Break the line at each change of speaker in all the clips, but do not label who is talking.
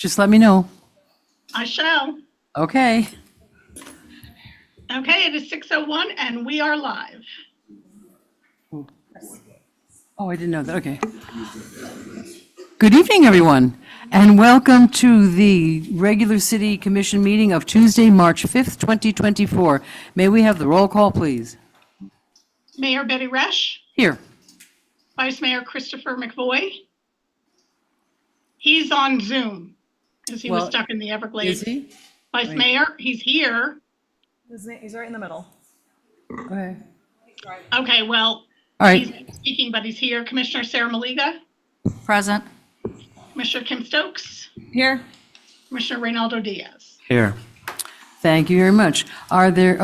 Just let me know.
I shall.
Okay.
Okay, it is 6:01 and we are live.
Oh, I didn't know that. Okay. Good evening, everyone, and welcome to the regular City Commission meeting of Tuesday, March 5th, 2024. May we have the roll call, please?
Mayor Betty Resch,
Here.
Vice Mayor Christopher McVoy. He's on Zoom because he was
Well,
stuck in the Everglades.
Is he?
Vice
Wait.
Mayor, he's here.
He's right in the middle.
Okay.
Okay, well,
All
he's
right.
not speaking, but he's here. Commissioner Sarah Maliga,
Present.
Commissioner Kim Stokes,
Here.
Commissioner Reynaldo Diaz.
Here.
Thank you very much. Are there,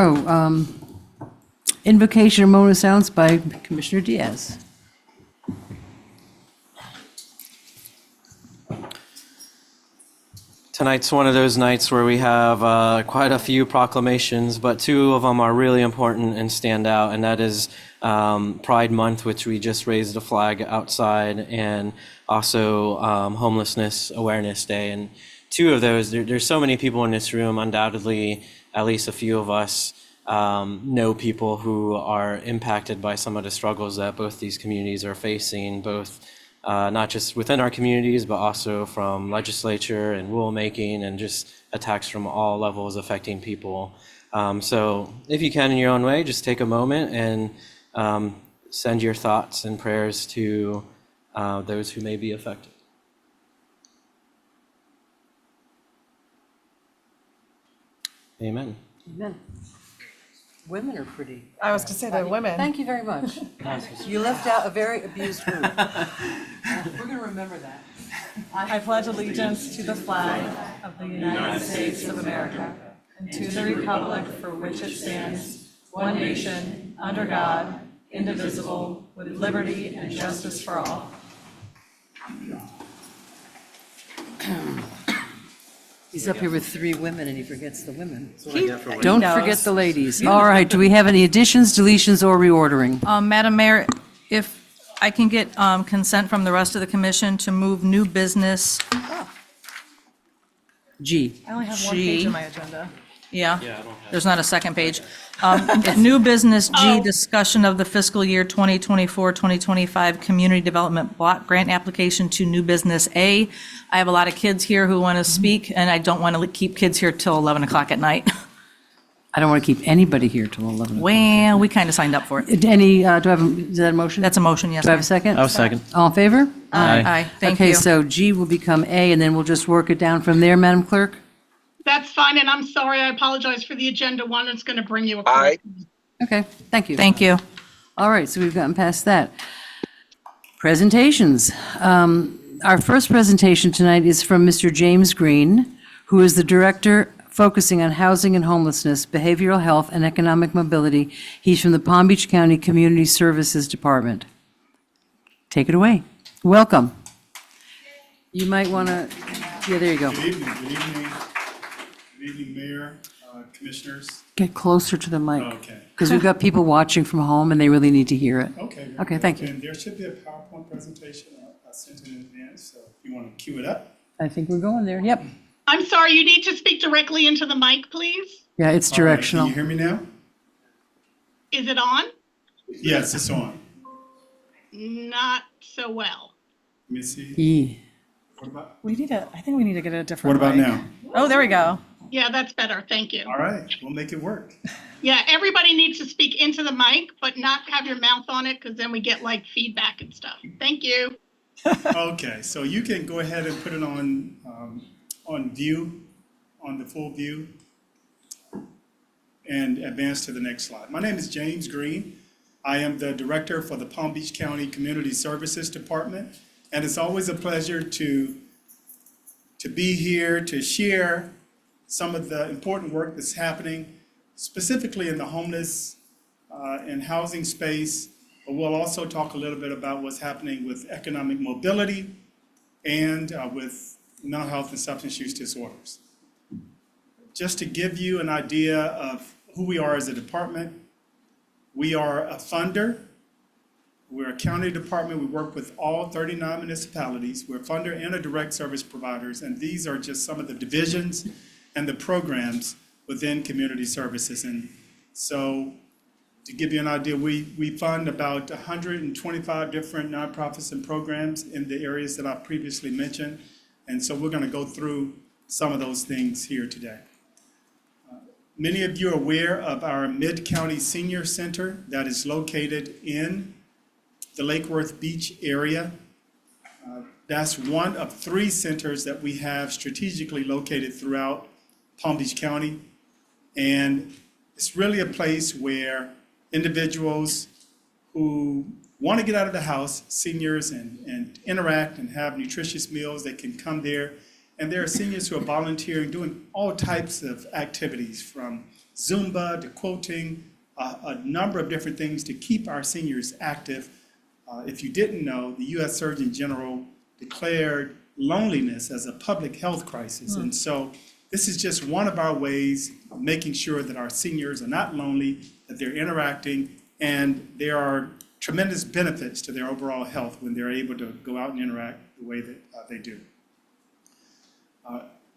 invocation or moment of silence by Commissioner Diaz.
Tonight's one of those nights where we have quite a few proclamations, but two of them are really important and stand out, and that is Pride Month, which we just raised a flag outside, and also Homelessness Awareness Day. And two of those, there's so many people in this room, undoubtedly, at least a few of us know people who are impacted by some of the struggles that both these communities are facing, both not just within our communities, but also from legislature and rulemaking and just attacks from all levels affecting people. So if you can in your own way, just take a moment and send your thoughts and prayers to those who may be affected. Amen.
Amen. Women are pretty.
I was to say the women.
Thank you very much. You left out a very abused group. We're going to remember that.
I pledge allegiance to the flag of the United States of America and to the republic for which it stands, one nation, under God, indivisible, with liberty and justice for all.
He's up here with three women and he forgets the women.
He
Don't
knows.
forget the ladies. All right, do we have any additions, deletions, or reordering?
Madam Mayor, if I can get consent from the rest of the commission to move new business,
G.
I only have one page in my agenda.
yeah, there's not a second page. New business G, discussion of the fiscal year 2024-2025 Community Development Block Grant application to new business A. I have a lot of kids here who want to speak, and I don't want to keep kids here till 11 o'clock at night.
I don't want to keep anybody here till 11.
Well, we kind of signed up for it.
Any, do I have, is that a motion?
That's a motion, yes.
Do I have a
ma'am.
second?
I'll second.
All in favor?
Aye, thank
Okay,
you.
so G will become A, and then we'll just work it down from there, Madam Clerk?
That's fine, and I'm sorry, I apologize for the agenda one. It's going to bring you a.
Aye.
Okay, thank you.
Thank you.
All right, so we've gotten past that. Presentations. Our first presentation tonight is from Mr. James Green, who is the Director focusing on housing and homelessness, behavioral health, and economic mobility. He's from the Palm Beach County Community Services Department. Take it away. Welcome. You might want to, yeah, there you go.
Good evening, good evening. Good evening, Mayor, Commissioners.
Get closer to the mic.
Okay,
Because we've got people watching from home and they really need to hear it.
okay. very
Okay,
good.
thank you.
And there should be a PowerPoint presentation I sent in advance, so if you want to cue it up.
I think we're going there. Yep.
I'm sorry, you need to speak directly into the mic, plece.
Yeah, it's
All right,
directional.
Can you hear me now?
Is it on?
Yes, it's on.
Not so well.
Let me see.
Yeah.
I think we need to get a different
What about
mic.
now?
Oh, there we go.
Yeah, that's better. Thank you.
All right, we'll make it work.
Yeah, everybody needs to speak into the mic, but not have your mouth on it because then we get like feedback and stuff. Thank you.
Okay, so you can go ahead and put it on view, on the full view, and advance to the next slide. My name is James Green. I am the Director for the Palm Beach County Community Services Department, and it's always a pleasure to be here to share some of the important work that's happening, specifically in the homeless and housing space. But we'll also talk a little bit about what's happening with economic mobility and with mental health and substance use disorders. Just to give you an idea of who we are as a department, we are a funder We're a county department. We work with all 39 municipalities. We're funder and a direct service providers, and these are just some of the divisions and the programs within community services. And so to give you an idea, we fund about 125 different nonprofits and programs in the areas that I previously mentioned. And so we're going to go through some of those things here today. Many of you are aware of our Mid-County Senior Center that is located in the Lake Worth Beach area. That's one of 3 centers that we have strategically located throughout Palm Beach County. And it's really a place where individuals who want to get out of the house, seniors, and interact and have nutritious meals, they can come there. And there are seniors who are volunteering, doing all types of activities, from Zumba to quilting, a number of different things to keep our seniors active. If you didn't know, the U.S. Surgeon General declared loneliness as a public health crisis. And so this is just one of our ways of making sure that our seniors are not lonely, that they're interacting, and there are tremendous benefits to their overall health when they're able to go out and interact the way that they do.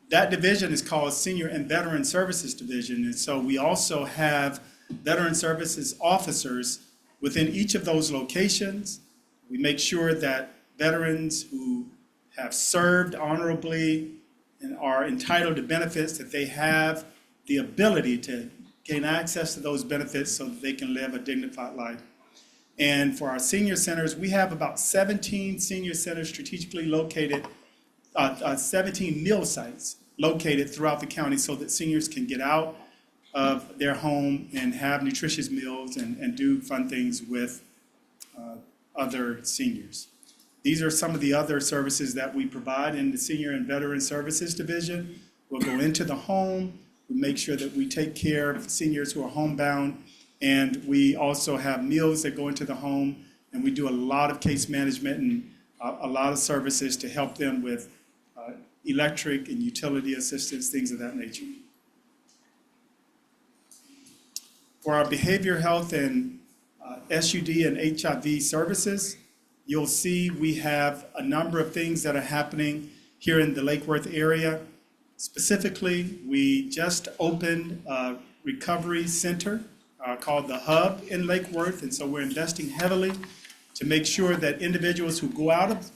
That division is called Senior and Veteran Services Division, and so we also have Veteran Services officers within each of those locations. We make sure that veterans who have served honorably and are entitled to benefits, that they have the ability to gain access to those benefits so that they can live a dignified life. And for our senior centers, we have about 17 senior centers strategically located, 17 meal sites located throughout the county so that seniors can get out of their home and have nutritious meals and do fun things with other seniors. These are some of the other services that we provide in the Senior and Veteran Services Division. We'll go into the home, we make sure that we take care of seniors who are homebound, and we also have meals that go into the home, and we do a lot of case management and a lot of services to help them with electric and utility assistance, things of that nature. For our behavioral health and SUD and HIV services, you'll see we have a number of things that are happening here in the Lake Worth area. Specifically, we just opened a recovery center called the Hub in Lake Worth, and so we're investing heavily to make sure that individuals who go out of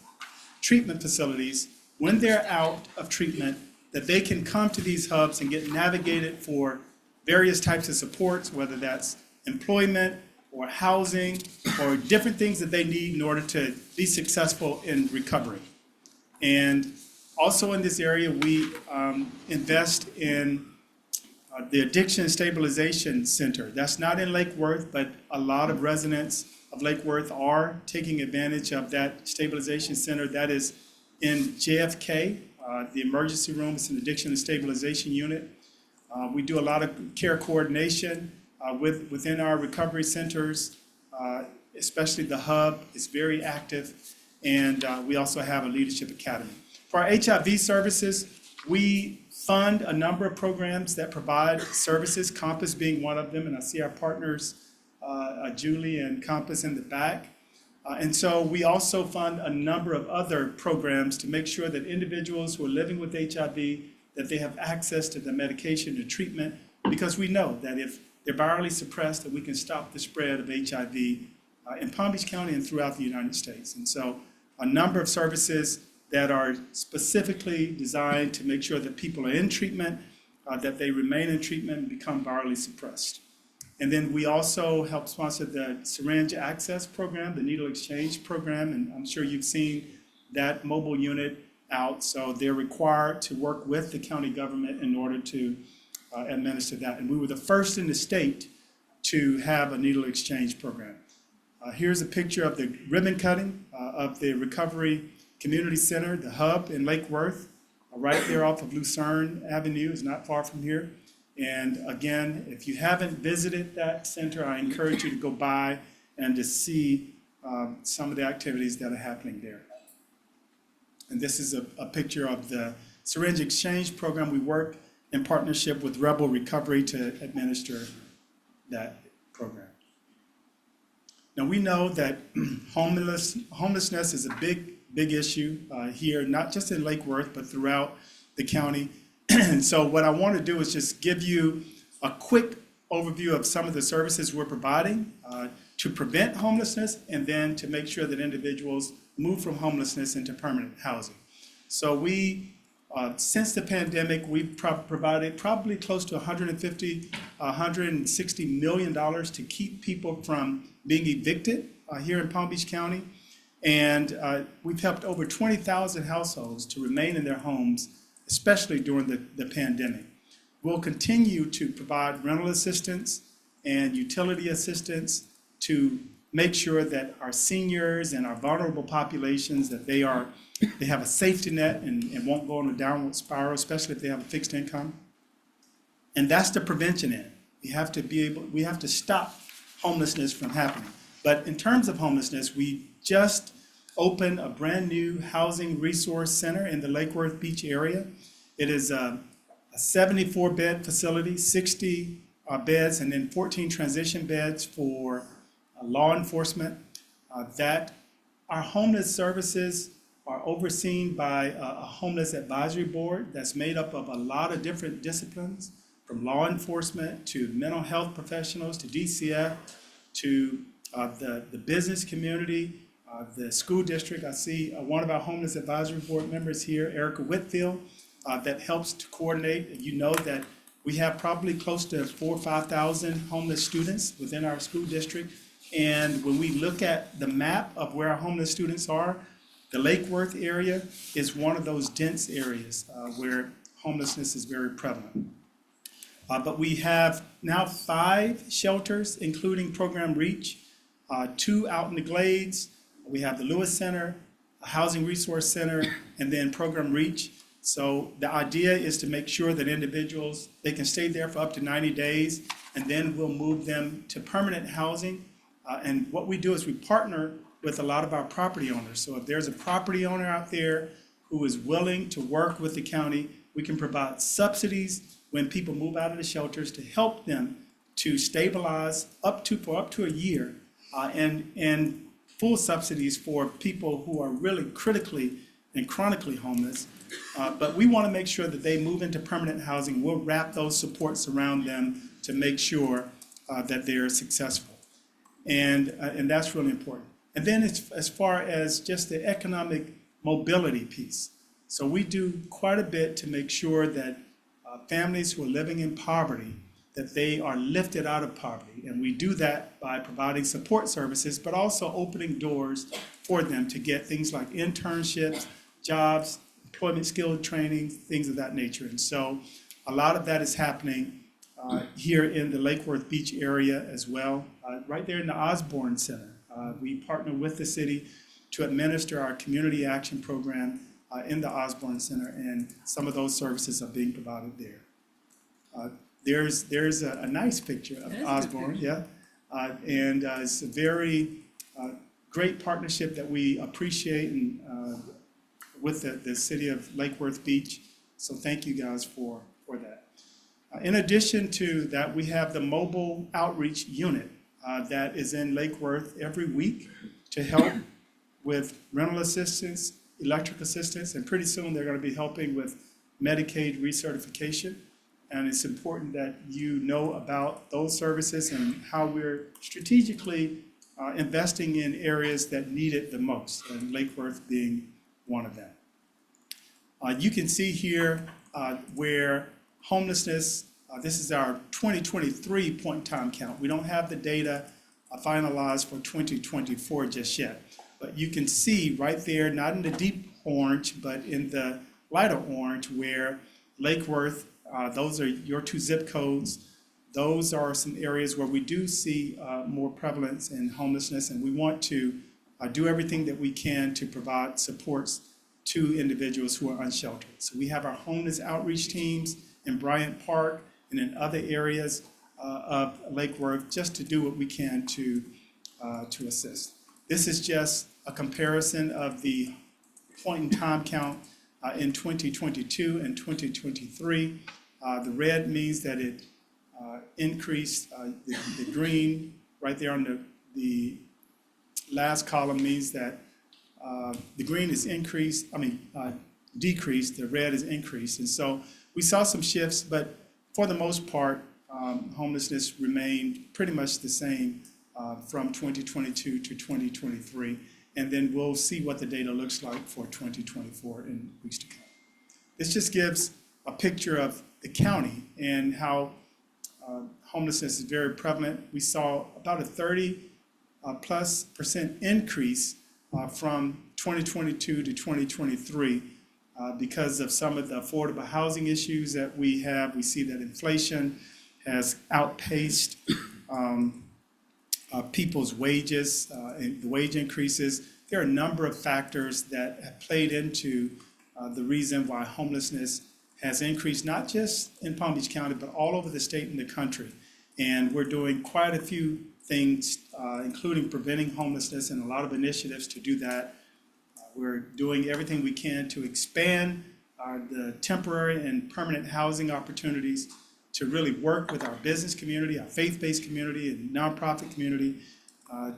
treatment facilities, when they're out of treatment, that they can come to these hubs and get navigated for various types of supports, whether that's employment or housing or different things that they need in order to be successful in recovery. And also in this area, we invest in the Addiction Stabilization Center. That's not in Lake Worth, but a lot of residents of Lake Worth are taking advantage of that stabilization center. That is in JFK, the emergency room. It's an addiction and stabilization unit. We do a lot of care coordination within our recovery centers, especially the Hub is very active, and we also have a leadership academy. For our HIV services, we fund a number of programs that provide services, Compass being one of them, and I see our partners, Julie and Compass in the back. And so we also fund a number of other programs to make sure that individuals who are living with HIV, that they have access to the medication, to treatment, because we know that if they're virally suppressed, that we can stop the spread of HIV in Palm Beach County and throughout the United States. And so a number of services that are specifically designed to make sure that people are in treatment, that they remain in treatment and become virally suppressed. And then we also help sponsor the syringe access program, the needle exchange program, and I'm sure you've seen that mobile unit out. So they're required to work with the county government in order to administer that. And we were the first in the state to have a needle exchange program. Here's a picture of the ribbon cutting of the Recovery Community Center, the Hub in Lake Worth, right there off of Lucerne Avenue, is not far from here. And again, if you haven't visited that center, I encourage you to go by and to see some of the activities that are happening there. And this is a picture of the syringe exchange program. We work in partnership with Rebel Recovery to administer that program. Now, we know that homelessness is a big issue here, not just in Lake Worth, but throughout the county. And so what I want to do is just give you a quick overview of some of the services we're providing to prevent homelessness, and then to make sure that individuals move from homelessness into permanent housing. So we, since the pandemic, we've provided probably close to $160 million to keep people from being evicted here in Palm Beach County. And we've helped over 20,000 households to remain in their homes, especially during the pandemic. We'll continue to provide rental assistance and utility assistance to make sure that our seniors and our vulnerable populations, that they have a safety net and won't go on a downward spiral, especially if they have a fixed income. And that's the prevention end. We have to stop homelessness from happening. But in terms of homelessness, we just opened a brand new housing resource center in the Lake Worth Beach area. It is a 74-bed facility, 60 beds, and then 14 transition beds for law enforcement. That our homeless services are overseen by a homeless advisory board that's made up of a lot of different disciplines, from law enforcement to mental health professionals to DCF to the business community, the school district. I see one of our homeless advisory board members here, Erica Whitfield, that helps to coordinate. You know that we have probably close to 4,000 or 5,000 homeless students within our school district. And when we look at the map of where our homeless students are, the Lake Worth area is one of those dense areas where homelessness is very prevalent. But we have now 5 shelters, including Program Reach, 2 out in the Glades. We have the Lewis Center, a Housing Resource Center, and then Program Reach. So the idea is to make sure that individuals, they can stay there for up to 90 days, and then we'll move them to permanent housing. And what we do is we partner with a lot of our property owners. So if there's a property owner out there who is willing to work with the county, we can provide subsidies when people move out of the shelters to help them to stabilize for up to a year, and full subsidies for people who are really critically and chronically homeless. But we want to make sure that they move into permanent housing. We'll wrap those supports around them to make sure that they're successful. And that's really important. And then as far as just the economic mobility piece. So we do quite a bit to make sure that families who are living in poverty, that they are lifted out of poverty. And we do that by providing support services, but also opening doors for them to get things like internships, jobs, employment skill training, things of that nature. And so a lot of that is happening here in the Lake Worth Beach area as well. Right there in the Osborne Center, we partner with the city to administer our community action program in the Osborne Center, and some of those services are being provided there. There's a nice picture of Osborne, yeah, and it's a very great partnership that we appreciate and with the city of Lake Worth Beach. So thank you guys for that. In addition to that, we have the mobile outreach unit that is in Lake Worth every week to help with rental assistance, electric assistance, and pretty soon they're going to be helping with Medicaid recertification. And it's important that you know about those services and how we're strategically investing in areas that need it the most, and Lake Worth being one of them. You can see here where homelessness, this is our 2023 point in time count. We don't have the data finalized for 2024 just yet. But you can see right there, not in the deep orange, but in the lighter orange, where Lake Worth, those are your 2 zip codes. Those are some areas where we do see more prevalence in homelessness, and we want to do everything that we can to provide supports to individuals who are unsheltered. So we have our homeless outreach teams in Bryant Park and in other areas of Lake Worth, just to do what we can to assist. This is just a comparison of the point in time count in 2022 and 2023. The red means that it increased, the green right there on the last column means that the green is decreased, the red is increased. And so we saw some shifts, but for the most part, homelessness remained pretty much the same from 2022 to 2023. And then we'll see what the data looks like for 2024 in weeks to come. This just gives a picture of the county and how homelessness is very prevalent. We saw about a 30+% increase from 2022 to 2023 because of some of the affordable housing issues that we have. We see that inflation has outpaced people's wages and the wage increases. There are a number of factors that have played into the reason why homelessness has increased, not just in Palm Beach County, but all over the state and the country. And we're doing quite a few things, including preventing homelessness and a lot of initiatives to do that. We're doing everything we can to expand the temporary and permanent housing opportunities, to really work with our business community, our faith-based community, and nonprofit community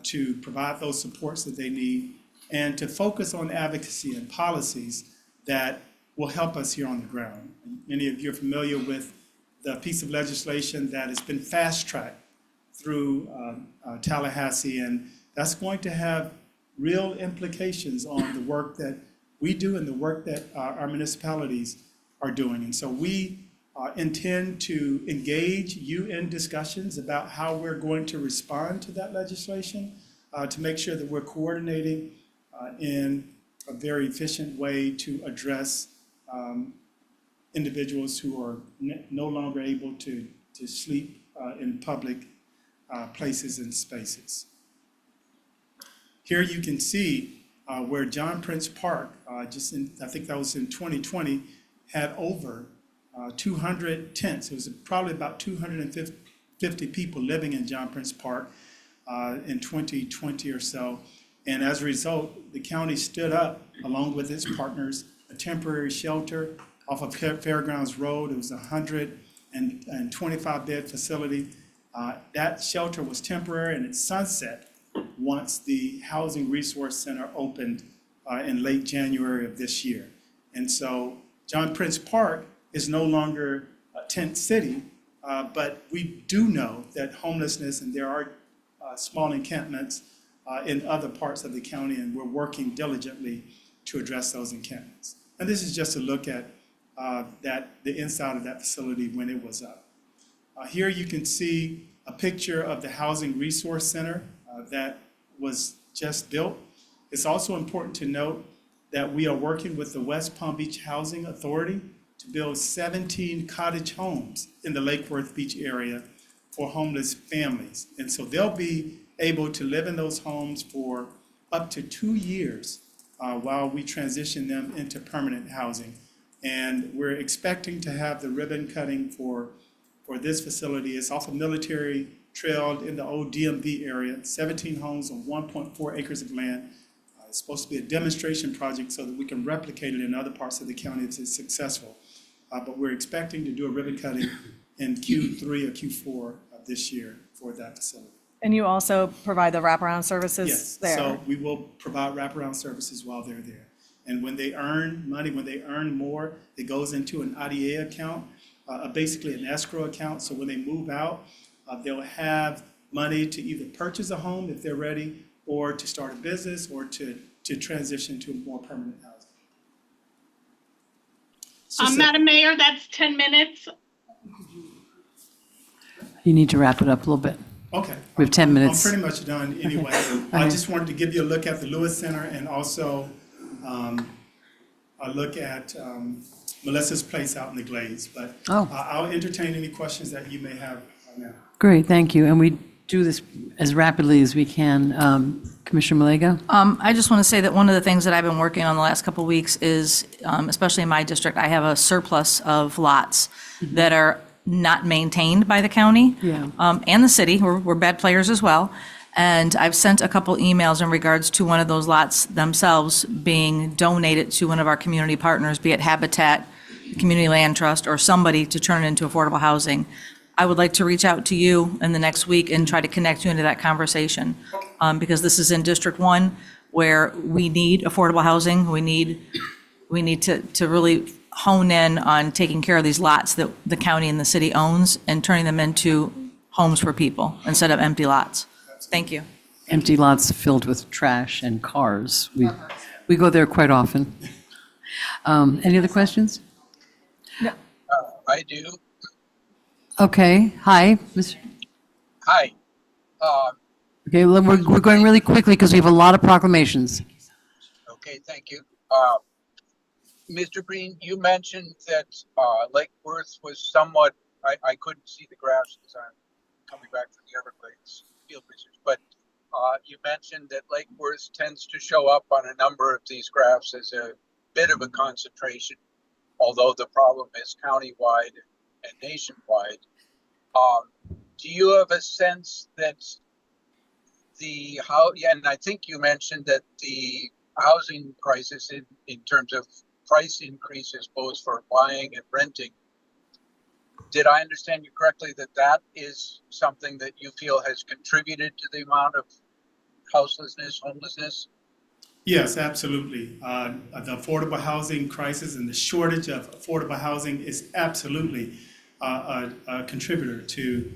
to provide those supports that they need, and to focus on advocacy and policies that will help us here on the ground. Many of you are familiar with the piece of legislation that has been fast-tracked through Tallahassee, and that's going to have real implications on the work that we do and the work that our municipalities are doing. And so we intend to engage you in discussions about how we're going to respond to that legislation, to make sure that we're coordinating in a very efficient way to address individuals who are no longer able to sleep in public places and spaces. Here you can see where John Prince Park, I think that was in 2020, had over 200 tents. It was probably about 250 people living in John Prince Park in 2020 or so. And as a result, the county stood up, along with its partners, a temporary shelter off of Fairgrounds Road. It was a 125-bed facility. That shelter was temporary, and it sunset once the Housing Resource Center opened in late January of this year. And so John Prince Park is no longer a tent city, but we do know that homelessness, and there are small encampments in other parts of the county, and we're working diligently to address those encampments. And this is just a look at the inside of that facility when it was up. Here you can see a picture of the Housing Resource Center that was just built. It's also important to note that we are working with the West Palm Beach Housing Authority to build 17 cottage homes in the Lake Worth Beach area for homeless families. And so they'll be able to live in those homes for up to 2 years while we transition them into permanent housing. And we're expecting to have the ribbon cutting for this facility. It's off of Military Trail in the old DMV area, 17 homes on 1.4 acres of land. It's supposed to be a demonstration project so that we can replicate it in other parts of the county if it's successful. But we're expecting to do a ribbon cutting in Q3 or Q4 of this year for that facility.
And you also provide the wraparound services
Yes,
there?
so we will provide wraparound services while they're there. And when they earn money, when they earn more, it goes into an IDA account, basically an escrow account. So when they move out, they'll have money to either purchase a home if they're ready, or to start a business, or to transition to more permanent housing.
Madam Mayor, that's 10 minutes.
You need to wrap it up a little bit.
Okay.
We have 10 minutes.
I'm pretty much done anyway. I just wanted to give you a look at the Lewis Center, and also a look at Melissa's place out in the Glades. But I'll entertain any questions that you may have now.
Great, thank you. And we do this as rapidly as we can. Commissioner Malega?
I just want to say that one of the things that I've been working on the last couple of weeks is, especially in my district, I have a surplus of lots that are not maintained by the county and the city. We're bad players as well. And I've sent a couple emails in regards to one of those lots themselves being donated to one of our community partners, be it Habitat, Community Land Trust, or somebody to turn it into affordable housing. I would like to reach out to you in the next week and try to connect you into that conversation. Because this is in District 1 where we need affordable housing. We need to really hone in on taking care of these lots that the county and the city owns and turning them into homes for people instead of empty lots. Thank you.
Empty lots filled with trash and cars. We go there quite often. Any other questions?
I do.
Okay, hi.
Hi.
Okay, well, we're going really quickly because we have a lot of proclamations.
Okay, thank you. Mr. Green, you mentioned that Lake Worth was somewhat, I couldn't see the graphs because I'm coming back from the Everglades field research, but you mentioned that Lake Worth tends to show up on a number of these graphs as a bit of a concentration, although the problem is countywide and nationwide. Do you have a sense that and I think you mentioned that the housing crisis in terms of price increases both for buying and renting, did I understand you correctly that that is something that you feel has contributed to the amount of houselessness, homelessness?
Yes, absolutely. The affordable housing crisis and the shortage of affordable housing is absolutely a contributor to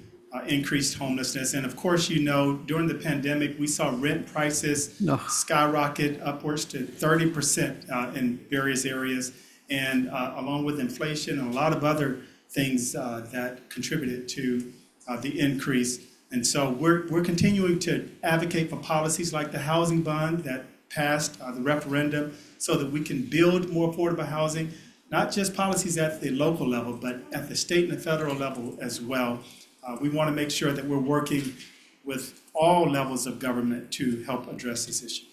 increased homelessness. And of course, you know, during the pandemic, we saw rent prices skyrocket upwards to 30% in various areas. And along with inflation and a lot of other things that contributed to the increase. And so we're continuing to advocate for policies like the housing bond that passed the referendum so that we can build more affordable housing, not just policies at the local level, but at the state and the federal level as well. We want to make sure that we're working with all levels of government to help address this issue.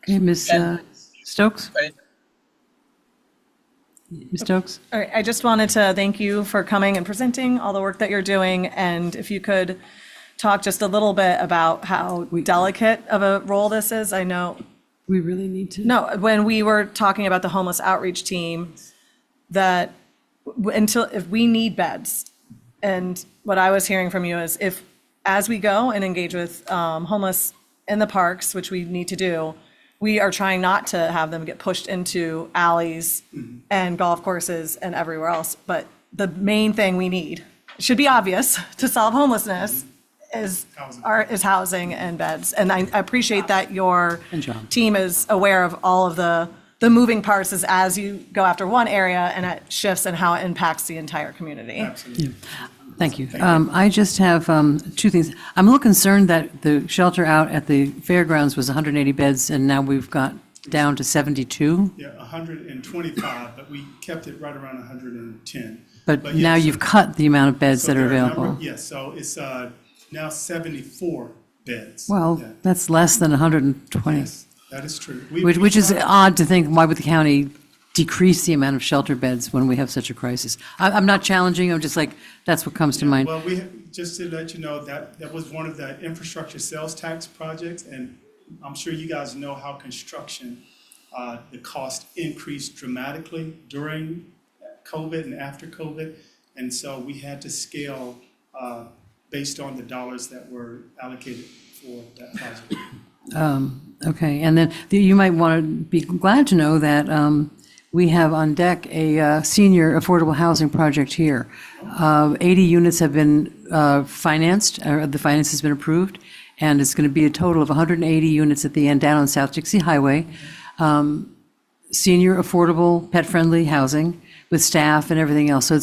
Okay, Ms. Stokes?
Right.
Ms. Stokes?
All right, I just wanted to thank you for coming and presenting all the work that you're doing. And if you could talk just a little bit about how delicate of a role this is. I know.
We really need to.
No, when we were talking about the homeless outreach team, that if we need beds, and what I was hearing from you is as we go and engage with homeless in the parks, which we need to do, we are trying not to have them get pushed into alleys and golf courses and everywhere else. But the main thing we need, it should be obvious to solve homelessness, is housing and beds. And I appreciate that your team is aware of all of the moving parts as you go after one area and it shifts and how it impacts the entire community.
Absolutely.
Thank you. I just have two things. I'm a little concerned that the shelter out at the fairgrounds was 180 beds, and now we've got down to 72.
Yeah, 125, but we kept it right around 110.
But
yes,
now you've cut the amount of beds
so
that are
there a number-
available.
Yes, so it's now 74 beds.
Well,
Yeah.
that's less than 120,
Yes, that is true.
which is odd to think, why would the county decrease the amount of shelter beds when we have such a crisis? I'm not challenging, I'm just like, that's what comes to mind.
Well, just to let you know, that was one of the infrastructure sales tax projects, and I'm sure you guys know how construction, the cost increased dramatically during COVID and after COVID, and so we had to scale based on the dollars that were allocated for that project.
Okay, and then you might want to be glad to know that we have on deck a senior affordable housing project here. 80 units have been financed, or the finance has been approved, and it's going to be a total of 180 units at the end down on South Dixie Highway. Senior affordable, pet-friendly housing with staff and everything else. So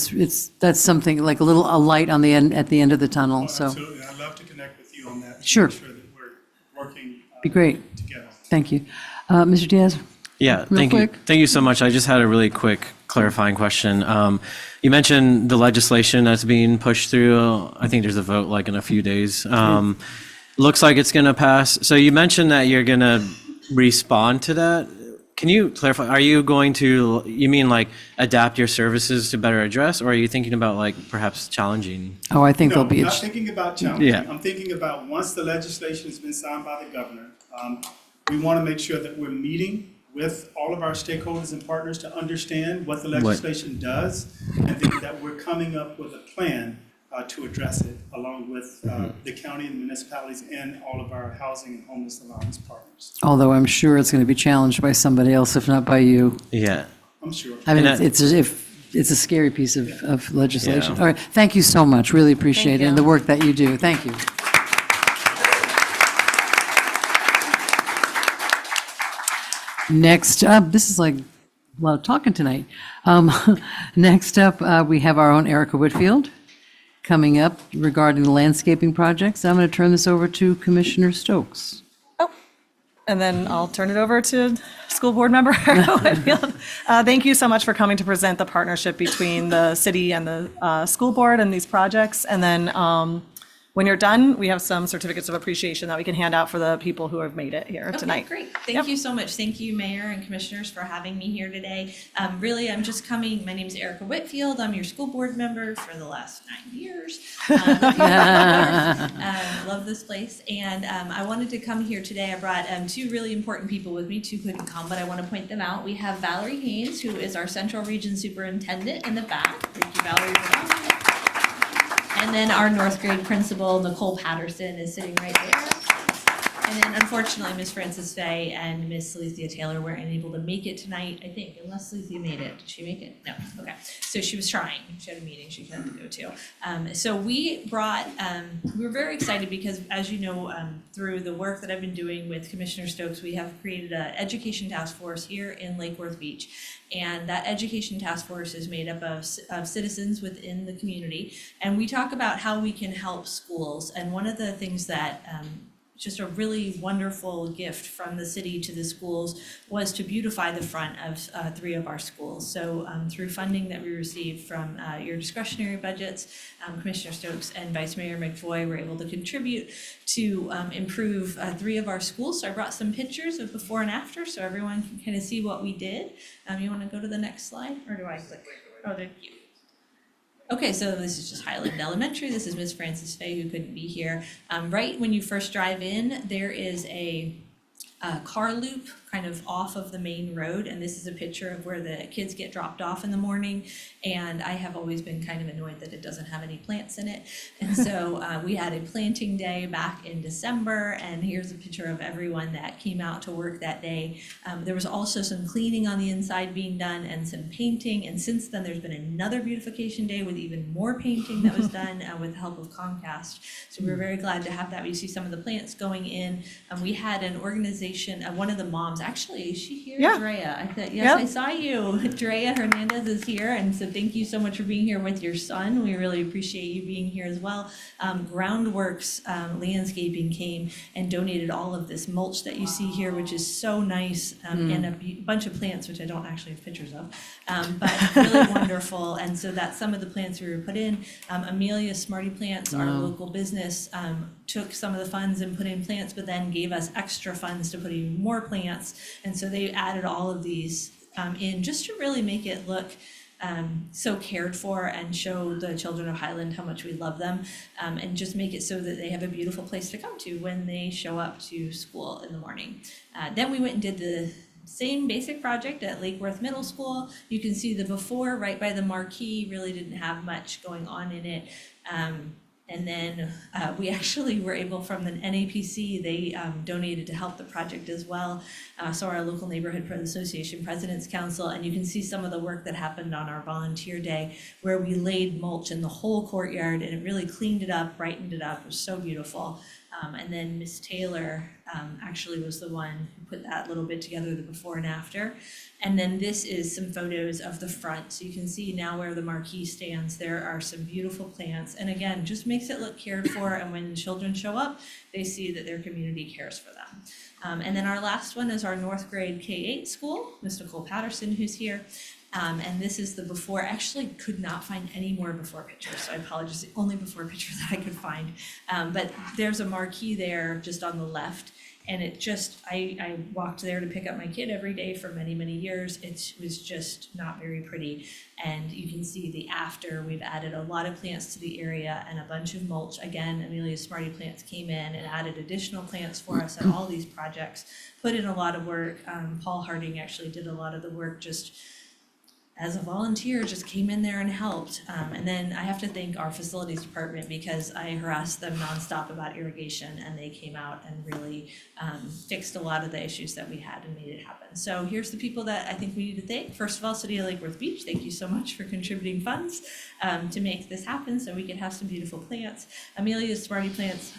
that's something like a light on the end, at the end of the tunnel, so.
Absolutely, I'd love to connect with you on that. to
Sure.
Make sure that we're working
Be great.
together.
Thank you. Mr. Diaz?
Yeah,
Real
thank you.
quick.
Thank you so much. I just had a really quick clarifying question. You mentioned the legislation that's being pushed through. I think there's a vote like in a few days. Looks like it's going to pass. So you mentioned that you're going to respond to that. Can you clarify, are you going to, you mean like adapt your services to better address, or are you thinking about like perhaps challenging?
Oh, I think
No,
there'll be,
not thinking about challenging.
Yeah.
I'm thinking about once the legislation has been signed by the governor, we want to make sure that we're meeting with all of our stakeholders and partners to understand what the legislation does, and then that we're coming up with a plan to address it, along with the county and municipalities and all of our housing and homeless alliance partners.
Although I'm sure it's going to be challenged by somebody else, if not by you.
Yeah.
I'm sure.
I mean,
And
it's a scary piece of legislation.
Yeah.
All right, thank you so much. Really appreciate it, and the work that you do. Thank you. Next up, this is like a lot of talking tonight. Next up, we have our own Erica Whitfield coming up regarding the landscaping projects. I'm going to turn this over to Commissioner Stokes.
And then I'll turn it over to School Board Member Whitfield. Thank you so much for coming to present the partnership between the city and the school board and these projects. And then when you're done, we have some certificates of appreciation that we can hand out for the people who have made it here tonight.
Okay, great.
Yep.
Thank you so much. Thank you, Mayor and Commissioners, for having me here today. Really, I'm just coming, my name is Erica Whitfield. I'm your school board member for the last 9 years. Love this place. And I wanted to come here today. I brought two really important people with me. Two couldn't come, but I want to point them out. We have Valerie Haynes, who is our Central Region Superintendent in the back. Thank you, Valerie, for coming. And then our North Grade Principal, Nicole Patterson, is sitting right there. And then unfortunately, Miss Frances Fay and Miss Lethea Taylor weren't able to make it tonight, I think, unless Lethea made it. Did she make it? No, okay. So she was trying. She had a meeting she had to go to. So we brought, we were very excited because, as you know, through the work that I've been doing with Commissioner Stokes, we have created an education task force here in Lake Worth Beach. And that education task force is made up of citizens within the community. And we talk about how we can help schools. And one of the things that just a really wonderful gift from the city to the schools was to beautify the front of 3 of our schools. So through funding that we received from your discretionary budgets, Commissioner Stokes and Vice Mayor McFoy were able to contribute to improve 3 of our schools. So I brought some pictures of before and after so everyone can kind of see what we did. You want to go to the next slide, or do I click? Oh, thank you. Okay, so this is just Highland Elementary. This is Miss Frances Fay, who couldn't be here. Right when you first drive in, there is a car loop kind of off of the main road, and this is a picture of where the kids get dropped off in the morning. And I have always been kind of annoyed that it doesn't have any plants in it. And so we had a planting day back in December, and here's a picture of everyone that came out to work that day. There was also some cleaning on the inside being done and some painting, and since then there's been another beautification day with even more painting that was done with the help of Comcast. So we were very glad to have that. We see some of the plants going in. We had an organization, one of the moms, actually, is she here?
Yeah.
Drea. I thought, yes,
Yep.
I saw you. Drea Hernandez is here, and so thank you so much for being here with your son. We really appreciate you being here as well. Groundworks Landscaping came and donated all of this mulch that you see here, which is so nice, and a bunch of plants, which I don't actually have pictures of, but really wonderful. And so that's some of the plants we were put in. Amelia Smarty Plants, our local business, took some of the funds and put in plants, but then gave us extra funds to put in more plants. And so they added all of these in just to really make it look so cared for and show the children of Highland how much we love them, and just make it so that they have a beautiful place to come to when they show up to school in the morning. Then we went and did the same basic project at Lake Worth Middle School. You can see the before right by the marquee, really didn't have much going on in it. And then we actually were able, from the NAPC, they donated to help the project as well. So our local neighborhood association president's council, and you can see some of the work that happened on our volunteer day, where we laid mulch in the whole courtyard, and it really cleaned it up, brightened it up. It was so beautiful. And then Miss Taylor actually was the one who put that little bit together, the before and after. And then this is some photos of the front. So you can see now where the marquee stands, there are some beautiful plants. And again, just makes it look cared for. And when children show up, they see that their community cares for them. And then our last one is our North Grade K-8 school, Miss Nicole Patterson, who's here. And this is the before. I actually could not find any more before pictures, so I apologize. The only before picture that I could find. But there's a marquee there just on the left. And it just, I walked there to pick up my kid every day for many, many years. It was just not very pretty. And you can see the after, we've added a lot of plants to the area and a bunch of mulch. Again, Amelia Smarty Plants came in and added additional plants for us at all these projects, put in a lot of work. Paul Harding actually did a lot of the work, just as a volunteer, just came in there and helped. And then I have to thank our facilities department because I harassed them nonstop about irrigation and they came out and really fixed a lot of the issues that we had and made it happen. So here's the people that I think we need to thank. First of all, City of Lake Worth Beach, thank you so much for contributing funds to make this happen so we can have some beautiful plants. Amelia's Smarty Plants,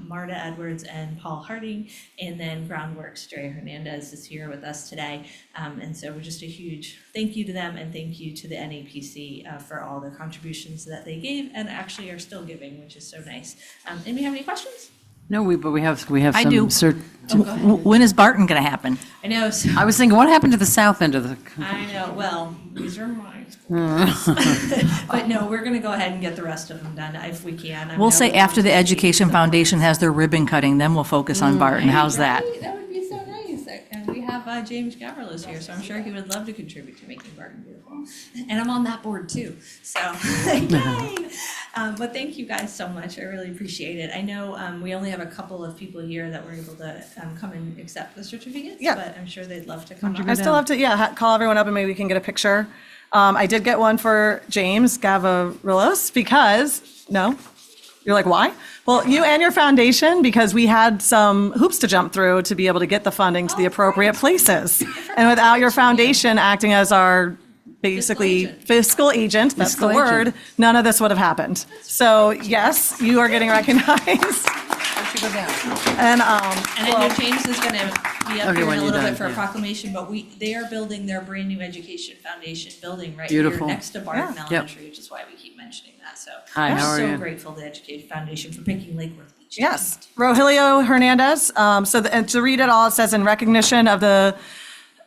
Marta Edwards and Paul Harding, and then Groundworks, Drea Hernandez is here with us today. And so just a huge thank you to them and thank you to the NAPC for all the contributions that they gave and actually are still giving, which is so nice. Anybody have any questions?
No, but we have
I
some.
do. When is Barton going to happen?
I know, so,
I was thinking, what happened to the south end of the?
I know, well, these are mine. But no, we're gonna go ahead and get the rest of them done if we can. I
We'll
know
say
we
after the
want to
Education
keep-
Foundation has their ribbon cutting, then we'll focus on Barton. How's that?
Right? That would be so nice. And we have James Gavrilos here, so I'm sure he would love to contribute to making Barton beautiful. And I'm on that board too, so. Yay! But thank you guys so much. I really appreciate it. I know we only have a couple of people here that were able to come and accept the certificates,
Yeah.
but I'm sure they'd love to come up.
I still have to, call everyone up and maybe we can get a picture. I did get one for James Gavrilos because, no, you're like, why? Well, you and your foundation, because we had some hoops to jump through to be able to get the funding to the appropriate places. And without your foundation acting as our basically fiscal agent, that's the
Fiscal
word,
agent.
none of this would have happened. So yes, you are getting recognized. And,
And I know James is gonna be up
Okay,
here in
when
a
you're
little bit
done,
for a
yeah.
proclamation, but they are building their brand new education foundation building right
Beautiful.
here next to Barton
Yep.
Elementary, which is why we keep mentioning that, so.
Hi, how are
I'm
you?
so grateful to the Education Foundation for picking Lake Worth Beach.
yes, Rogelio Hernandez. And to read it all, it says in recognition of the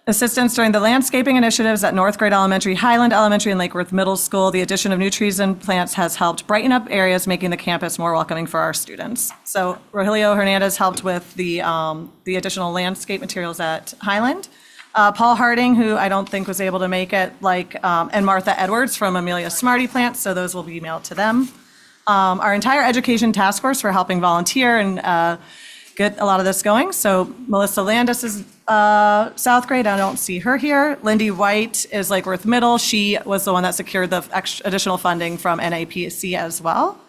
assistance during the landscaping initiatives at North Grade Elementary, Highland Elementary, and Lake Worth Middle School, the addition of new trees and plants has helped brighten up areas, making the campus more welcoming for our students. So Rogelio Hernandez helped with the additional landscape materials at Highland. Paul Harding, who I don't think was able to make it, and Martha Edwards from Amelia Smarty Plants, so those will be emailed to them. Our entire education task force for helping volunteer and get a lot of this going. So Melissa Landis is South grade. I don't see her here. Lindy White is Lake Worth Middle. She was the one that secured the additional funding from NAPC as well.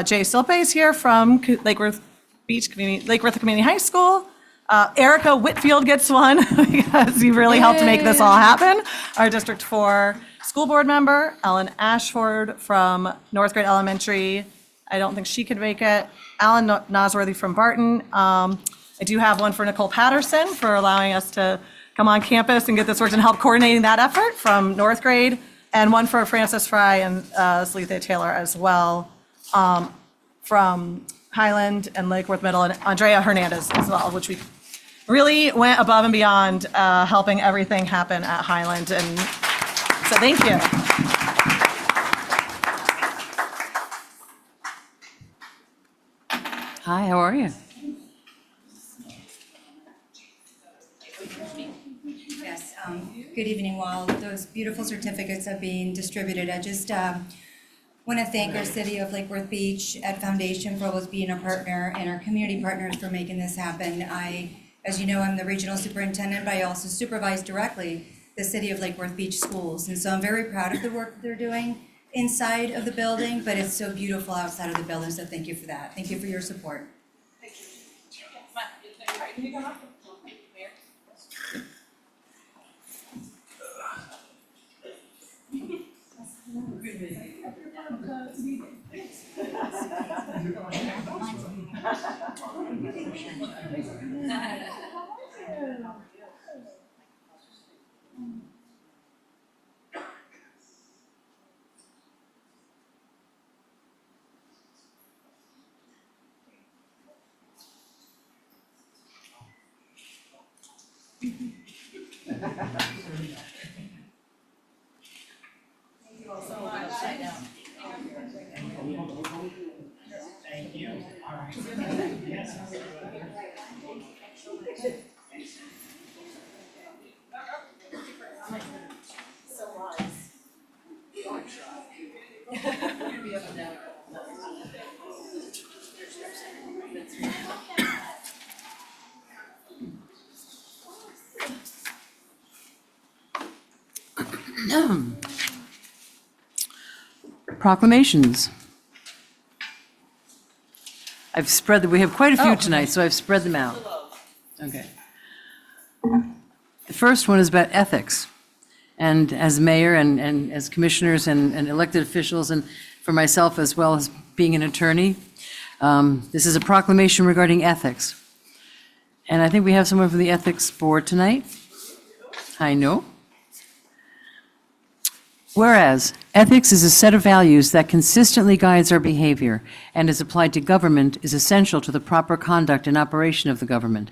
Jay Silpe is here from Lake Worth Community High School. Erica Whitfield gets one because you really helped make this all happen. Our District 4 school board member, Ellen Ashford from North Grade Elementary. I don't think she could make it. Alan Nosworthy from Barton. I do have one for Nicole Patterson for allowing us to come on campus and get this worked and help coordinating that effort from North Grade. And one for Frances Fry and Sleetha Taylor as well from Highland and Lake Worth Middle, and Andrea Hernandez as well, which we really went above and beyond helping everything happen at Highland. And so thank you.
Hi, how are you?
Yes, good evening. While those beautiful certificates are being distributed, I just want to thank our City of Lake Worth Beach Ed Foundation for always being a partner and our community partners for making this happen. As you know, I'm the regional superintendent, but I also supervise directly the City of Lake Worth Beach schools. And so I'm very proud of the work that they're doing inside of the building, but it's so beautiful outside of the building, so thank you for that. Thank you for your support.
Proclamations. We have quite a few tonight, so I've spread them out. Okay. The first one is about ethics. And as mayor and as commissioners and elected officials, and for myself as well as being an attorney, this is a proclamation regarding ethics. And I think we have someone from the Ethics Board tonight. I know. Whereas, ethics is a set of values that consistently guides our behavior and as applied to government is essential to the proper conduct and operation of the government.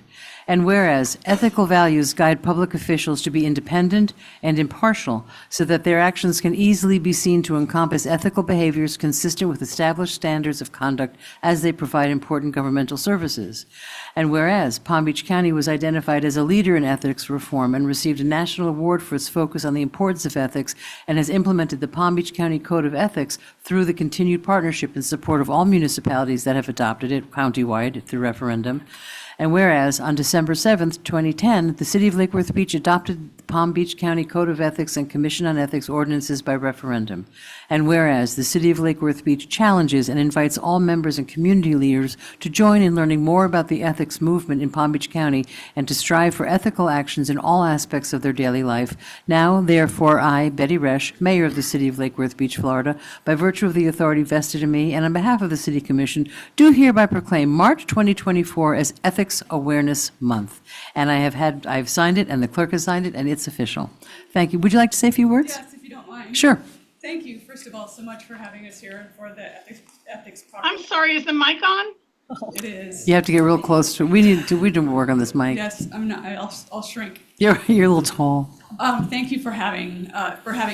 And whereas, ethical values guide public officials to be independent and impartial so that their actions can easily be seen to encompass ethical behaviors consistent with established standards of conduct as they provide important governmental services. And whereas, Palm Beach County was identified as a leader in ethics reform and received a national award for its focus on the importance of ethics and has implemented the Palm Beach County Code of Ethics through the continued partnership and support of all municipalities that have adopted it countywide through referendum. And whereas, on December 7th, 2010, the City of Lake Worth Beach adopted the Palm Beach County Code of Ethics and Commission on Ethics ordinances by referendum. And whereas, the City of Lake Worth Beach challenges and invites all members and community leaders to join in learning more about the ethics movement in Palm Beach County and to strive for ethical actions in all aspects of their daily life. Now, therefore, I, Betty Resch, Mayor of the City of Lake Worth Beach, Florida, by virtue of the authority vested in me and on behalf of the City Commission, do hereby proclaim March 2024 as Ethics Awareness Month. And I've signed it, and the clerk has signed it, and it's official. Thank you. Would you like to say a few words?
Yes, if you don't mind.
Sure.
Thank you, first of all, so much for having us here and for the ethics
I'm
proclamation.
sorry, is the mic on?
It is.
You have to get real close to, we need to work on this mic.
Yes, I'm not, I'll shrink.
You're a little tall.
Thank you for having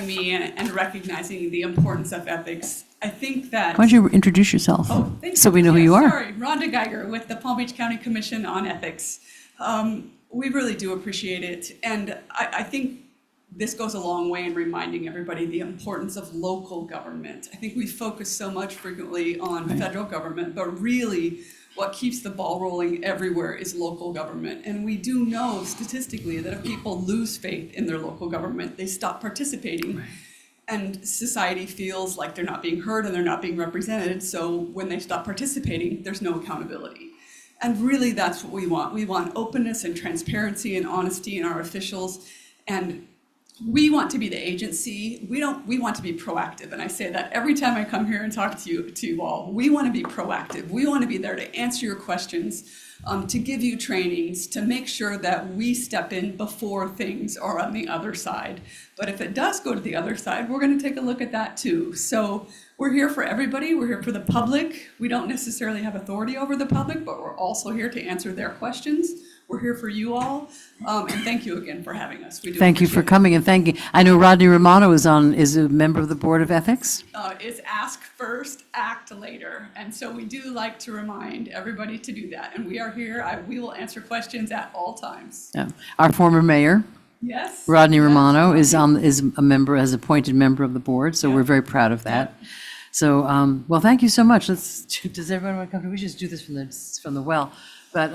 me and recognizing the importance of ethics. I think that.
Why don't you introduce yourself?
Oh, thank
so
you.
we know who
Yes,
you are.
Sorry, Rhonda Geiger with the Palm Beach County Commission on Ethics. We really do appreciate it. And I think this goes a long way in reminding everybody the importance of local government. I think we focus so much frequently on federal government, but really what keeps the ball rolling everywhere is local government. And we do know statistically that if people lose faith in their local government, they stop participating. Right. And society feels like they're not being heard and they're not being represented. So when they stop participating, there's no accountability. And really that's what we want. We want openness and transparency and honesty in our officials. And we want to be the agency. We want to be proactive. And I say that every time I come here and talk to you all. We want to be proactive. We want to be there to answer your questions, to give you trainings, to make sure that we step in before things are on the other side. But if it does go to the other side, we're going to take a look at that too. So we're here for everybody. We're here for the public. We don't necessarily have authority over the public, but we're also here to answer their questions. We're here for you all, and thank you again for having us. We do
Thank you for
appreciate it.
coming, and thank you. I know Rodney Romano is a member of the Board of Ethics.
Is ask first, act later. And so we do like to remind everybody to do that. And we are here. We will answer questions at all times.
Yeah. Our former mayor,
Yes.
Rodney
Yes.
Romano, is a member, as appointed member of the board, so
Yeah.
we're very proud of that. So, well, thank you so much. Does everyone want to come? We should just do this from the well, but.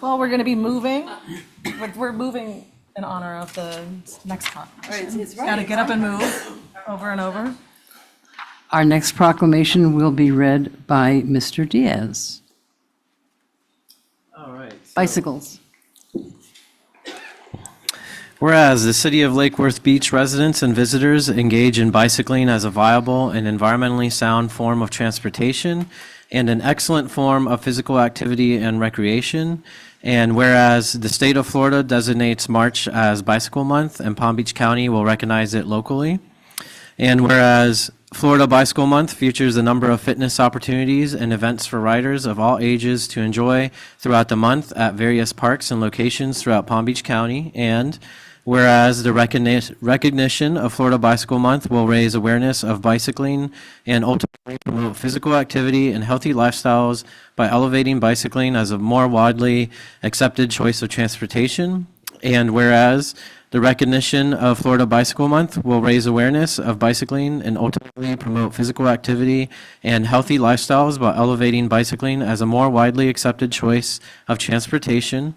Well, we're going to be moving. We're moving in honor of the next proclamation. Got to get up and move over and over.
Our next proclamation will be read by Mr. Diaz.
All right.
Bicycles.
Whereas the City of Lake Worth Beach residents and visitors engage in bicycling as a viable and environmentally sound form of transportation, and an excellent form of physical activity and recreation. And whereas the state of Florida designates March as Bicycle Month and Palm Beach County will recognize it locally. And whereas Florida Bicycle Month features a number of fitness opportunities and events for riders of all ages to enjoy throughout the month at various parks and locations throughout Palm Beach County. And whereas the recognition of Florida Bicycle Month will raise awareness of bicycling and ultimately promote physical activity and healthy lifestyles by elevating bicycling as a more widely accepted choice of transportation. And whereas the recognition of Florida Bicycle Month will raise awareness of bicycling and ultimately promote physical activity and healthy lifestyles by elevating bicycling as a more widely accepted choice of transportation.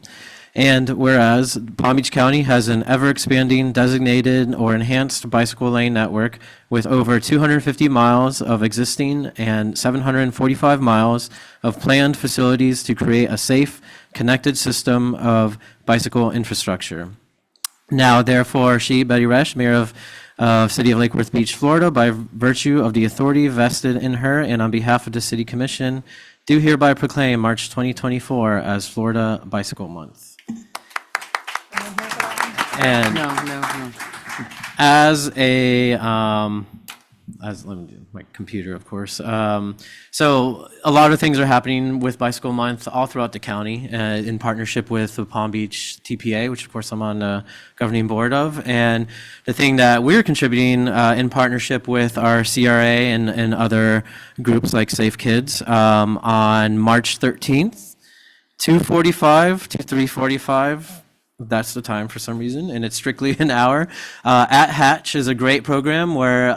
And whereas Palm Beach County has an ever-expanding designated or enhanced bicycle lane network with over 250 miles of existing and 745 miles of planned facilities to create a safe, connected system of bicycle infrastructure. Now, therefore, she, Betty Resch, Mayor of City of Lake Worth Beach, Florida, by virtue of the authority vested in her and on behalf of the City Commission, do hereby proclaim March 2024 as Florida Bicycle Month. And
No.
as let me do my computer, of course. So a lot of things are happening with Bicycle Month all throughout the county in partnership with the Palm Beach TPA, which of course I'm on the governing board of. And the thing that we're contributing in partnership with our CRA and other groups like Safe Kids on March 13th, 2:45 to 3:45. That's the time for some reason, and it's strictly an hour. At Hatch is a great program where,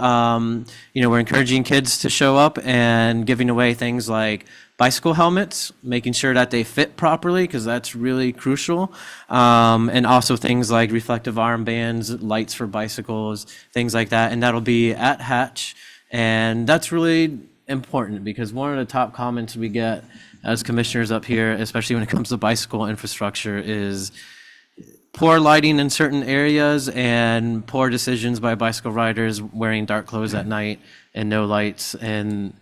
we're encouraging kids to show up and giving away things like bicycle helmets, making sure that they fit properly, because that's really crucial. And also things like reflective armbands, lights for bicycles, things like that. And that'll be at Hatch. And that's really important because one of the top comments we get as commissioners up here, especially when it comes to bicycle infrastructure, is poor lighting in certain areas and poor decisions by bicycle riders wearing dark clothes at night and no lights. And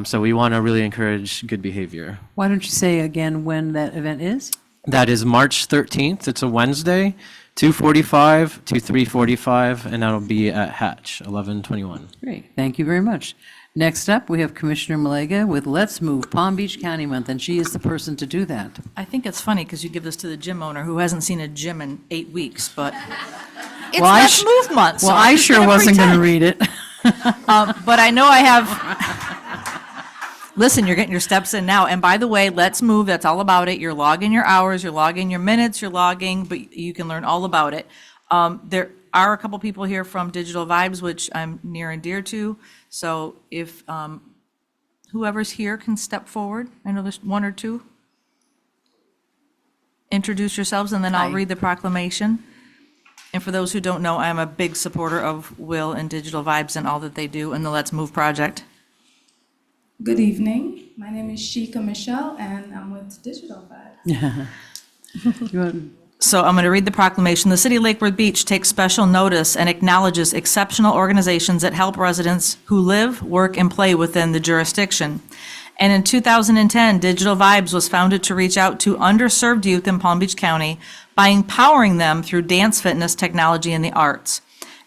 so we want to really encourage good behavior.
Why don't you say again when that event is?
That is March 13th. It's a Wednesday, 2:45 to 3:45, and that'll be at Hatch, 1121.
Great, thank you very much. Next up, we have Commissioner Malega with Let's Move Palm Beach County Month, and she is the person to do that.
I think it's funny because you give this to the gym owner who hasn't seen a gym in 8 weeks, but it's
Well,
Let's Move Month. so
Well,
I'm
I
just
sure
gonna
wasn't going to
pretend.
read it.
But I know I have. Listen, you're getting your steps in now. And by the way, Let's Move, that's all about it. You're logging your hours, you're logging your minutes, but you can learn all about it. There are a couple people here from Digital Vibes, which I'm near and dear to. So if whoever's here can step forward. I know there's one or two. Introduce yourselves, and then I'll read the proclamation. And for those who don't know, I'm a big supporter of Will and Digital Vibes and all that they do in the Let's Move project.
Good evening. My name is Sheikah Michelle, and I'm with Digital Vibes.
You want-
So I'm going to read the proclamation. The City of Lake Worth Beach takes special notice and acknowledges exceptional organizations that help residents who live, work, and play within the jurisdiction. And in 2010, Digital Vibes was founded to reach out to underserved youth in Palm Beach County by empowering them through dance, fitness, technology, and the arts.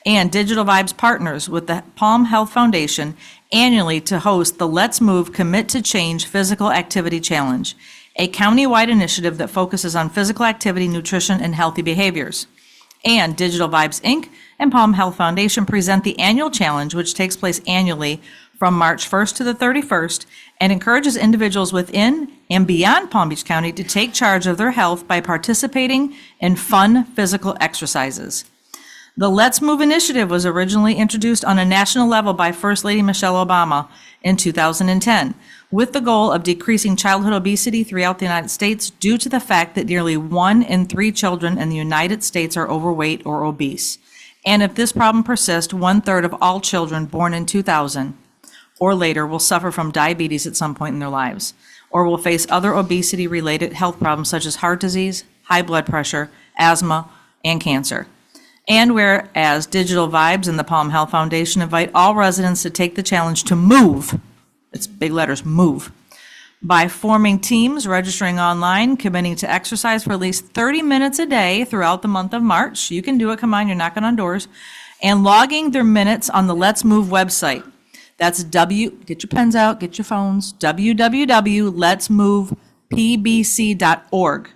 And Digital Vibes partners with the Palm Health Foundation annually to host the Let's Move Commit to Change Physical Activity Challenge, a county-wide initiative that focuses on physical activity, nutrition, and healthy behaviors. And Digital Vibes, Inc. and Palm Health Foundation present the annual challenge, which takes place annually from March 1st to the 31st, and encourages individuals within and beyond Palm Beach County to take charge of their health by participating in fun physical exercises. The Let's Move initiative was originally introduced on a national level by First Lady Michelle Obama in 2010, with the goal of decreasing childhood obesity throughout the United States due to the fact that nearly 1 in 3 children in the United States are overweight or obese. And if this problem persists, 1/3 of all children born in 2000 or later will suffer from diabetes at some point in their lives, or will face other obesity-related health problems such as heart disease, high blood pressure, asthma, and cancer. And whereas Digital Vibes and the Palm Health Foundation invite all residents to take the challenge to move, it's big letters, move, by forming teams, registering online, committing to exercise for at least 30 minutes a day throughout the month of March. You can do it, come on, you're knocking on doors. And logging their minutes on the Let's Move website. That's get your pens out, get your phones, www.letsmovepbc.org.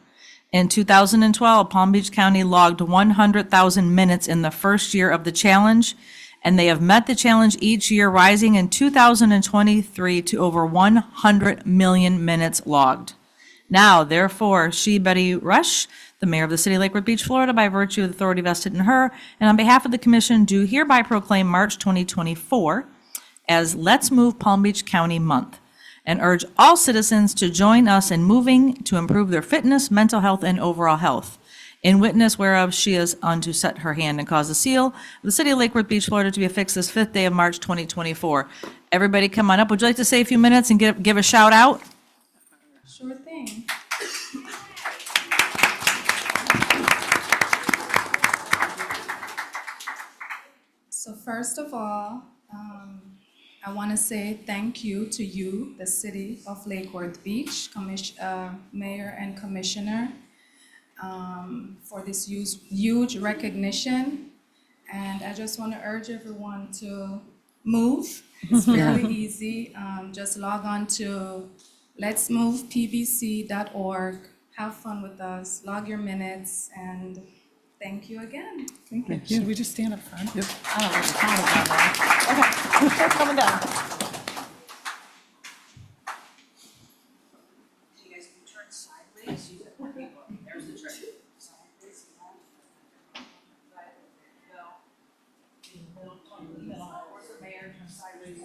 In 2012, Palm Beach County logged 100,000 minutes in the first year of the challenge, and they have met the challenge each year, rising in 2023 to over 100 million minutes logged. Now, therefore, she, Betty Rush, the mayor of the city of Lake Worth Beach, Florida, by virtue of the authority vested in her, and on behalf of the commission, do hereby proclaim March 2024 as Let's Move Palm Beach County Month, and urge all citizens to join us in moving to improve their fitness, mental health, and overall health. In witness whereof she is unto set her hand and cause the seal of the city of Lake Worth Beach, Florida, to be affixed this 5th day of March 2024. Everybody come on up. Would you like to say a few minutes and give a shout out?
Sure thing. So first of all, I want to say thank you to you, the city of Lake Worth Beach, Mayor and Commissioner, for this huge recognition. And I just want to urge everyone to move. It's fairly easy. Just log on to letsmovepbc.org. Have fun with us, log your minutes, and thank you again.
Thank you. Should we just stand up front? Yep. I don't know what to count about that. Okay, coming down.
You guys can turn sideways. There's the trick. Sideways. Where's the mayor? Turn sideways.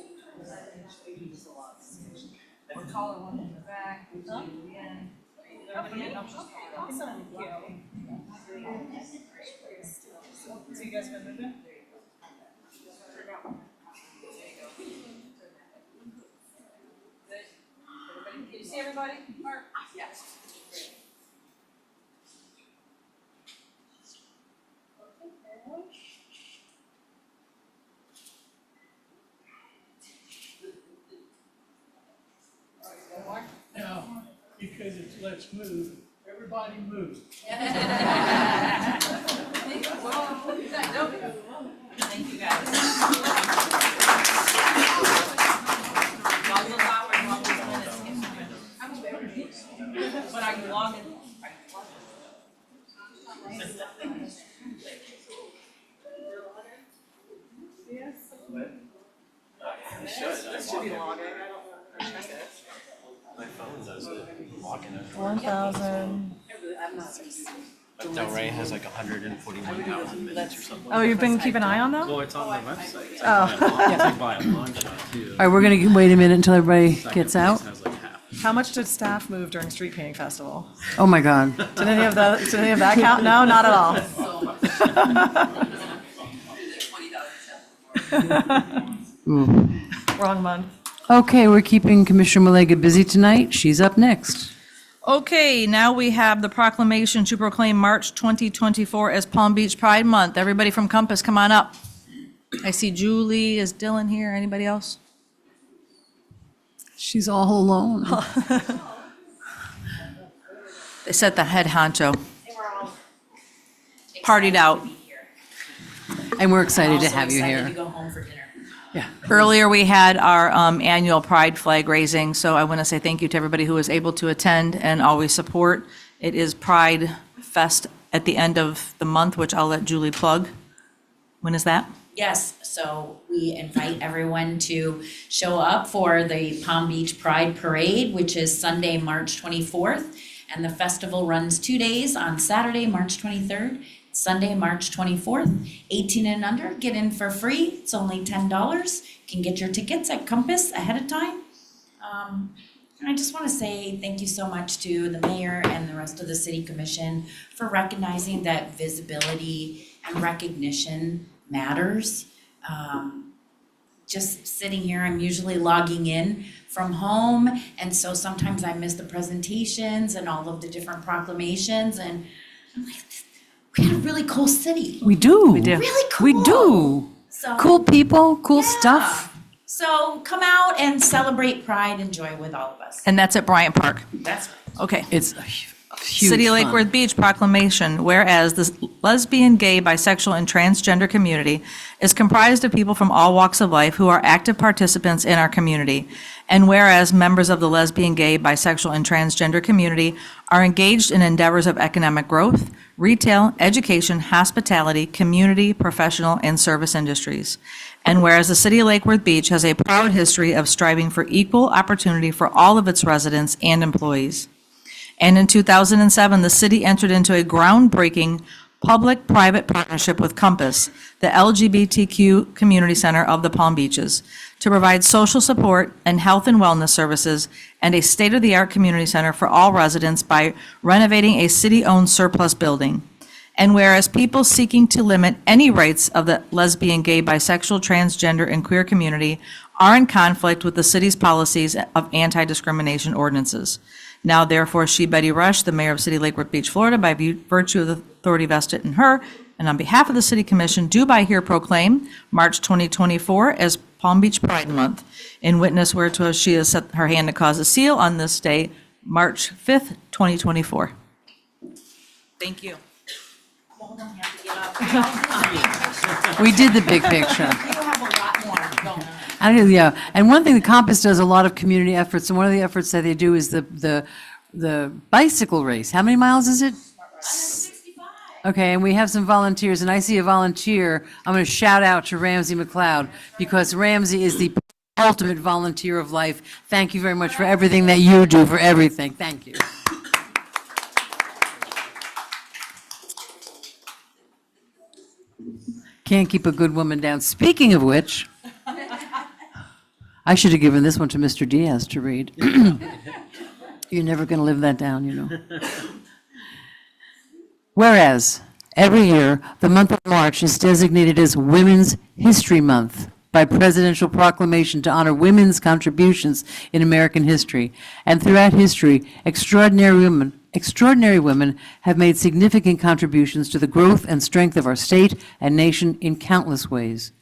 Or taller one in the back. Again.
Awesome. So you guys been moving?
Can you see everybody? Mark? Yes.
No, because it's let's move, everybody move.
Thank you, guys. Y'all look out and log these minutes. But are you logging?
Should be logging. I don't know. Check it.
My phone does it. Walking it.
1,000.
But Del Rey has like 141,000 minutes or something.
Oh, you've been keeping an eye on them?
Well, it's on the website. It's
Oh.
like by a long shot too.
All right, we're going to wait a minute until everybody gets out.
Has like half.
How much did staff move during Street Painting Festival?
Oh, my God.
Did any of that count? No, not at all. Wrong month.
Okay, we're keeping Commissioner Malega busy tonight. She's up next.
Okay, now we have the proclamation to proclaim March 2024 as Palm Beach Pride Month. Everybody from Compass, come on up. I see Julie. Is Dylan here? Anybody else?
She's all alone.
They said the head honcho. Partied out.
And we're excited to have you
To
here.
go home for dinner.
Earlier, we had our annual Pride flag raising, so I want to say thank you to everybody who was able to attend and always support. It is Pride Fest at the end of the month, which I'll let Julie plug. When is that?
Yes, so we invite everyone to show up for the Palm Beach Pride Parade, which is Sunday, March 24th. And the festival runs 2 days on Saturday, March 23rd, Sunday, March 24th. 18 and under, get in for free. It's only $10. You can get your tickets at Compass ahead of time. And I just want to say thank you so much to the mayor and the rest of the city commission for recognizing that visibility and recognition matters. Just sitting here, I'm usually logging in from home, and so sometimes I miss the presentations and all of the different proclamations, and I'm like, we got a really cool city.
We do.
We do.
Really cool.
We do.
So,
Cool people, cool
yeah.
stuff.
So come out and celebrate Pride and Joy with all of us.
And that's at Bryant Park.
That's
Okay.
It's a huge
City of
fun.
Lake Worth Beach proclamation, whereas the lesbian, gay, bisexual, and transgender community is comprised of people from all walks of life who are active participants in our community. And whereas members of the lesbian, gay, bisexual, and transgender community are engaged in endeavors of economic growth, retail, education, hospitality, community, professional, and service industries. And whereas the City of Lake Worth Beach has a proud history of striving for equal opportunity for all of its residents and employees. And in 2007, the city entered into a groundbreaking public-private partnership with Compass, the LGBTQ community center of the Palm Beaches, to provide social support and health and wellness services and a state-of-the-art community center for all residents by renovating a city-owned surplus building. And whereas people seeking to limit any rights of the lesbian, gay, bisexual, transgender, and queer community are in conflict with the city's policies of anti-discrimination ordinances. Now therefore, she, Betty Rush, the mayor of City of Lake Worth Beach, Florida, by virtue of the authority vested in her, and on behalf of the city commission, do by here proclaim March 2024 as Palm Beach Pride Month. In witness whereto she has set her hand to cause a seal on this day, March 5th, 2024. Thank you.
We did the big picture.
You have a lot more going on.
Yeah, and one thing, the Compass does a lot of community efforts, and one of the efforts that they do is the bicycle race. How many miles is it?
165.
Okay, and we have some volunteers, and I see a volunteer. I'm going to shout out to Ramsey McLeod, because Ramsey is the ultimate volunteer of life. Thank you very much for everything that you do, for everything. Thank you. Can't keep a good woman down. Speaking of which, I should have given this one to Mr. Diaz to read. You're never going to live that down, you know. Whereas, every year, the month of March is designated as Women's History Month by presidential proclamation to honor women's contributions in American history. And throughout history, extraordinary women have made significant contributions to the growth and strength of our state and nation in countless ways.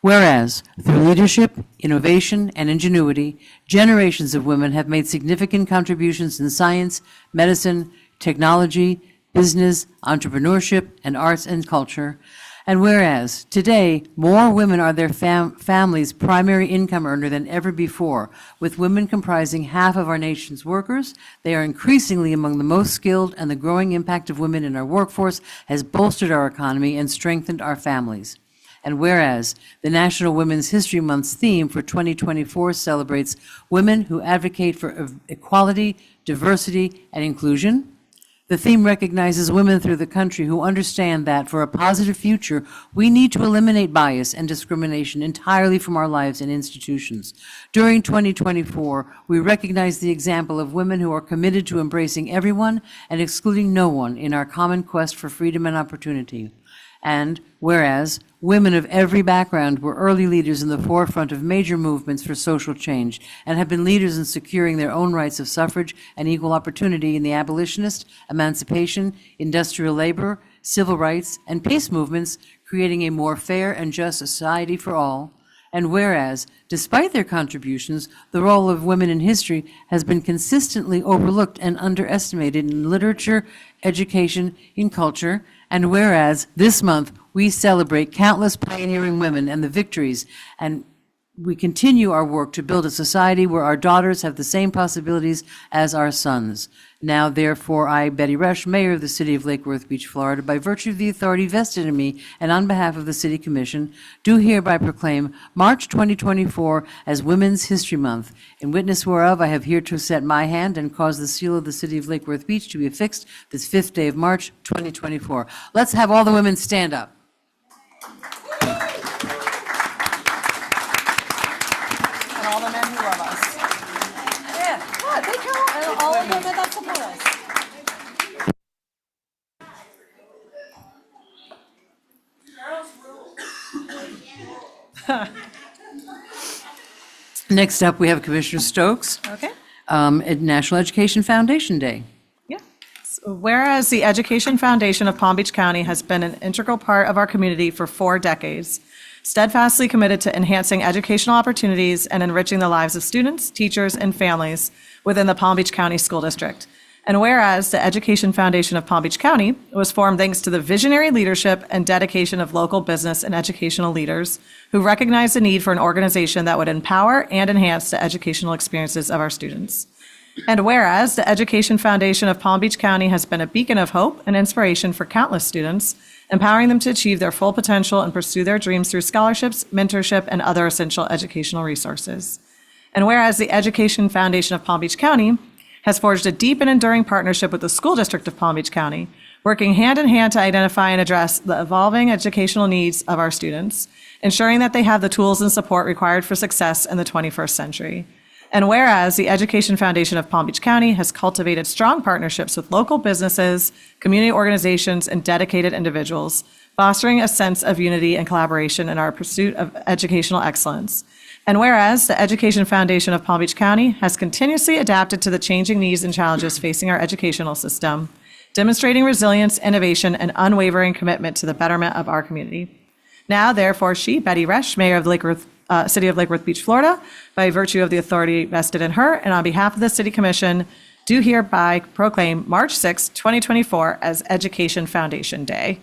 Whereas, through leadership, innovation, and ingenuity, generations of women have made significant contributions in science, medicine, technology, business, entrepreneurship, and arts and culture. And whereas, today, more women are their family's primary income earner than ever before, with women comprising half of our nation's workers, they are increasingly among the most skilled, and the growing impact of women in our workforce has bolstered our economy and strengthened our families. And whereas the National Women's History Month's theme for 2024 celebrates women who advocate for equality, diversity, and inclusion, the theme recognizes women through the country who understand that for a positive future, we need to eliminate bias and discrimination entirely from our lives and institutions. During 2024, we recognize the example of women who are committed to embracing everyone and excluding no one in our common quest for freedom and opportunity. And whereas women of every background were early leaders in the forefront of major movements for social change and have been leaders in securing their own rights of suffrage and equal opportunity in the abolitionist, emancipation, industrial labor, civil rights, and peace movements, creating a more fair and just society for all. And whereas, despite their contributions, the role of women in history has been consistently overlooked and underestimated in literature, education, in culture. And whereas, this month, we celebrate countless pioneering women and the victories, and we continue our work to build a society where our daughters have the same possibilities as our sons. Now, therefore, I, Betty Rush, Mayor of the City of Lake Worth Beach, Florida, by virtue of the authority vested in me and on behalf of the City Commission, do hereby proclaim March 2024 as Women's History Month, in witness whereof I have hereto set my hand and caused the seal of the City of Lake Worth Beach to be affixed this 5th day of March 2024. Let's have all the women stand up.
And all the men who love us. Yeah, they count. And all of them that support us.
Next up, we have Commissioner Stokes.
Okay.
At National Education Foundation Day.
Yeah. So whereas the Education Foundation of Palm Beach County has been an integral part of our community for 4 decades, steadfastly committed to enhancing educational opportunities and enriching the lives of students, teachers, and families within the Palm Beach County School District. And whereas the Education Foundation of Palm Beach County was formed thanks to the visionary leadership and dedication of local business and educational leaders who recognized the need for an organization that would empower and enhance the educational experiences of our students. And whereas the Education Foundation of Palm Beach County has been a beacon of hope and inspiration for countless students, empowering them to achieve their full potential and pursue their dreams through scholarships, mentorship, and other essential educational resources. And whereas the Education Foundation of Palm Beach County has forged a deep and enduring partnership with the School District of Palm Beach County, working hand in hand to identify and address the evolving educational needs of our students, ensuring that they have the tools and support required for success in the 21st century. And whereas the Education Foundation of Palm Beach County has cultivated strong partnerships with local businesses, community organizations, and dedicated individuals, fostering a sense of unity and collaboration in our pursuit of educational excellence. And whereas the Education Foundation of Palm Beach County has continuously adapted to the changing needs and challenges facing our educational system, demonstrating resilience, innovation, and unwavering commitment to the betterment of our community. Now, therefore, she, Betty Resch, Mayor of the City of Lake Worth Beach, Florida, by virtue of the authority vested in her and on behalf of the City Commission, do hereby proclaim March 6, 2024 as Education Foundation Day.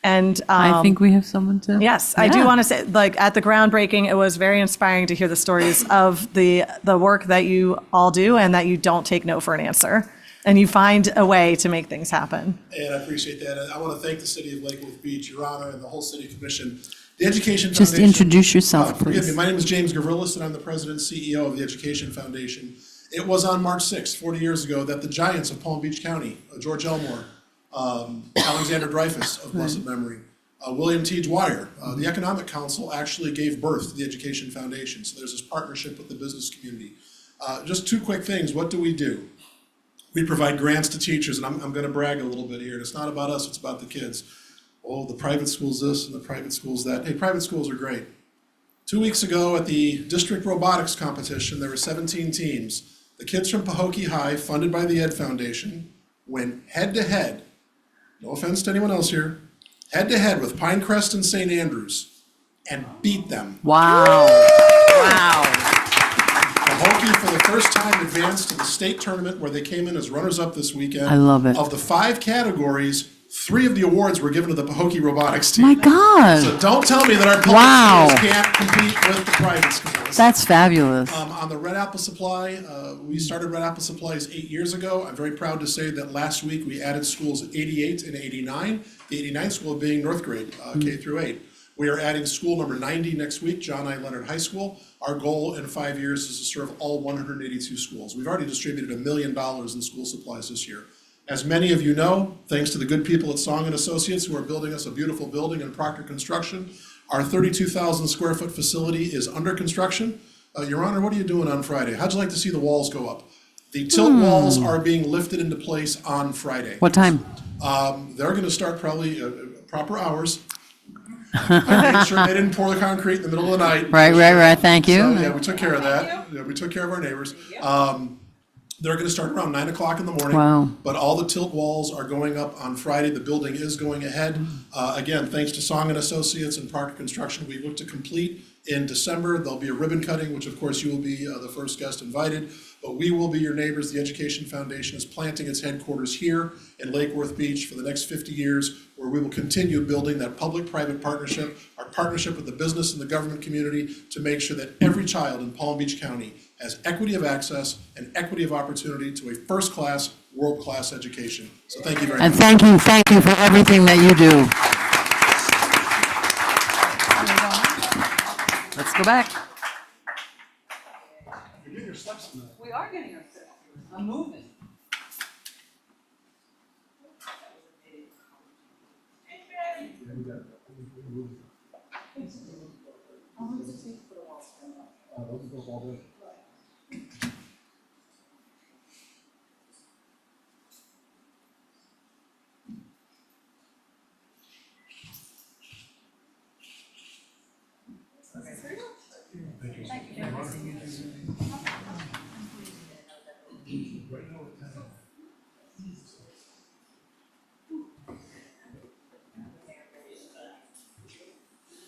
And
I think we have someone to.
yes, I do want to say, like, at the groundbreaking, it was very inspiring to hear the stories of the work that you all do and that you don't take no for an answer. And you find a way to make things happen.
And I appreciate that. And I want to thank the City of Lake Worth Beach, Your Honor, and the whole City Commission. The Education
Just
Foundation.
introduce yourself,
Forgive
please.
me. My name is James Gavrilis, and I'm the President and CEO of the Education Foundation. It was on March 6th, 40 years ago, that the giants of Palm Beach County, George Elmore, Alexander Dreyfus of blessed memory, William T. Dwyer, the Economic Council actually gave birth to the Education Foundation. So there's this partnership with the business community. Just two quick things. What do? We provide grants to teachers, and I'm going to brag a little bit here. And it's not about us, it's about the kids. Oh, the private schools this and the private schools that. Hey, private schools are great. 2 weeks ago at the district robotics competition, there were 17 teams. The kids from Pahokee High, funded by the Ed Foundation, went head-to-head, no offense to anyone else here, head-to-head with Pinecrest and St. Andrews, and beat them.
Wow. Wow.
Pahokee, for the first time, advanced to the state tournament where they came in as runners-up this weekend.
I love it.
Of the 5 categories, 3 of the awards were given to the Pahokee robotics team.
My God.
So don't tell me that our public schools can't compete with the private schools.
That's fabulous.
On the Red Apple Supply, we started Red Apple Supplies 8 years ago. I'm very proud to say that last week we added schools 88 and 89. The 89th school being North Grade, K through 8. We are adding school number 90 next week, John I. Leonard High School. Our goal in 5 years is to serve all 182 schools. We've already distributed $1 million in school supplies this year. As many of you know, thanks to the good people at Song & Associates who are building us a beautiful building in Proctor Construction, our 32,000 square foot facility is under construction. Your Honor, what are you doing on Friday? How'd you like to see the walls go up? The tilt walls are being lifted into place on Friday.
What time?
They're going to start probably proper hours. I made sure they didn't pour the concrete in the middle of the night.
Right. Thank you.
So, yeah, we took care of that. Yeah, we took care of our neighbors. They're going to start around 9 o'clock in the morning.
Wow.
But all the tilt walls are going up on Friday. The building is going ahead. Again, thanks to Song & Associates and Proctor Construction, we look to complete in December. There'll be a ribbon cutting, which of course you will be the first guest invited. But we will be your neighbors. The Education Foundation is planting its headquarters here in Lake Worth Beach for the next 50 years, where we will continue building that public-private partnership, our partnership with the business and the government community to make sure that every child in Palm Beach County has equity of access and equity of opportunity to a first-class, world-class education. So thank you very much.
And thank you for everything that you do. Let's go back.
We are getting our steps. I'm moving.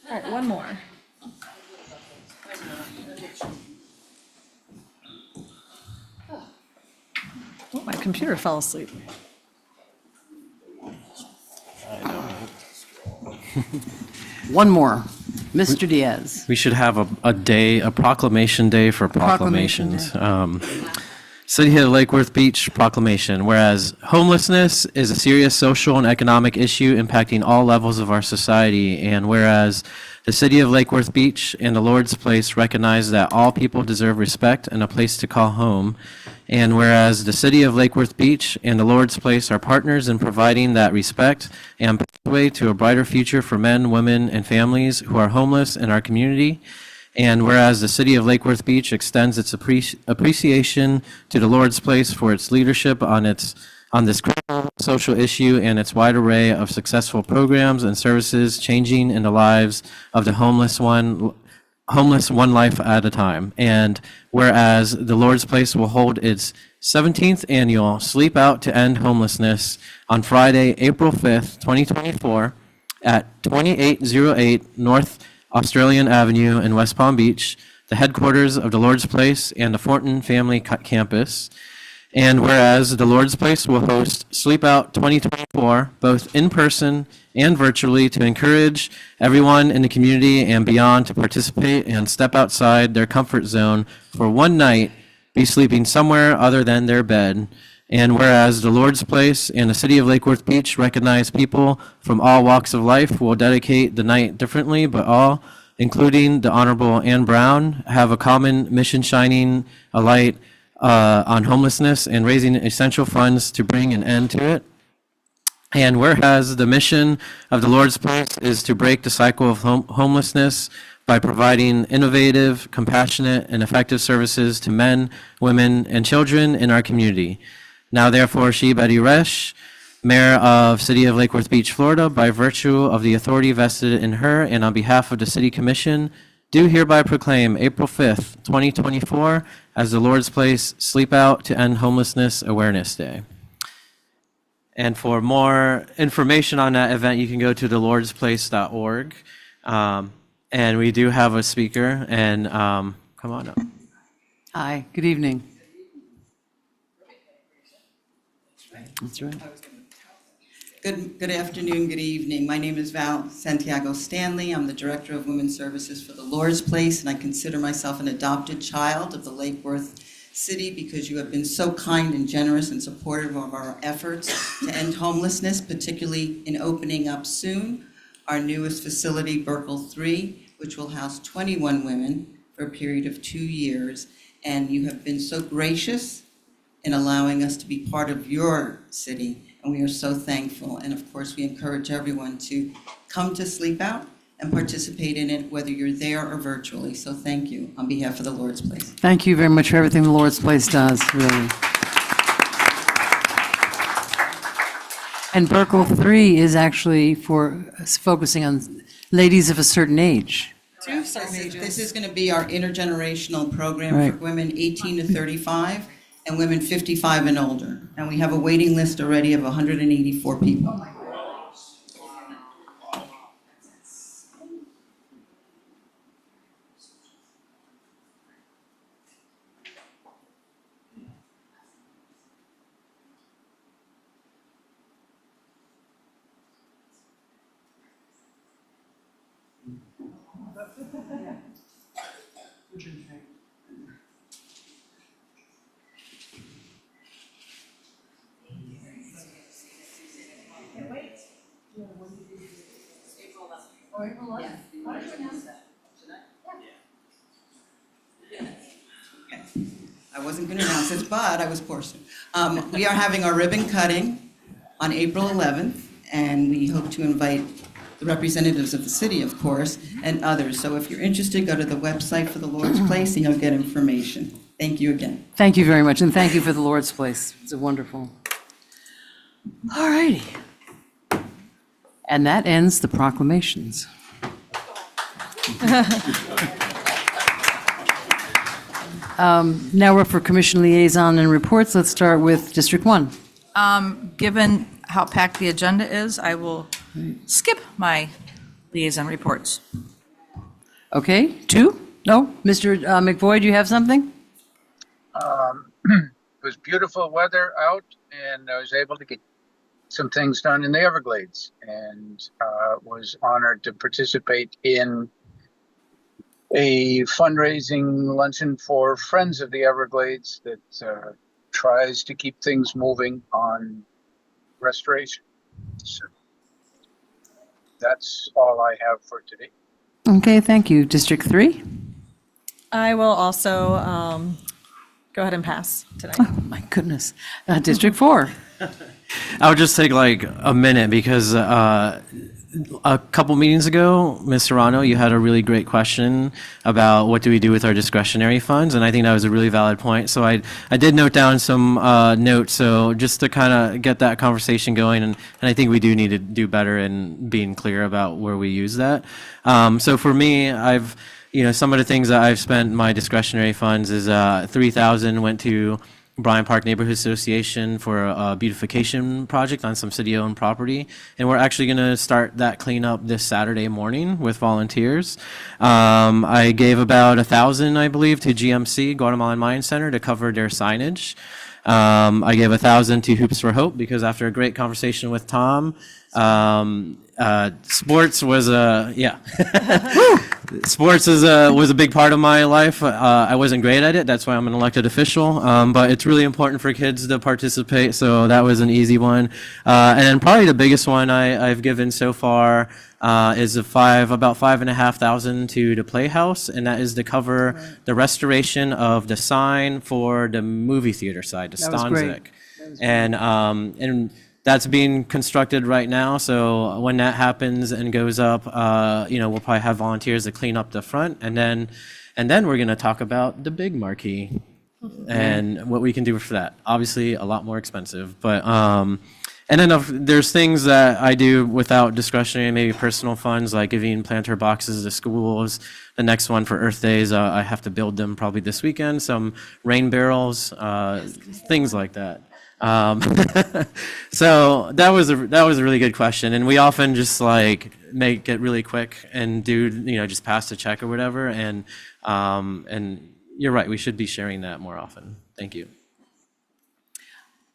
All right, one more. computer fell asleep.
One more. Mr. Diaz.
We should have a proclamation day for
proclamation
proclamations. City of Lake Worth Beach proclamation. Whereas homelessness is a serious social and economic issue impacting all levels of our society, and whereas the City of Lake Worth Beach and the Lord's Place recognize that all people deserve respect and a place to call home, and whereas the City of Lake Worth Beach and the Lord's Place are partners in providing that respect and pathway to a brighter future for men, women, and families who are homeless in our community. And whereas the City of Lake Worth Beach extends its appreciation to the Lord's Place for its leadership on this critical social issue and its wide array of successful programs and services changing in the lives of the homeless one life at a time. And whereas the Lord's Place will hold its 17th annual Sleep Out to End Homelessness on Friday, April 5th, 2024 at 2808 North Australian Avenue in West Palm Beach, the headquarters of the Lord's Place and the Fortin Family Campus. And whereas the Lord's Place will host Sleep Out 2024, both in person and virtually, to encourage everyone in the community and beyond to participate and step outside their comfort zone for one night, be sleeping somewhere other than their bed. And whereas the Lord's Place and the City of Lake Worth Beach recognize people from all walks of life will dedicate the night differently, but all, including the Honorable Ann Brown, have a common mission shining a light on homelessness and raising essential funds to bring an end to it. And whereas the mission of the Lord's Place is to break the cycle of homelessness by providing innovative, compassionate, and effective services to men, women, and children in our community. Now therefore, she, Betty Resch, Mayor of City of Lake Worth Beach, Florida, by virtue of the authority vested in her and on behalf of the City Commission, do hereby proclaim April 5th, 2024 as the Lord's Place Sleep Out to End Homelessness Awareness Day. And for more information on that event, you can go to thelordsplace.org. And we do have a speaker, and come on up.
Hi, good evening. That's right.
Good afternoon, good evening. My name is Val Santiago Stanley. I'm the Director of Women's Services for the Lord's Place, and I consider myself an adopted child of the Lake Worth City because you have been so kind and generous and supportive of our efforts to end homelessness, particularly in opening up soon our newest facility, Burkle 3, which will house 21 women for a period of 2 years. And you have been so gracious in allowing us to be part of your city, and we are so thankful. And of course, we encourage everyone to come to Sleep Out and participate in it, whether you're there or virtually. So thank you on behalf of the Lord's Place.
Thank you very much for everything the Lord's Place does, really. And Burkle 3 is actually for focusing on ladies of a certain age.
This is going to be our intergenerational program
Right.
for women 18 to 35 and women 55 and older. And we have a waiting list already of 184 people. I wasn't going to announce this, but I was forced to. We are having our ribbon cutting on April 11th, and we hope to invite the representatives of the city, of course, and others. So if you're interested, go to the website for the Lord's Place, and you'll get information. Thank you again.
Thank you very much, and thank you for the Lord's Place. It's a wonderful. All righty. And that ends the proclamations. Now we're for Commission Liaison and Reports. Let's start with District 1.
Given how packed the agenda is, I will skip my liaison reports.
Okay, 2? No? Mr. McVoy, do you have something?
was beautiful weather out, and I was able to get some things done in the Everglades, and was honored to participate in a fundraising luncheon for Friends of the Everglades that tries to keep things moving on restoration. So that's all I have for today.
Okay, thank you. District 3?
I will also go ahead and pass tonight.
Oh, my goodness. District 4?
I'll just take like a minute because a couple meetings ago, Ms. Serrano, you had a really great question about what do we do with our discretionary funds, and I think that was a really valid point. So I did note down some notes, so just to kind of get that conversation going, and I think we do need to do better in being clear about where we use that. So for me, some of the things that I've spent my discretionary funds is $3,000 went to Bryan Park Neighborhood Association for a beautification project on some city-owned property, and we're actually going to start that cleanup this Saturday morning with volunteers. I gave about $1,000, I believe, to GMC, Guatemalan Mine Center, to cover their signage. I gave $1,000 to Hoops for Hope because after a great conversation with Tom, sports was sports was a big part of my life. I wasn't great at it. That's why I'm an elected official. But it's really important for kids to participate. So that was an easy one. And then probably the biggest one I've given so far is about $5,500 to the Playhouse, and that is to cover the restoration of the sign for the movie theater side, the
That was great.
Stanzik. And that's being constructed right now, so when that happens and goes up, we'll probably have volunteers to clean up the front, and then we're going to talk about the big marquee and what we can do for that. Obviously, a lot more expensive, but and then there's things that I do without discretionary, maybe personal funds, like giving planter boxes to schools. The next one for Earth Days, I have to build them probably this weekend. Some rain barrels, things like that. So that was a really good question, and we often just like make it really quick and do just pass the check or whatever, and you're right, we should be sharing that more often. Thank you.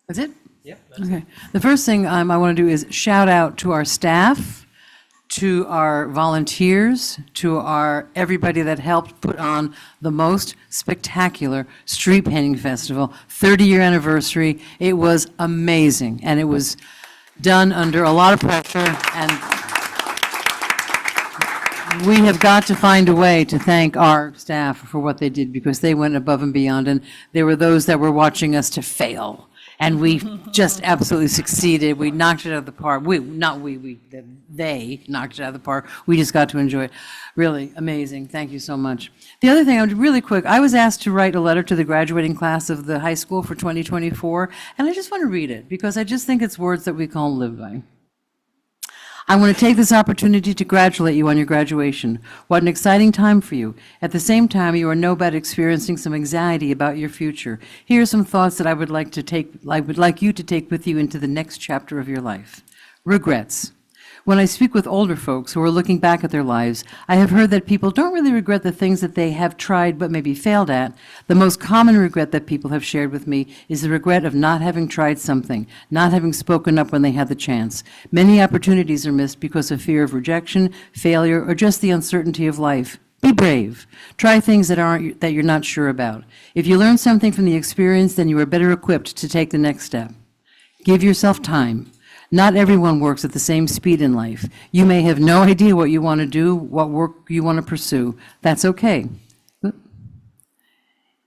That's it?
Yeah.
Okay. The first thing I want to do is shout out to our staff, to our volunteers, to everybody that helped put on the most spectacular street painting festival, 30-year anniversary. It was amazing, and it was done under a lot of pressure, and we have got to find a way to thank our staff for what they did, because they went above and beyond, and there were those that were watching us to fail. And we just absolutely succeeded. We knocked it out of the park. They knocked it out of the park. We just got to enjoy it. Really amazing. Thank you so much. The other thing, really quick, I was asked to write a letter to the graduating class of the high school for 2024, and I just want to read it because I just think it's words that we can all live by. I want to take this opportunity to congratulate you on your graduation. What an exciting time for you. At the same time, you are no doubt experiencing some anxiety about your future. Here are some thoughts that I would like you to take with you into the next chapter of your life. Regrets. When I speak with older folks who are looking back at their lives, I have heard that people don't really regret the things that they have tried but maybe failed at. The most common regret that people have shared with me is the regret of not having tried something, not having spoken up when they had the chance. Many opportunities are missed because of fear of rejection, failure, or just the uncertainty of life. Be brave. Try things that you're not sure about. If you learn something from the experience, then you are better equipped to take the next step. Give yourself time. Not everyone works at the same speed in life. You may have no idea what you want to do, what work you want to pursue. That's okay.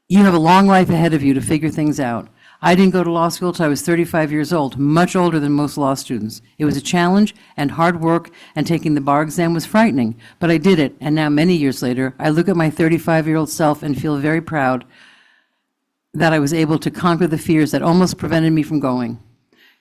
You have a long life ahead of you to figure things out. I didn't go to law school till I was 35 years old, much older than most law students. It was a challenge and hard work, and taking the bar exam was frightening, but I did it, and now many years later, I look at my 35-year-old self and feel very proud that I was able to conquer the fears that almost prevented me from going.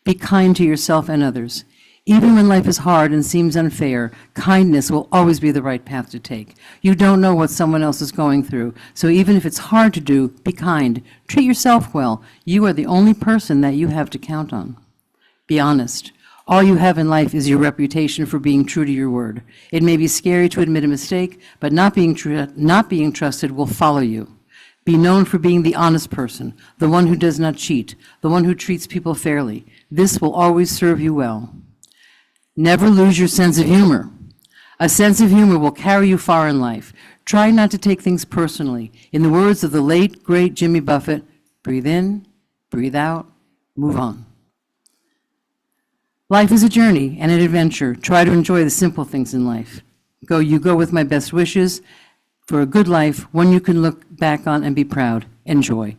Be kind to yourself and others. Even when life is hard and seems unfair, kindness will always be the right path to take. You don't know what someone else is going through, so even if it's hard to do, be kind. Treat yourself well. You are the only person that you have to count on. Be honest. All you have in life is your reputation for being true to your word. It may be scary to admit a mistake, but not being trusted will follow you. Be known for being the honest person, the one who does not cheat, the one who treats people fairly. This will always serve you well. Never lose your sense of humor. A sense of humor will carry you far in life. Try not to take things personally. In the words of the late, great Jimmy Buffett, breathe in, breathe out, move on. Life is a journey and an adventure. Try to enjoy the simple things in life. You go with my best wishes for a good life, one you can look back on and be proud. Enjoy.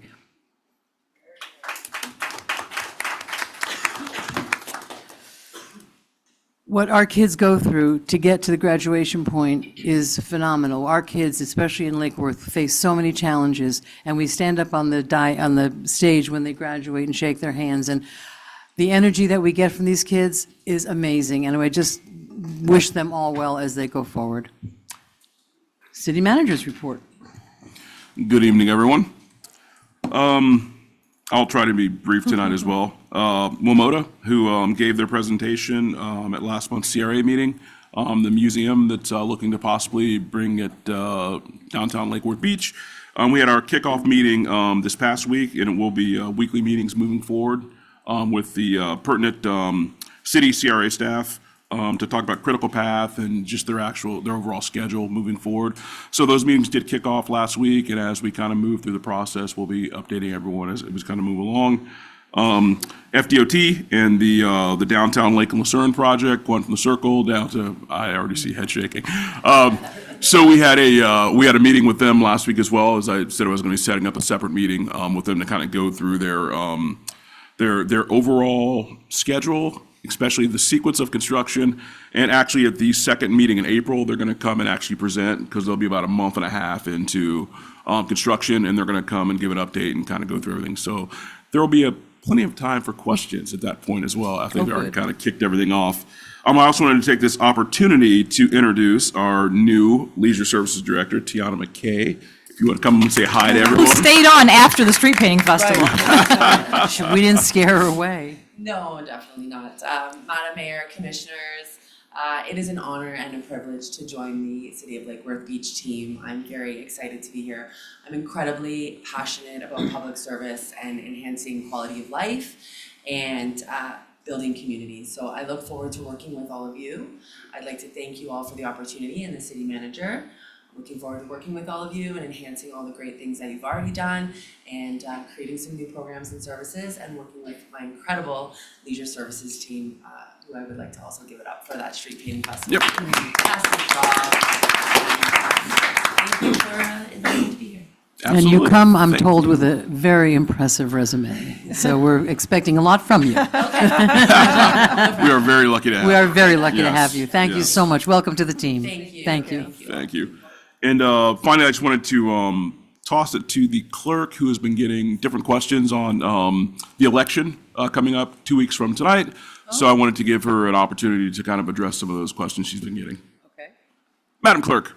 What our kids go through to get to the graduation point is phenomenal. Our kids, especially in Lake Worth, face so many challenges, and we stand up on the stage when they graduate and shake their hands, and the energy that we get from these kids is amazing, and I just wish them all well as they go forward. City Manager's report.
Good evening, everyone. I'll try to be brief tonight as well. Momoda, who gave their presentation at last month's CRA meeting, the museum that's looking to possibly bring it downtown Lake Worth Beach. We had our kickoff meeting this past week, and it will be weekly meetings moving forward with the pertinent city CRA staff to talk about critical path and just their overall schedule moving forward. So those meetings did kick off last week, and as we kind of move through the process, we'll be updating everyone as it was kind of move along. FDOT and the downtown Lake and Lucerne project, going from the circle down to, I already see head shaking. So we had a meeting with them last week as well. As I said, I was going to be setting up a separate meeting with them to kind of go through their overall schedule, especially the sequence of construction. And actually at the second meeting in April, they're going to come and actually present, because they'll be about a month and a half into construction, and they're going to come and give an update and kind of go through everything. So there will be plenty of time for questions at that point as well. I think they already kind of kicked everything off. I also wanted to take this opportunity to introduce our new Leisure Services Director, Tiana McKay. If you want to come and say hi to everyone.
Who stayed on after the street painting festival.
We didn't scare her away.
No, definitely not. Madam Mayor, Commissioners, it is an honor and a privilege to join the City of Lake Worth Beach team. I'm very excited to be here. I'm incredibly passionate about public service and enhancing quality of life and building communities. So I look forward to working with all of you. I'd like to thank you all for the opportunity and the City Manager. Looking forward to working with all of you and enhancing all the great things that you've already done, and creating some new programs and services, and working with my incredible Leisure Services team, who I would like to also give it up for that street painting festival.
Yep.
Fantastic job. Thank you for inviting me to be here.
Absolutely.
And you come, I'm
Thank
told,
you.
with a very impressive resume. So we're expecting a lot from you.
We are very lucky to have
We
you.
are very lucky to
Yes,
have you. Thank you
yes.
so much. Welcome to the team.
Thank you.
Thank you.
Thank you. And finally, I just wanted to toss it to the clerk, who has been getting different questions on the election coming up 2 weeks from tonight. So I wanted to give her an opportunity to kind of address some of those questions she's been getting.
Okay.
Madam Clerk.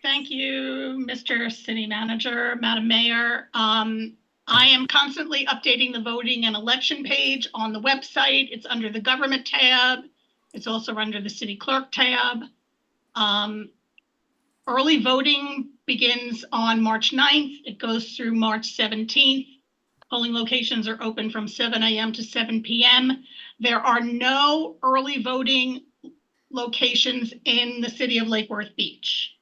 Thank you, Mr. City Manager, Madam Mayor. I am constantly updating the voting and election page on the website. It's under the government tab. It's also under the city clerk tab. Early voting begins on March 9th. It goes through March 17th. Polling locations are open from 7 a.m. to 7 p.m. There are no early voting locations in the city of Lake Worth Beach,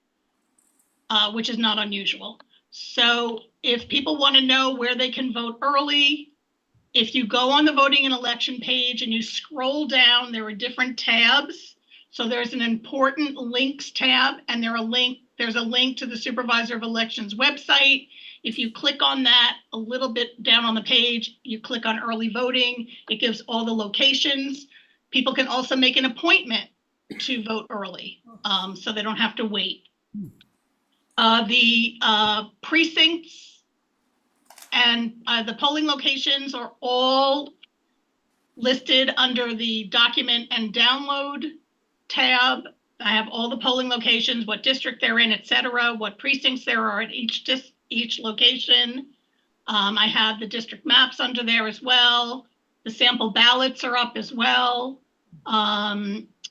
which is not unusual. So if people want to know where they can vote early, if you go on the voting and election page and you scroll down, there are different tabs. So there's an important links tab, and there's a link to the Supervisor of Elections website. If you click on that a little bit down on the page, you click on early voting, it gives all the locations. People can also make an appointment to vote early, so they don't have to wait. The precincts and the polling locations are all listed under the document and download tab. I have all the polling locations, what district they're in, et cetera, what precincts there are at each location. I have the district maps under there as well. The sample ballots are up as well.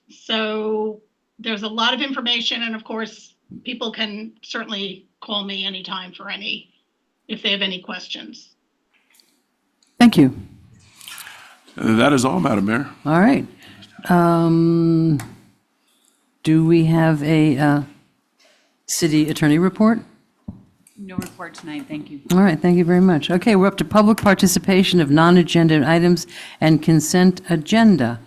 So there's a lot of information, and of course, people can certainly call me anytime for any if they have any questions.
Thank you.
That is all, Madam Mayor.
All right. Do we have a city attorney report?
No report tonight, thank you.
All right, thank you very much. Okay, we're up to public participation of non-agenda items and consent agenda.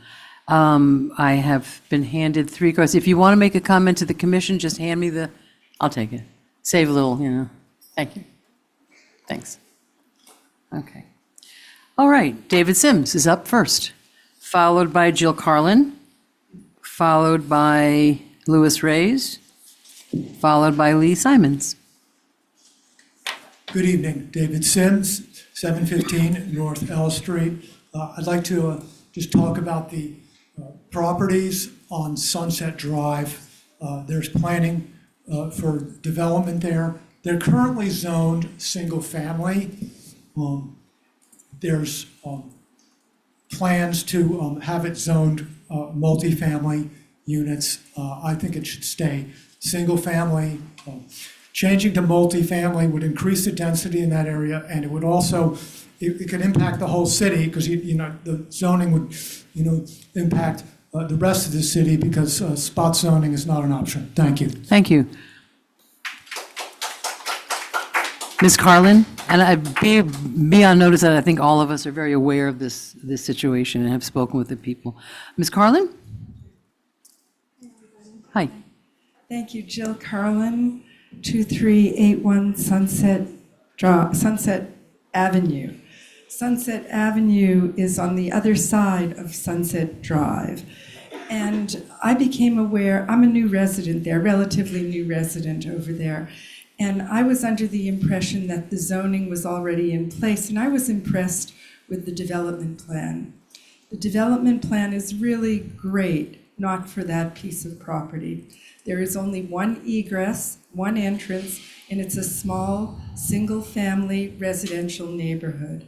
I have been handed 3 cards. If you want to make a comment to the commission, just hand me I'll take it. Save a little, Thank you. Thanks. Okay. All right, David Sims is up first, followed by Jill Carlin, followed by Louis Reyes, followed by Lee Simons.
Good evening, David Sims, 715 North L Street. I'd like to just talk about the properties on Sunset Drive. There's planning for development there. They're currently zoned single family. There's plans to have it zoned multifamily units. I think it should stay single family. Changing to multifamily would increase the density in that area, and it would also, it could impact the whole city, because the zoning would, impact the rest of the city, because spot zoning is not an option. Thank you.
Thank you. Ms. Carlin, and be on notice that I think all of us are very aware of this situation and have spoken with the people. Ms. Carlin? Hi.
Thank you, Jill Carlin, 2381 Sunset Avenue. Sunset Avenue is on the other side of Sunset Drive. And I became aware, I'm a new resident there, relatively new resident over there. And I was under the impression that the zoning was already in place, and I was impressed with the development plan. The development plan is really great, not for that piece of property. There is only one egress, one entrance, and it's a small, single-family residential neighborhood.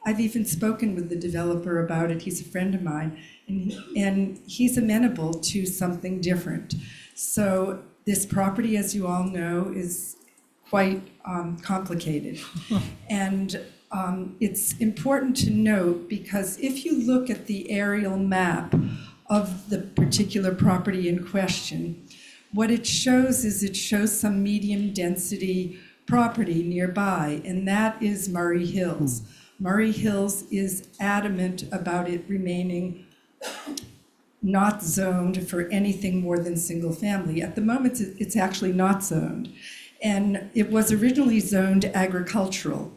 I've even spoken with the developer about it. He's a friend of mine, and he's amenable to something different. So this property, as you all know, is quite complicated. And it's important to note, because if you look at the aerial map of the particular property in question, what it shows is it shows some medium density property nearby, and that is Murray Hills. Murray Hills is adamant about it remaining not zoned for anything more than single family. At the moment, it's actually not zoned. And it was originally zoned agricultural.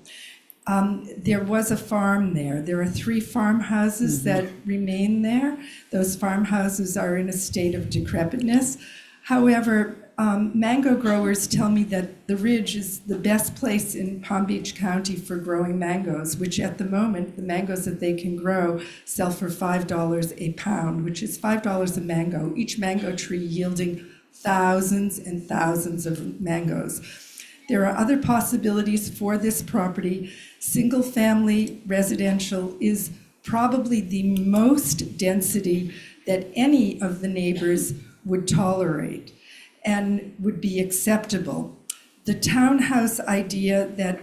There was a farm there. There are 3 farmhouses that remain there. Those farmhouses are in a state of decrepitness. However, mango growers tell me that the Ridge is the best place in Palm Beach County for growing mangoes, which at the moment, the mangoes that they can grow sell for $5 a pound, which is $5 a mango, each mango tree yielding thousands and thousands of mangoes. There are other possibilities for this property. Single-family residential is probably the most density that any of the neighbors would tolerate and would be acceptable. The townhouse idea that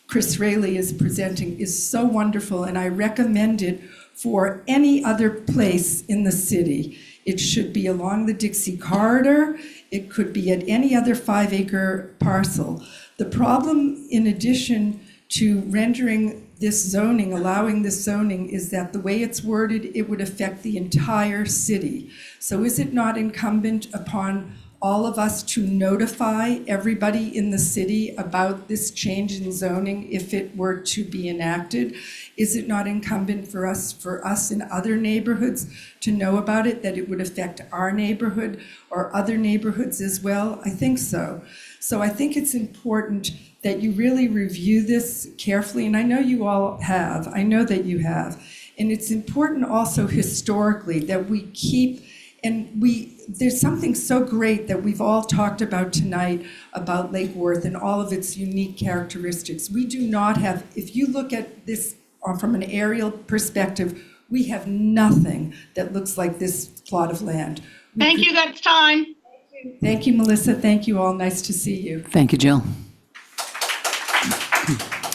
Chris Raley is presenting is so wonderful, and I recommend it for any other place in the city. It should be along the Dixie Corridor. It could be at any other 5-acre parcel. The problem, in addition to rendering this zoning, allowing this zoning, is that the way it's worded, it would affect the entire city. So is it not incumbent upon all of us to notify everybody in the city about this change in zoning if it were to be enacted? Is it not incumbent for us in other neighborhoods to know about it, that it would affect our neighborhood or other neighborhoods as well? I think so. So I think it's important that you really review this carefully, and I know you all have. I know that you have. And it's important also historically that we keep, there's something so great that we've all talked about tonight about Lake Worth and all of its unique characteristics. We do not have, if you look at this from an aerial perspective, we have nothing that looks like this plot of land.
Thank you, that's time.
Thank you, Melissa. Thank you all. Nice to see you.
Thank you, Jill.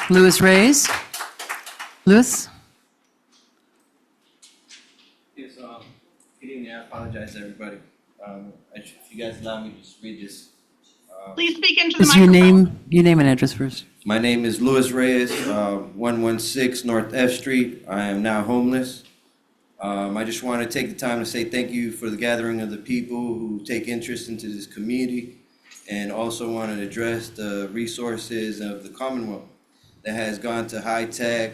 Louis Reyes? Louis?
Yes, good evening. I apologize to everybody. If you guys allow me to just read this.
Please speak into the
Is your
microphone.
name and address first?
My name is Louis Reyes, 116 North F Street. I am now homeless. I just want to take the time to say thank you for the gathering of the people who take interest into this community, and also want to address the resources of the Commonwealth that has gone to high tech,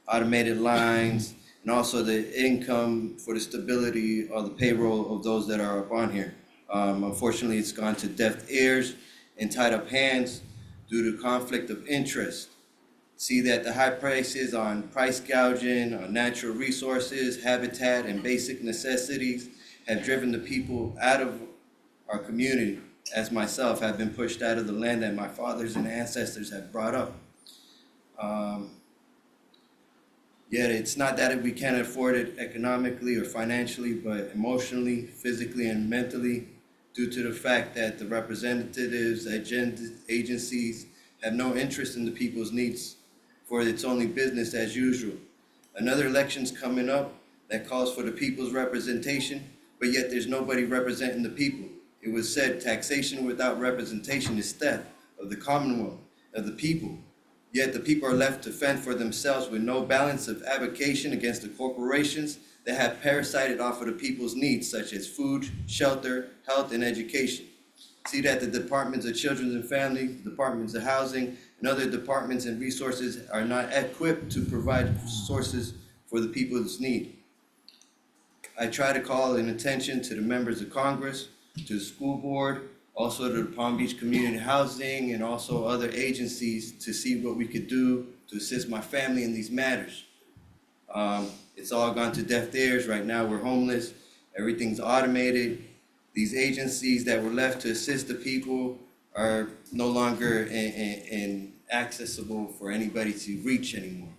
automated lines, and also the income for the stability of the payroll of those that are up on here. Unfortunately, it's gone to deaf ears and tied up hands due to conflict of interest. See that the high prices on price gouging, on natural resources, habitat, and basic necessities have driven the people out of our community, as myself have been pushed out of the land that my fathers and ancestors have brought up. Yet it's not that we can't afford it economically or financially, but emotionally, physically, and mentally, due to the fact that the representatives, agencies have no interest in the people's needs, for it's only business as usual. Another election's coming up that calls for the people's representation, but yet there's nobody representing the people. It was said taxation without representation is theft of the Commonwealth, of the people. Yet the people are left to fend for themselves with no balance of avocation against the corporations that have parasited off of the people's needs, such as food, shelter, health, and education. See that the departments of children and family, departments of housing, and other departments and resources are not equipped to provide sources for the people's need. I try to call an attention to the members of Congress, to the school board, also to the Palm Beach Community Housing, and also other agencies to see what we could do to assist my family in these matters. It's all gone to deaf ears. Right now we're homeless. Everything's automated. These agencies that were left to assist the people are no longer accessible for anybody to reach anymore.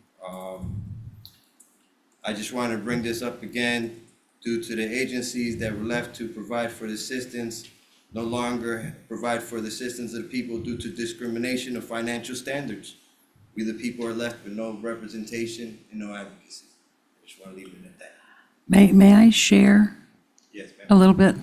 I just want to bring this up again due to the agencies that were left to provide for the assistance no longer provide for the assistance of the people due to discrimination of financial standards. We the people are left with no representation and no advocacy. I just want to leave it at that.
May I share
Yes, ma'am.
a little bit?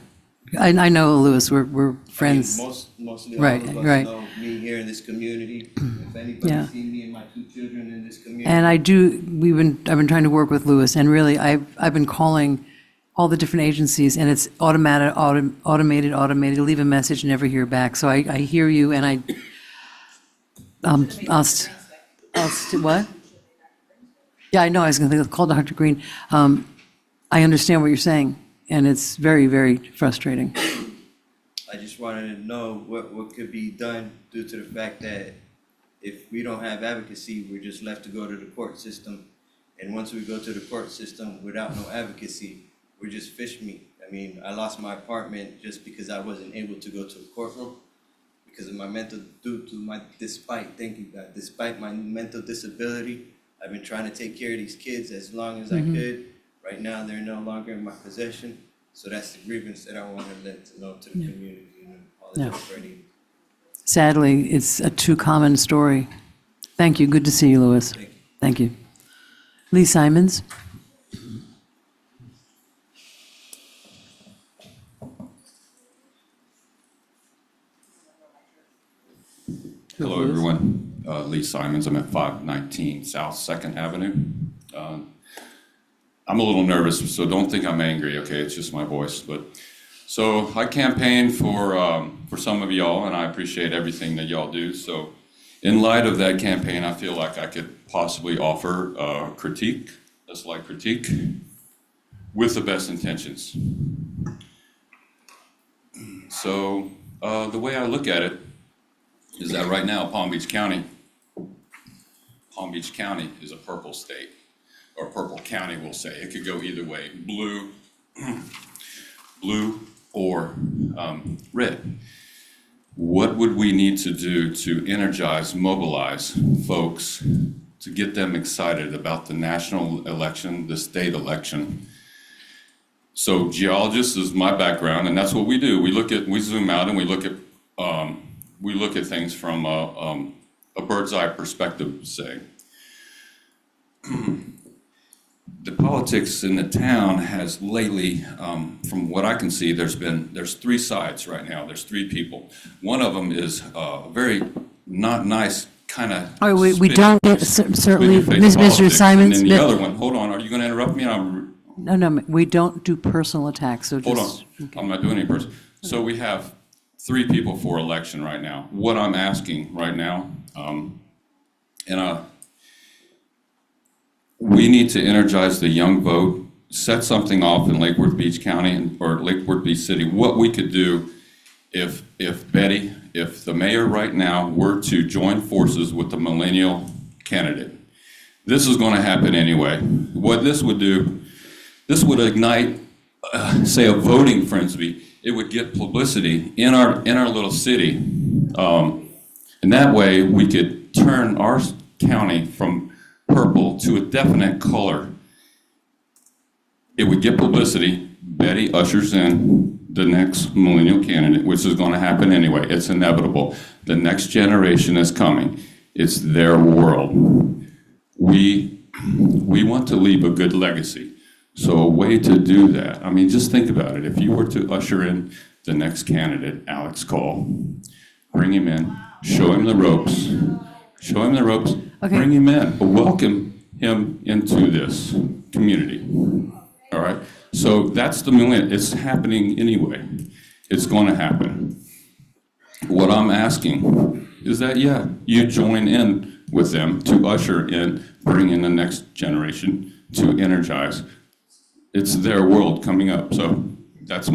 I know, Louis, we're friends.
I mean, mostly all
Right,
of us
right.
know me here in this community. If anybody
Yeah.
see me and my two children in this community.
And I've been trying to work with Louis, and really, I've been calling all the different agencies, and it's automated, leave a message, never hear back. So I hear you, and what? Yeah, I know, I was gonna call Dr. Green. I understand what you're saying, and it's very, very frustrating.
I just wanted to know what could be done due to the fact that if we don't have advocacy, we're just left to go to the court system. And once we go to the court system without no advocacy, we're just fish meat. I mean, I lost my apartment just because I wasn't able to go to the courtroom because of my despite my mental disability. I've been trying to take care of these kids as long as I could. Right now, they're no longer in my possession. So that's the grievance that I want to let know to the community, and apologize for any.
Sadly, it's a too common story. Thank you, good to see you, Louis. Thank you. Lee Simons?
Hello, everyone. Lee Simons. I'm at 519 South 2nd Avenue. I'm a little nervous, so don't think I'm angry, okay? It's just my voice. So I campaigned for some of y'all, and I appreciate everything that y'all do. So in light of that campaign, I feel like I could possibly offer a critique, a slight critique, with the best intentions. So the way I look at it is that right now, Palm Beach County is a purple state, or purple county, we'll say. It could go either way, blue or red. What would we need to do to energize, mobilize folks to get them excited about the national election, the state election? So geologist is my background, and that's what we do. We zoom out and we look at things from a a bird's eye perspective say. The politics in the town has lately, from what I can see, there's three sides right now. There's three people. One of them is very not nice kind of.
All right, we don't get, certainly, Mr. Simons.
And then the other one, hold on, are you going to interrupt me?
No, we don't do personal attacks, so
Hold
just.
on, I'm not doing any person. So we have three people for election right now. What I'm asking right now, we need to energize the young vote, set something off in Lake Worth Beach County or Lake Worth Beach City. What we could do if the mayor right now were to join forces with the millennial candidate. This is going to happen anyway. What this would do, this would ignite, say, a voting frenzy. It would get publicity in our little city. And that way we could turn our county from purple to a definite color. It would get publicity. Betty ushers in the next millennial candidate, which is going to happen anyway. It's inevitable. The next generation is coming. It's their world. We want to leave a good legacy. So a way to do that, I mean, just think about it. If you were to usher in the next candidate, Alex Call, bring him in, show him the ropes,
Okay.
bring him in, welcome him into this community. All right? So that's the millennium. It's happening anyway. It's going to happen. What I'm asking is that, yeah, you join in with them to usher in, bring in the next generation to energize. It's their world coming up. So that's I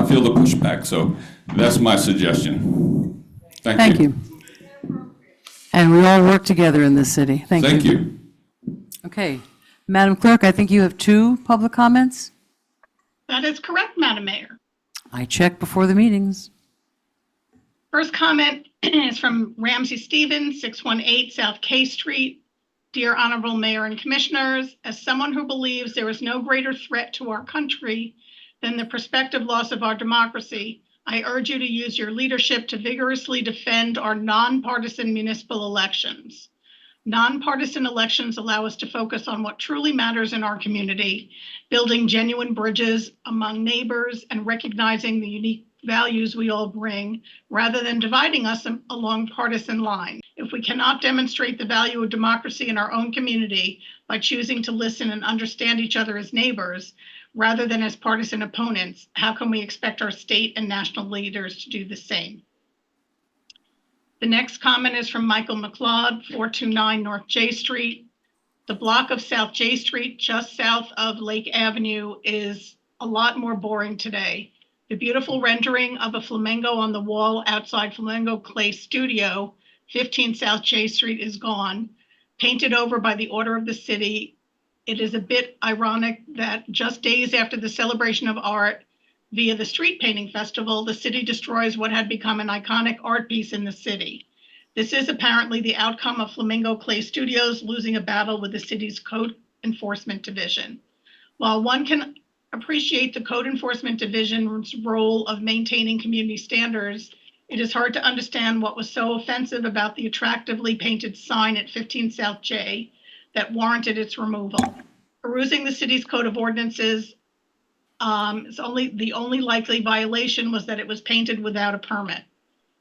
feel the pushback. So that's my suggestion. Thank you.
And we all work together in this city. Thank you. Okay. Madam Clerk, I think you have 2 public comments?
That is correct, Madam Mayor.
I check before the meetings.
First comment is from Ramsey Stevens, 618 South K Street. Dear Honorable Mayor and Commissioners, as someone who believes there is no greater threat to our country than the prospective loss of our democracy, I urge you to use your leadership to vigorously defend our nonpartisan municipal elections. Nonpartisan elections allow us to focus on what truly matters in our community, building genuine bridges among neighbors and recognizing the unique values we all bring, rather than dividing us along partisan lines. If we cannot demonstrate the value of democracy in our own community by choosing to listen and understand each other as neighbors, rather than as partisan opponents, how can we expect our state and national leaders to do the same? The next comment is from Michael McLeod, 429 North J Street. The block of South J Street, just south of Lake Avenue, is a lot more boring today. The beautiful rendering of a flamingo on the wall outside Flamingo Clay Studio, 15 South J Street, is gone, painted over by the order of the city. It is a bit ironic that just days after the celebration of art via the Street Painting Festival, the city destroys what had become an iconic art piece in the city. This is apparently the outcome of Flamingo Clay Studios losing a battle with the city's Code Enforcement Division. While one can appreciate the Code Enforcement Division's role of maintaining community standards, it is hard to understand what was so offensive about the attractively painted sign at 15 South J that warranted its removal. Perusing the city's code of ordinances, the only likely violation was that it was painted without a permit.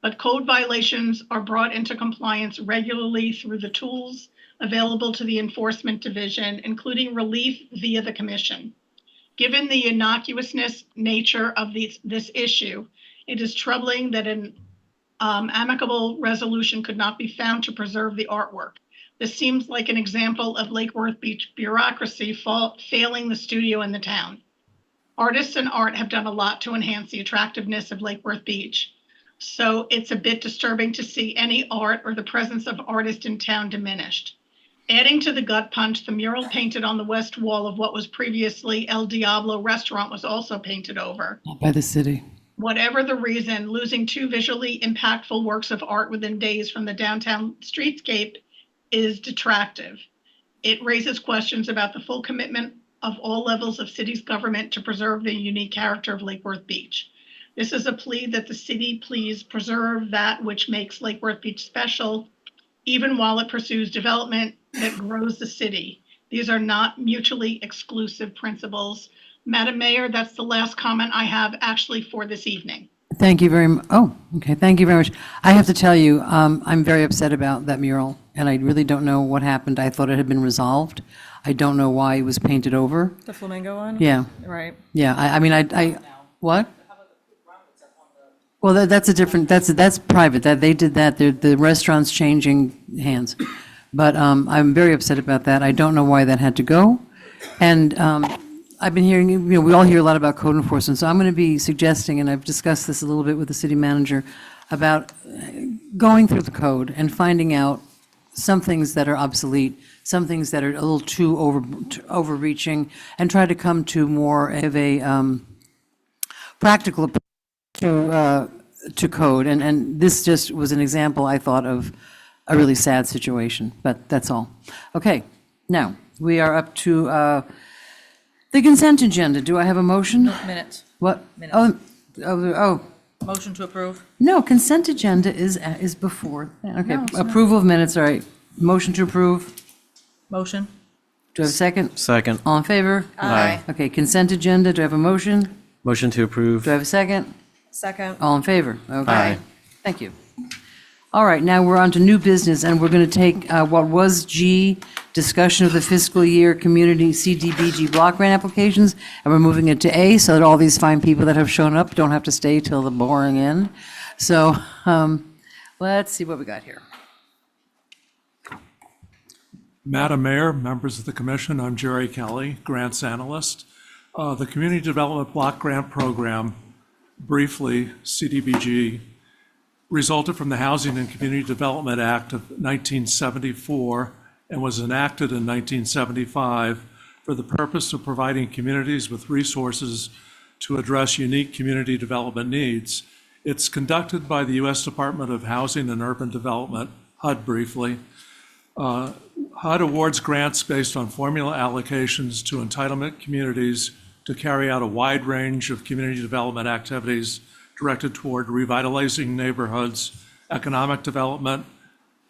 But code violations are brought into compliance regularly through the tools available to the Enforcement Division, including relief via the Commission. Given the innocuousness nature of this issue, it is troubling that an amicable resolution could not be found to preserve the artwork. This seems like an example of Lake Worth Beach bureaucracy failing the studio in the town. Artists and art have done a lot to enhance the attractiveness of Lake Worth Beach, so it's a bit disturbing to see any art or the presence of artists in town diminished. Adding to the gut punch, the mural painted on the west wall of what was previously El Diablo restaurant was also painted over.
Not by the city.
Whatever the reason, losing 2 visually impactful works of art within days from the downtown streetscape is detractive. It raises questions about the full commitment of all levels of city's government to preserve the unique character of Lake Worth Beach. This is a plea that the city please preserve that which makes Lake Worth Beach special, even while it pursues development that grows the city. These are not mutually exclusive principles. Madam Mayor, that's the last comment I have actually for this evening.
Thank you very much. Oh, okay, thank you very much. I have to tell you, I'm very upset about that mural, and I really don't know what happened. I thought it had been resolved. I don't know why it was painted over.
The flamingo one?
Yeah.
Right.
Yeah, I mean, what? Well, that's a different, that's private, that, they did that, the restaurant's changing hands. But I'm very upset about that. I don't know why that had to go. And I've been hearing, you know, we all hear a lot about code enforcement, so I'm going to be suggesting, and I've discussed this a little bit with the city manager, about going through the code and finding out some things that are obsolete, some things that are a little too overreaching, and try to come to more of a practical approach to code. And this just was an example, I thought, of a really sad situation, but that's all. Okay, now, we are up to the consent agenda. Do I have a motion?
Minutes.
What?
Minutes.
Oh,
Motion to approve.
no, consent agenda is before. Okay,
No, it's not.
approval of minutes, all right. Motion to approve.
Motion.
Do I have a second?
Second.
All in favor?
Aye.
Okay, consent agenda, do I have a motion?
Motion to approve.
Do I have a second?
Second.
All in favor? Okay.
Aye.
Thank you. All right, now we're on to new business, and we're going to take what was G, discussion of the fiscal year community CDBG block grant applications, and we're moving it to A, so that all these fine people that have shown up don't have to stay till the boring end. So let's see what we got here.
Madam Mayor, members of the commission, I'm Jerry Kelly, grants analyst. The Community Development Block Grant Program, briefly CDBG, resulted from the Housing and Community Development Act of 1974 and was enacted in 1975 for the purpose of providing communities with resources to address unique community development needs. It's conducted by the U.S. Department of Housing and Urban Development, HUD briefly. HUD awards grants based on formula allocations to entitlement communities to carry out a wide range of community development activities directed toward revitalizing neighborhoods, economic development,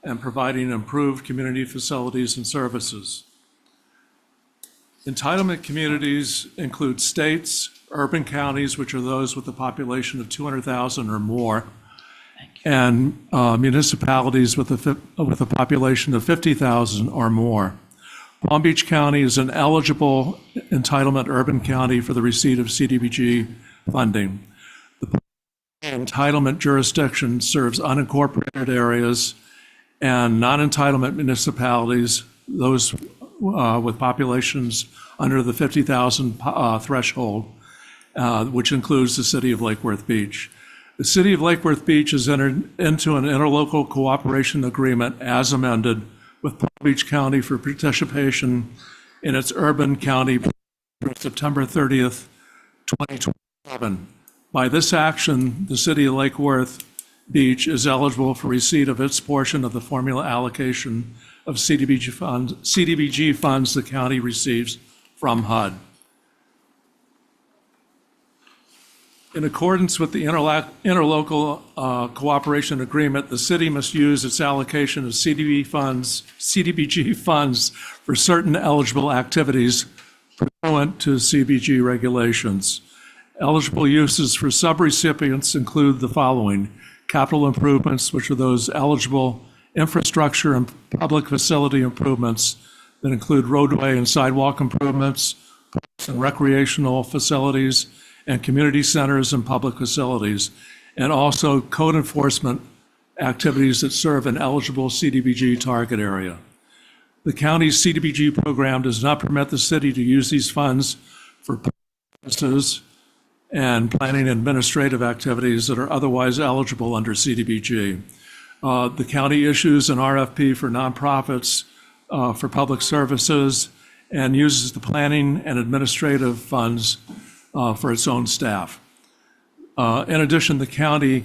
and providing improved community facilities and services. Entitlement communities include states, urban counties, which are those with a population of 200,000 or more, and municipalities with a population of 50,000 or more. Palm Beach County is an eligible entitlement urban county for the receipt of CDBG funding. The entitlement jurisdiction serves unincorporated areas and non-entitlement municipalities, those with populations under the 50,000 threshold, which includes the city of Lake Worth Beach. The city of Lake Worth Beach has entered into an interlocal cooperation agreement as amended with Palm Beach County for participation in its urban county through September 30th, 2027. By this action, the city of Lake Worth Beach is eligible for receipt of its portion of the formula allocation of CDBG funds the county receives from HUD. In accordance with the interlocal cooperation agreement, the city must use its allocation of CDBG funds for certain eligible activities pursuant to CBG regulations. Eligible uses for subrecipients include the following: capital improvements, which are those eligible infrastructure and public facility improvements that include roadway and sidewalk improvements, parks and recreational facilities, and community centers and public facilities, and also code enforcement activities that serve an eligible CDBG target area. The county's CDBG program does not permit the city to use these funds for purposes and planning and administrative activities that are otherwise eligible under CDBG. The county issues an RFP for nonprofits for public services and uses the planning and administrative funds for its own staff. In addition, the county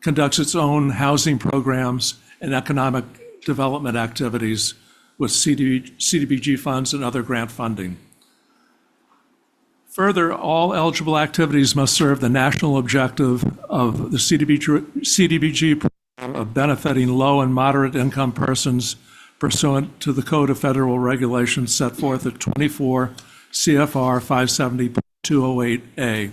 conducts its own housing programs and economic development activities with CDBG funds and other grant funding. Further, all eligible activities must serve the national objective of the CDBG program of benefiting low and moderate income persons pursuant to the Code of Federal Regulations set forth at 24 CFR 570.208A.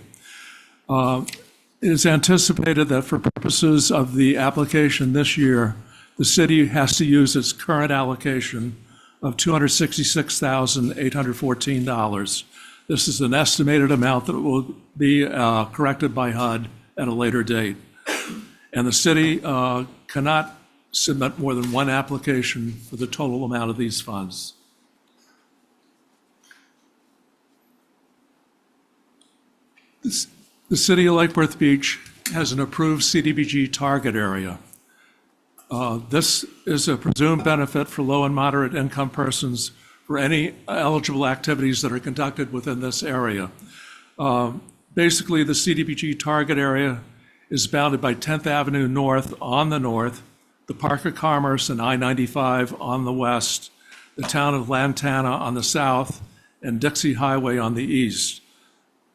It is anticipated that for purposes of the application this year, the city has to use its current allocation of $266,814. This is an estimated amount that will be corrected by HUD at a later date. And the city cannot submit more than one application for the total amount of these funds. The city of Lake Worth Beach has an approved CDBG target area. This is a presumed benefit for low and moderate income persons for any eligible activities that are conducted within this area. Basically, the CDBG target area is bounded by 10th Avenue North on the north, the Park of Commerce and I-95 on the west, the town of Lantana on the south, and Dixie Highway on the east.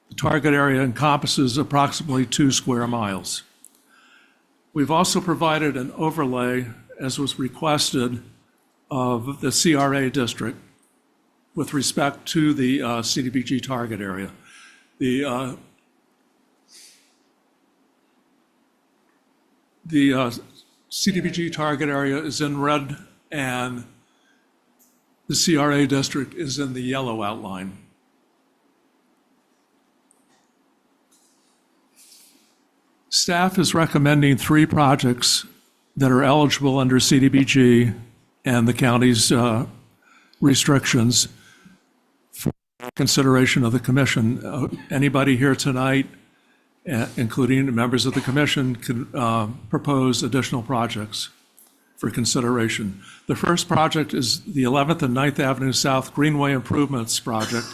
The target area encompasses approximately 2 square miles. We've also provided an overlay, as was requested, of the CRA district with respect to the CDBG target area. The CDBG target area is in red, and the CRA district is in the yellow outline. Staff is recommending 3 projects that are eligible under CDBG and the county's restrictions for consideration of the commission. Anybody here tonight, including members of the commission, can propose additional projects for consideration. The first project is the 11th and 9th Avenue South Greenway Improvements Project,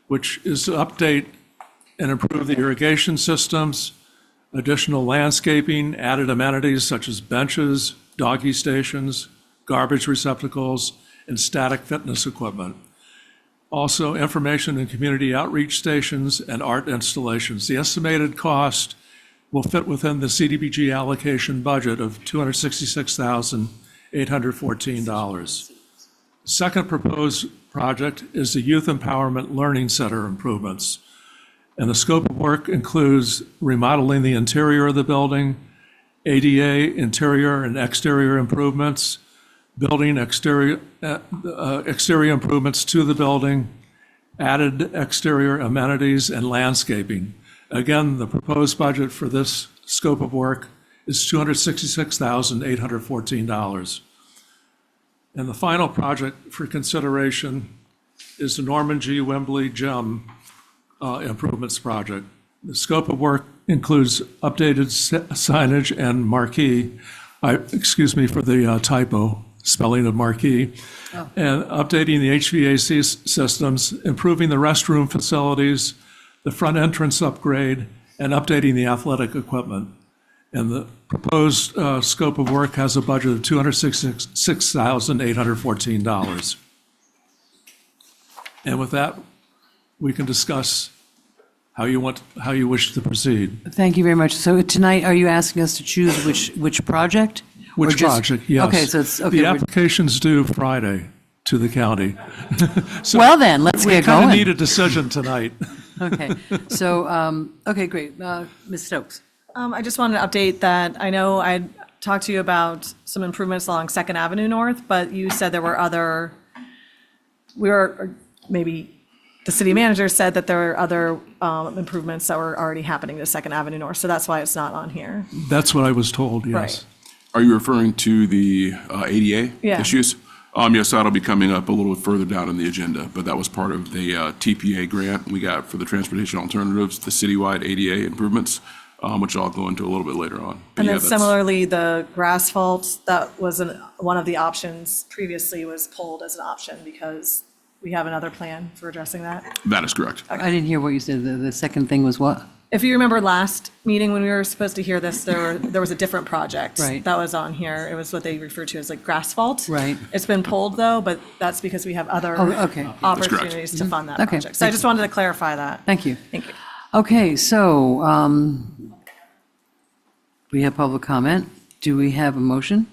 which is to update and improve the irrigation systems, additional landscaping, added amenities such as benches, doggy stations, garbage receptacles, and static fitness equipment. Also, information and community outreach stations and art installations. The estimated cost will fit within the CDBG allocation budget of $266,814. The second proposed project is the Youth Empowerment Learning Center improvements. And the scope of work includes remodeling the interior of the building, ADA interior and exterior improvements, building exterior improvements to the building, added exterior amenities, and landscaping. Again, the proposed budget for this scope of work is $266,814. And the final project for consideration is the Norman G. Wembley Gym improvements project. The scope of work includes updated signage and marquee. Excuse me for the typo, spelling of marquee. And updating the HVAC systems, improving the restroom facilities, the front entrance upgrade, and updating the athletic equipment. And the proposed scope of work has a budget of $266,814. And with that, we can discuss how you wish to proceed.
Thank you very much. So tonight, are you asking us to choose which project? Or
Which
just-
project, yes.
Okay, so it's, okay.
The application's due Friday to the county. So
Well then, let's get
We kind
going.
of need a decision tonight.
Okay, so, okay, great. Ms. Stokes?
I just wanted to update that I know I'd talked to you about some improvements along Second Avenue North, but you said there were maybe the city manager said that there were other improvements that were already happening to Second Avenue North, so that's why it's not on here.
That's what I was told, yes.
Right.
Are you referring to the ADA
Yeah.
issues? Yes, that'll be coming up a little bit further down in the agenda, but that was part of the TPA grant we got for the transportation alternatives, the citywide ADA improvements, which I'll go into a little bit later on. But
And
yeah,
then
that's-
similarly, the grass fault, that was one of the options previously was pulled as an option because we have another plan for addressing that.
That is correct.
I didn't hear what you said. The second thing was what?
If you remember last meeting when we were supposed to hear this, there was a different project.
Right.
That was on here. It was what they refer to as like grassfault.
Right.
It's been pulled though, but that's because we have other
Oh, okay.
opportunities to fund that
Okay.
project. So I just wanted to clarify that.
Thank you.
Thank you.
Okay, so we have public comment. Do we have a motion?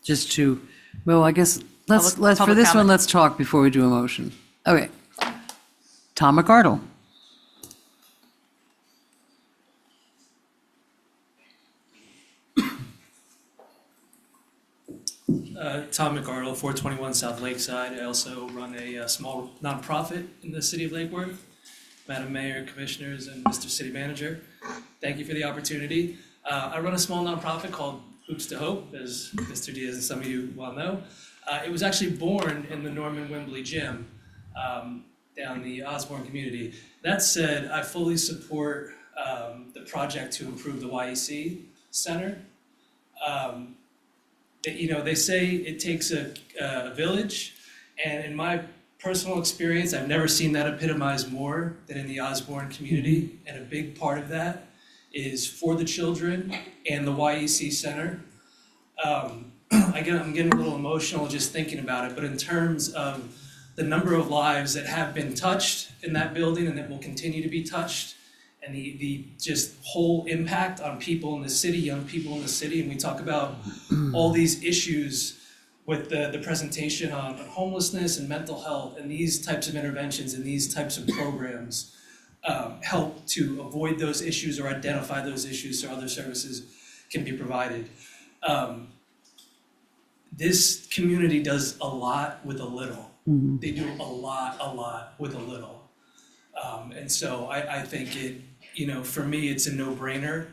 Just to, well, I guess, let's for
Public
this one,
comment.
let's talk before we do a motion. Okay. Tom McArdle.
Tom McArdle, 421 South Lakeside. I also run a small nonprofit in the city of Lake Worth. Madam Mayor, Commissioners, and Mr. City Manager, thank you for the opportunity. I run a small nonprofit called Hoops to Hope, as Mr. Diaz and some of you well know. It was actually born in the Norman Wembley Gym down the Osborne community. That said, I fully support the project to improve the YEC Center. You know, they say it takes a village, and in my personal experience, I've never seen that epitomized more than in the Osborne community, and a big part of that is for the children and the YEC Center. I'm getting a little emotional just thinking about it, but in terms of the number of lives that have been touched in that building and that will continue to be touched, and the just whole impact on people in the city, young people in the city, and we talk about all these issues with the presentation on homelessness and mental health, and these types of interventions and these types of programs help to avoid those issues or identify those issues so other services can be provided. This community does a lot with a little. They do a lot with a little. And so I think it, you know, for me, it's a no-brainer.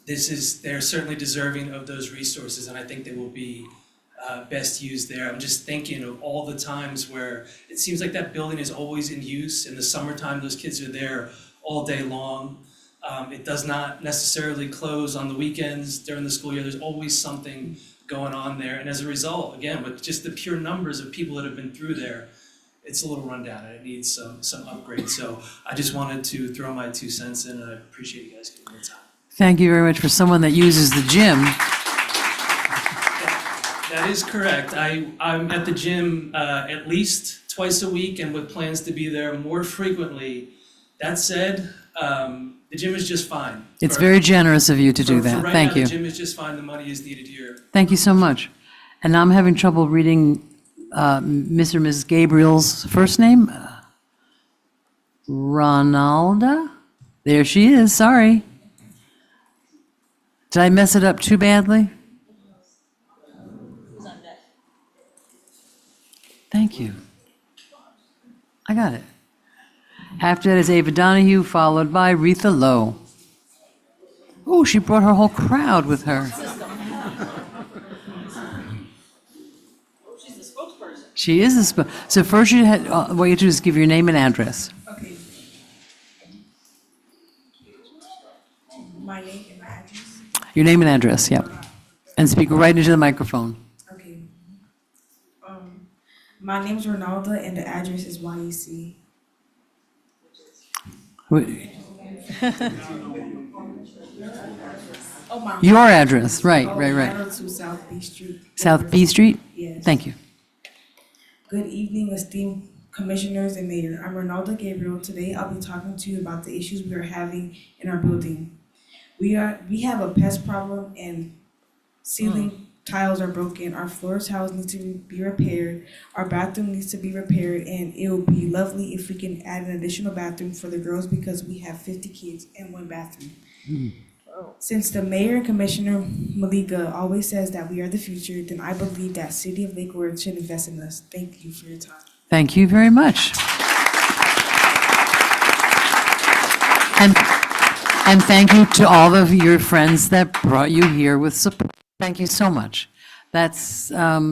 They're certainly deserving of those resources, and I think they will be best used there. I'm just thinking of all the times where it seems like that building is always in use. In the summertime, those kids are there all day long. It does not necessarily close on the weekends during the school year. There's always something going on there. And as a result, again, with just the pure numbers of people that have been through there, it's a little rundown and it needs some upgrades. So I just wanted to throw my 2 cents in, and I appreciate you guys giving me the time.
Thank you very much for someone that uses the gym.
That is correct. I'm at the gym at least twice a week and with plans to be there more frequently. That said, the gym is just fine.
It's very generous of you to do that. Thank you.
The gym is just fine. The money is needed here.
Thank you so much. And now I'm having trouble reading Mr. and Mrs. Gabriel's first name. Ronalda? There she is, sorry. Did I mess it up too badly? Thank you. I got it. After that is Ava Donahue, followed by Retha Lowe. Oh, she brought her whole crowd with her.
She's the spokesperson.
She is so first you had, what you do is give your name and address.
Okay. My name and my address?
Your name and address, yep. And speak right into the microphone.
Okay. My name is Ronalda and the address is YEC.
Your address, right.
902 South B Street.
South B Street?
Yes.
Thank you.
Good evening, esteemed commissioners and mayor. I'm Ronalda Gabriel. Today I'll be talking to you about the issues we are having in our building. We have a pest problem and ceiling tiles are broken. Our floor tiles need to be repaired. Our bathroom needs to be repaired, and it would be lovely if we can add an additional bathroom for the girls because we have 50 kids in one bathroom. Since the mayor and commissioner Malika always says that we are the future, then I believe that City of Lake Worth should invest in us. Thank you for your time.
Thank you very much. And thank you to all of your friends that brought you here with support. Thank you so much. That's, are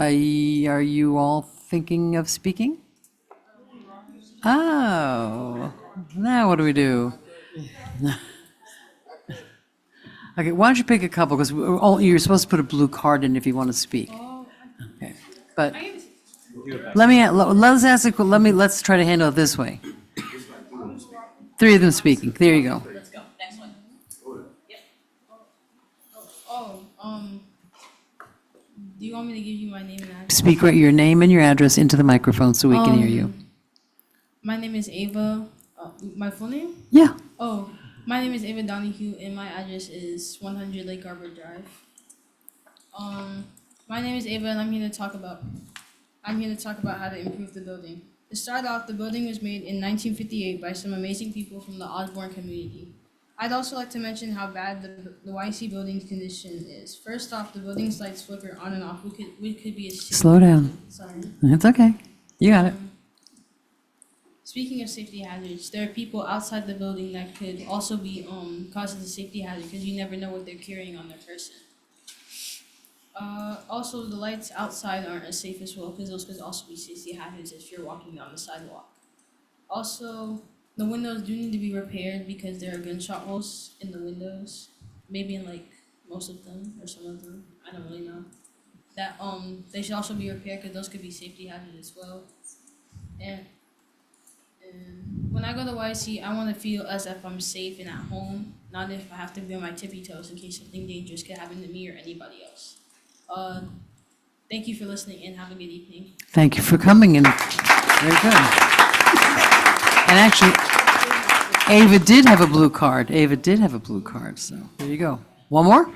you all thinking of speaking? Oh, now what do we do? Okay, why don't you pick a couple, because you're supposed to put a blue card in if you want to speak. Okay, but let's try to handle it this way. Three of them speaking. There you go.
Let's go. Next one.
Do you want me to give you my name and address?
Speak right your name and your address into the microphone so we can hear you.
My name is Ava. My full name?
Yeah.
Oh, my name is Ava Donahue, and my address is 100 Lake Arbor Drive. My name is Ava, and I'm here to talk about how to improve the building. To start off, the building was made in 1958 by some amazing people from the Osborne community. I'd also like to mention how bad the YC building's condition is. First off, the building's lights flicker on and off. We could be a
Slow down.
Sorry.
It's okay. You got it.
Speaking of safety hazards, there are people outside the building that could also be causes a safety hazard because you never know what they're carrying on their person. Also, the lights outside aren't as safe as well because those could also be safety hazards if you're walking down the sidewalk. Also, the windows do need to be repaired because there are gunshot holes in the windows. Maybe in like most of them or some of them. I don't really know. That they should also be repaired because those could be safety hazards as well. And when I go to YC, I want to feel as if I'm safe and at home, not if I have to be on my tippy toes in case something dangerous could happen to me or anybody else. Thank you for listening and have a good evening.
Thank you for coming in. Very good. And actually, Ava did have a blue card. So there you go. One more?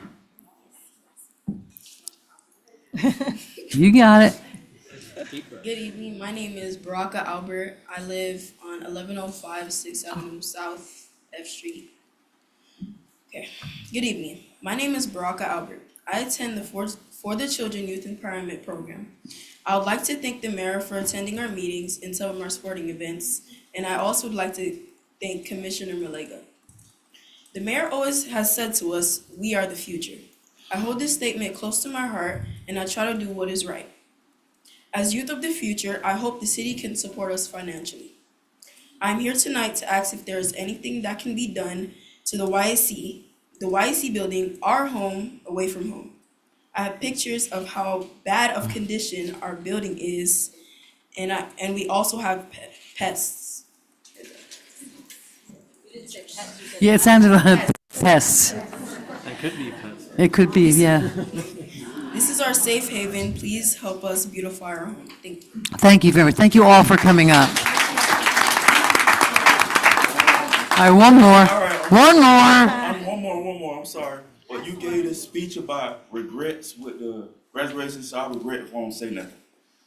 You got it.
Good evening. My name is Baraka Albert. I live on 1105 6th Avenue South F Street. Okay. Good evening. My name is Baraka Albert. I attend the For the Children Youth Empowerment Program. I would like to thank the mayor for attending our meetings and some of our sporting events, and I also would like to thank Commissioner Malega. The mayor always has said to us, "We are the future." I hold this statement close to my heart, and I try to do what is right. As youth of the future, I hope the city can support us financially. I'm here tonight to ask if there is anything that can be done to the YC building, our home away from home. I have pictures of how bad of condition our building is, and we also have pests.
Yeah, it sounded like pests.
It could be pets.
It could be, yeah.
This is our safe haven. Please help us beautify our home. Thank you.
Thank you very much. Thank you all for coming up. All right, one more. One more.
I'm sorry. Well, you gave this speech about regrets with the graduation, so I regret if I don't say nothing.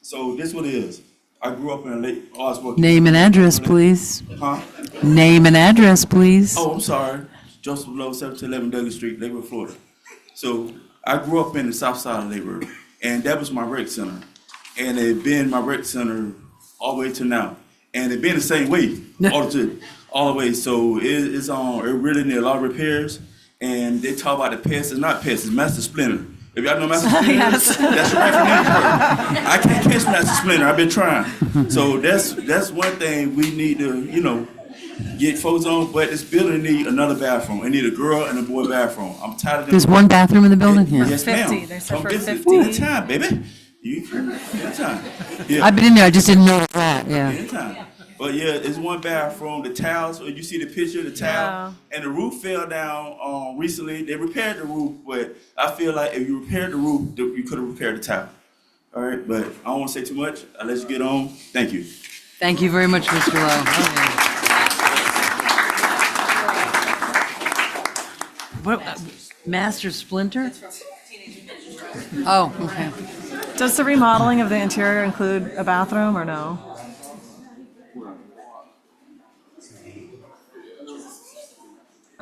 So this what it is. I grew up in Lake Osborne.
Name and address, please.
Huh?
Name and address, please.
Oh, I'm sorry. Joseph Lowe, 1711 Douglas Street, Lake Worth, Florida. So I grew up in the south side of Lake Worth, and that was my rec center. And it been my rec center all the way to now. And it been the same way all the way. So it really need a lot of repairs. And they talk about the pests. It's not pests, it's Master Splinter. If y'all know Master Splinter,
Yes.
that's right from there. I can't catch Master Splinter. I've been trying. So that's one thing we need to, get folks on. But this building need another bathroom. It need a girl and a boy bathroom. I'm tired of them.
There's one bathroom in the building here.
Yes, ma'am.
50. They said
Come
for
visit
50.
anytime, baby. Anytime. Yeah.
I've been in there, I just didn't know that, yeah.
Anytime. But yeah, it's one bathroom. The tiles, you see the picture of the tile, and the roof fell down recently. They repaired the roof, but I feel like if you repaired the roof, you could have repaired the tile. All right, but I don't want to say too much. I'll let you get on. Thank you.
Thank you very much, Mr. Lowe. What, Master Splinter? Oh, okay.
Does the remodeling of the interior include a bathroom or no?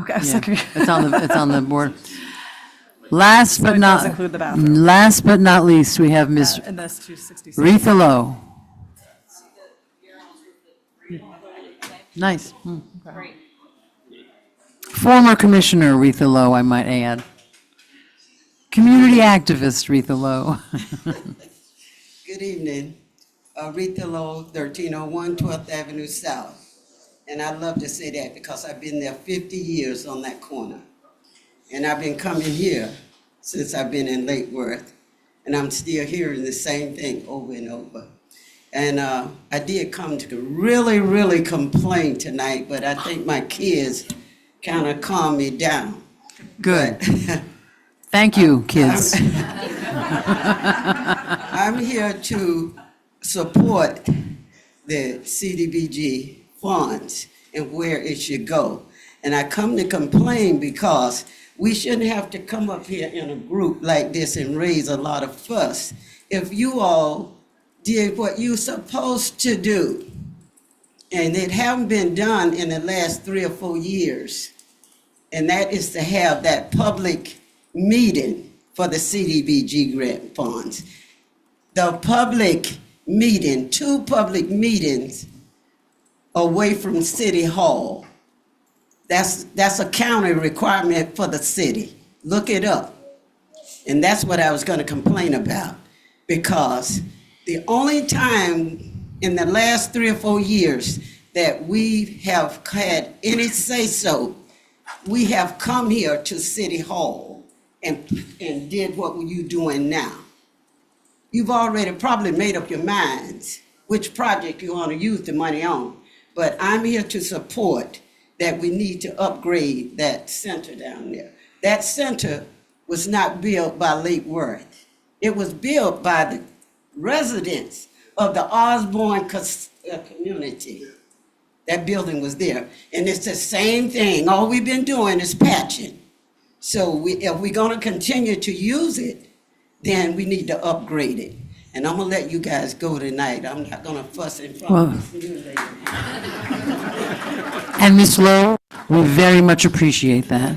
Okay, I was
Yeah,
like-
it's on the board. Last
So
but
it
not
does include the bathroom.
last but not least, we have Ms.
And that's 266.
Retha Lowe. Nice.
Great.
Former Commissioner Retha Lowe, I might add. Community activist Retha Lowe.
Good evening. Rita Lowe, 1301 12th Avenue South. And I love to say that because I've been there 50 years on that corner. And I've been coming here since I've been in Lake Worth. And I'm still hearing the same thing over and over. And I did come to really, really complain tonight, but I think my kids kind of calmed me down.
Good. Thank you, kids.
I'm here to support the CDBG funds and where it should go. And I come to complain because we shouldn't have to come up here in a group like this and raise a lot of fuss. If you all did what you're supposed to do, and it haven't been done in the last 3 or 4 years, and that is to have that public meeting for the CDBG grant funds. The public meeting, 2 public meetings away from City Hall. That's a county requirement for the city. Look it up. And that's what I was gonna complain about, because the only time in the last 3 or 4 years that we have had any say-so, we have come here to City Hall and did what you doing now. You've already probably made up your minds which project you want to use the money on, but I'm here to support that we need to upgrade that center down there. That center was not built by Lake Worth. It was built by the residents of the Osborne community. That building was there. And it's the same thing. All we've been doing is patching. So if we're gonna continue to use it, then we need to upgrade it. And I'm gonna let you guys go tonight. I'm not gonna fuss in front of this new lady.
And Ms. Lowe, we very much appreciate that.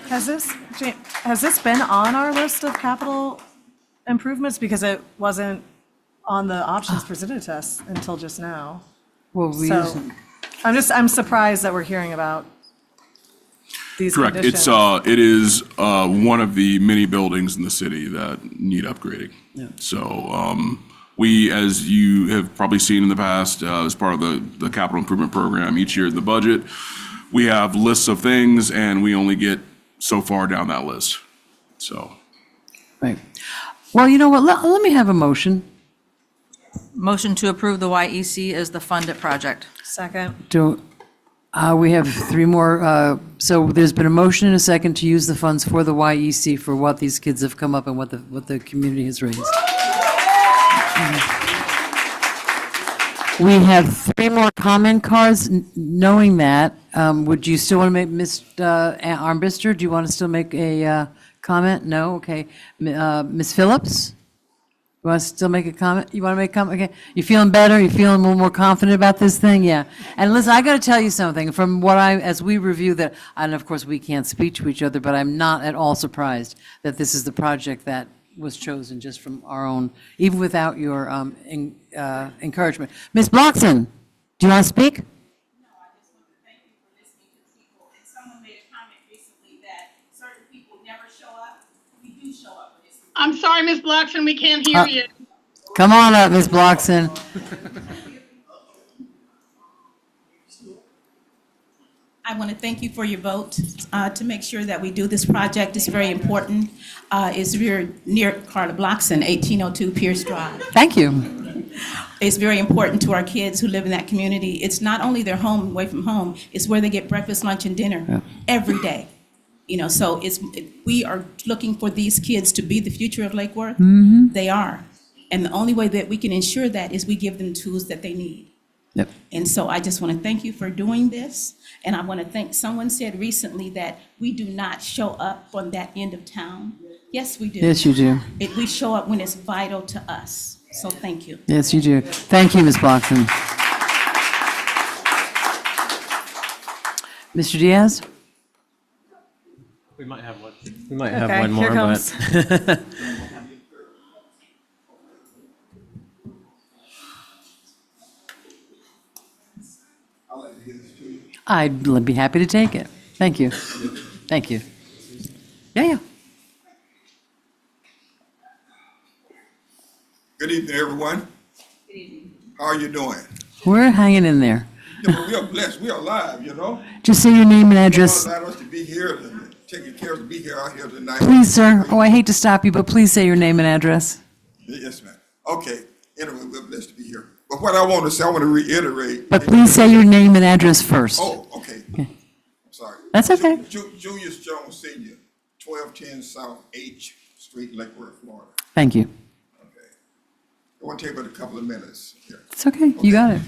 Has this been on our list of capital improvements? Because it wasn't on the options presented to us until just now.
Well,
So I'm surprised that we're hearing about these
Correct.
conditions.
It is one of the many buildings in the city that need upgrading. So we, as you have probably seen in the past, as part of the capital improvement program, each year in the budget, we have lists of things and we only get so far down that list. So.
Right. Well, you know what, let me have a motion.
Motion to approve the YEC as the funded project.
Second.
We have 3 more, so there's been a motion and a second to use the funds for the YEC for what these kids have come up and what the community has raised. We have 3 more comment cards. Knowing that, would you still want to make, Mr. Armbruster, do you want to still make a comment? No? Okay. Ms. Phillips? You want to still make a comment? You want to make a comment? Okay. You feeling better? You feeling a little more confident about this thing? Yeah. And listen, I got to tell you something. From what as we review that, and of course we can't speak to each other, but I'm not at all surprised that this is the project that was chosen just from our own, even without your encouragement. Ms. Bloxon, do you want to speak?
I'm sorry, Ms. Bloxon, we can't hear you.
Come on up, Ms. Bloxon.
I want to thank you for your vote to make sure that we do this project. It's very important. It's very near Carla Bloxon, 1802 Pierce Drive.
Thank you.
It's very important to our kids who live in that community. It's not only their home, away from home, it's where they get breakfast, lunch, and dinner every day. You know, so we are looking for these kids to be the future of Lake Worth. They are. And the only way that we can ensure that is we give them tools that they need.
Yep.
And so I just want to thank you for doing this. And I want to thank, someone said recently that we do not show up on that end of town. Yes, we do.
Yes, you do.
We show up when it's vital to us. So thank you.
Yes, you do. Thank you, Ms. Bloxon. Mr. Diaz?
We might have one. We might have
Okay,
one more,
here comes.
but.
I'd be happy to take it. Thank you. Thank you. Yeah.
Good evening, everyone. Good evening. How are you doing?
We're hanging in there.
Yeah, well, we are blessed. We are alive, you know.
Just say your name and address.
Allowed us to be here, and taking care to be here out here tonight.
Please, sir. Oh, I hate to stop you, but please say your name and address.
Yes, ma'am. Okay. Anyway, we're blessed to be here. But what I want to say, I want to reiterate.
But please say your name and address first.
Oh, okay. I'm sorry.
That's okay.
Julius Jones Senior, 1210 South H Street, Lake Worth, Florida.
Thank you.
I want to take about a couple of minutes here.
It's okay. You got it.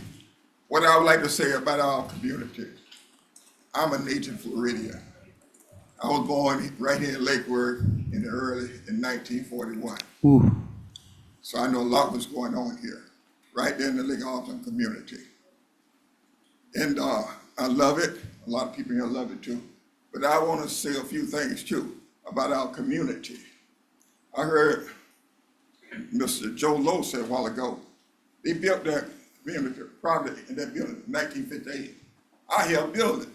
What I would like to say about our community, I'm a native Floridian. I was born right here in Lake Worth in 1941.
Ooh.
So I know a lot was going on here, right there in the Lake Arlington community. And I love it. A lot of people here love it too. But I want to say a few things too about our community. I heard Mr. Joe Lowe said a while ago, they built that community probably in that building in 1958. I helped build it.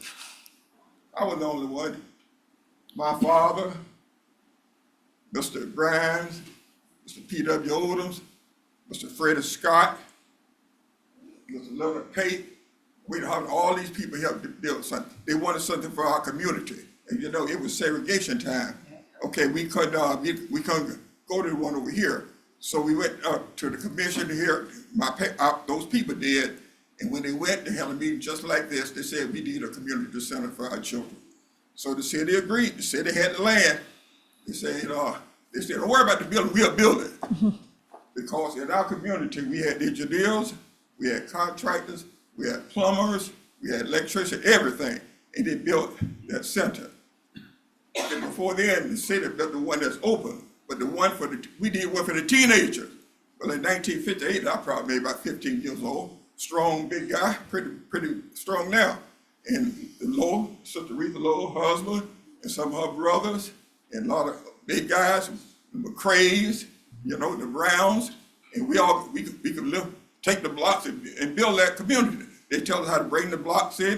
I was the only one. My father, Mr. Grimes, Mr. P.W. Odoms, Mr. Freddie Scott, Mr. Leonard Pate, we have all these people helped to build something. They wanted something for our community. And you know, it was segregation time. Okay, we couldn't go to the one over here. So we went up to the commission here, those people did, and when they went, they had a meeting just like this. They said, we need a community center for our children. So the city agreed. The city had the land. They said, don't worry about the building, we'll build it. Because in our community, we had engineers, we had contractors, we had plumbers, we had electricians, everything, and they built that center. And before then, the city built the one that's open. But the one we did one for the teenagers. Well, in 1958, I probably maybe about 15 years old. Strong, big guy, pretty strong now. And Lowe, Sister Rita Lowe, her husband, and some of her brothers, and a lot of big guys, the McCrays, you know, the Browns, and we could take the blocks and build that community. They tell us how to bring the blocks in,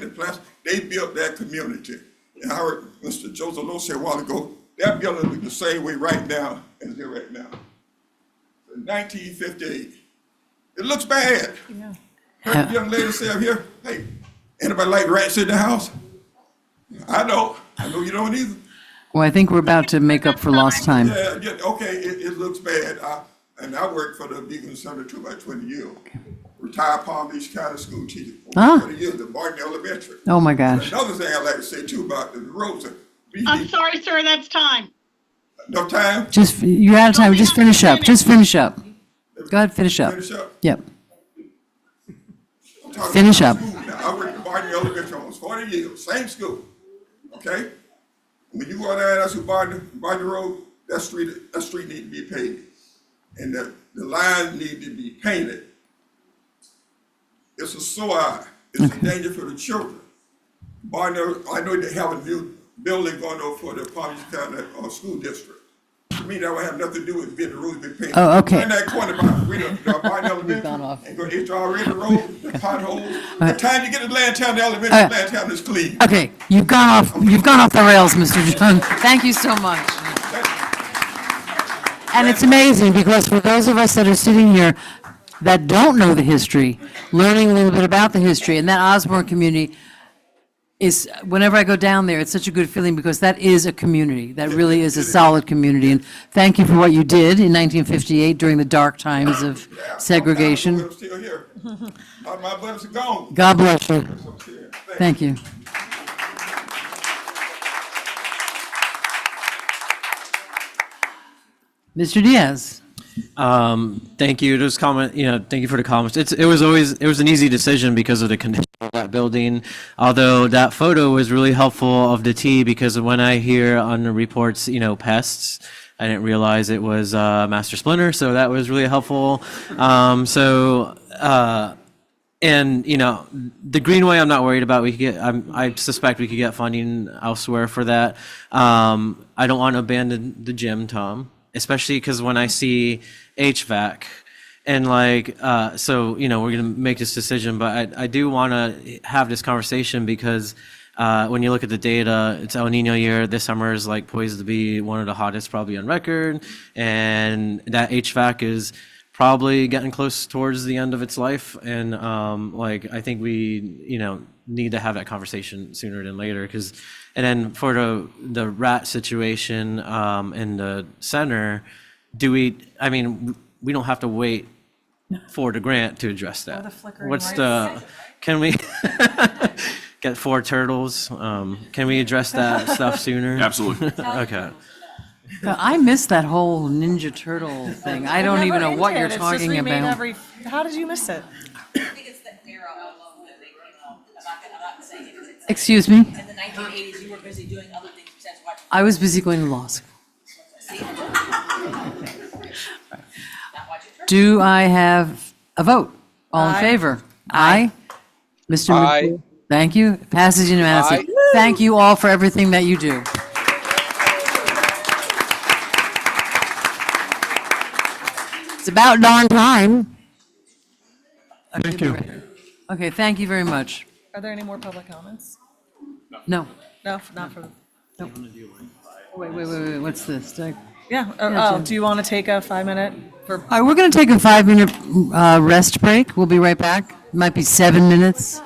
they built that community. And I heard Mr. Joseph Lowe say a while ago, that building looks the same way right now as it is right now. In 1958, it looks bad.
Yeah.
Heard the young lady say up here, hey, anybody like rats in the house? I know you don't either.
Well, I think we're about to make up for lost time.
Yeah, okay, it looks bad. And I worked for the Beacon Center too about 20 years. Retired Palm Beach County school teacher for 20 years at Martin Elementary.
Oh my gosh.
Another thing I'd like to say too about the roads.
I'm sorry, sir, that's time.
No time?
You're out of time. Just finish up. Just finish up. Go ahead, finish up.
Finish up?
Yep.
Finish up. I worked at Martin Elementary almost 40 years, same school. Okay? When you go down that's Barton Road, that street need to be paved. And the lines need to be painted. It's a sore. It's a danger for the children. Barton, I know they have a new building going over for the Palm Beach County School District. To me, that would have nothing to do with getting the roads being painted.
Oh, okay.
In that corner by Barton Elementary and go to HR River Road, the potholes. The time you get to Lantown, the elementary Lantown is clean.
Okay, you've gone off the rails, Mr. John. Thank you so much. And it's amazing because for those of us that are sitting here that don't know the history, learning a little bit about the history, and that Osborne community is, whenever I go down there, it's such a good feeling because that is a community. That really is a solid community. And thank you for what you did in 1958 during the dark times of segregation.
I'm still here. My brothers are gone.
God bless you. Thank you. Mr. Diaz.
Thank you. Just comment, thank you for the comments. It was an easy decision because of the condition of that building. Although that photo was really helpful of the T because when I hear on the reports, pests, I didn't realize it was Master Splinter. So that was really helpful. And the Greenway, I'm not worried about. I suspect we could get funding elsewhere for that. I don't want to abandon the gym, Tom. Especially because when I see HVAC and we're going to make this decision, but I do want to have this conversation because when you look at the data, it's El Nino year. This summer is poised to be one of the hottest probably on record. And that HVAC is probably getting close towards the end of its life. And I think we, need to have that conversation sooner than later and then for the rat situation in the center, we don't have to wait afford a grant to address that.
the flickering
What's
lights.
the, can we get 4 turtles? Can we address that stuff sooner?
Absolutely.
Okay.
I missed that whole Ninja Turtle thing. I don't even know what you're talking about.
How did you miss it?
Excuse me?
In the 1980s, you were busy doing other things besides watching.
I was busy going to law school. Do I have a vote? All in
Aye.
favor? Aye. Mr.
Aye.
McCool? Thank you. Passes unanimously.
Aye.
Thank you all for everything that you do. It's about darn time.
Thank you.
Okay, thank you very much.
Are there any more public comments?
No.
No, not for,
Wait, what's this?
yeah.
Yeah, Jen.
Do you want to take a 5-minute for
All right, we're going to take a 5-minute rest break. We'll be right back. It might be 7 minutes.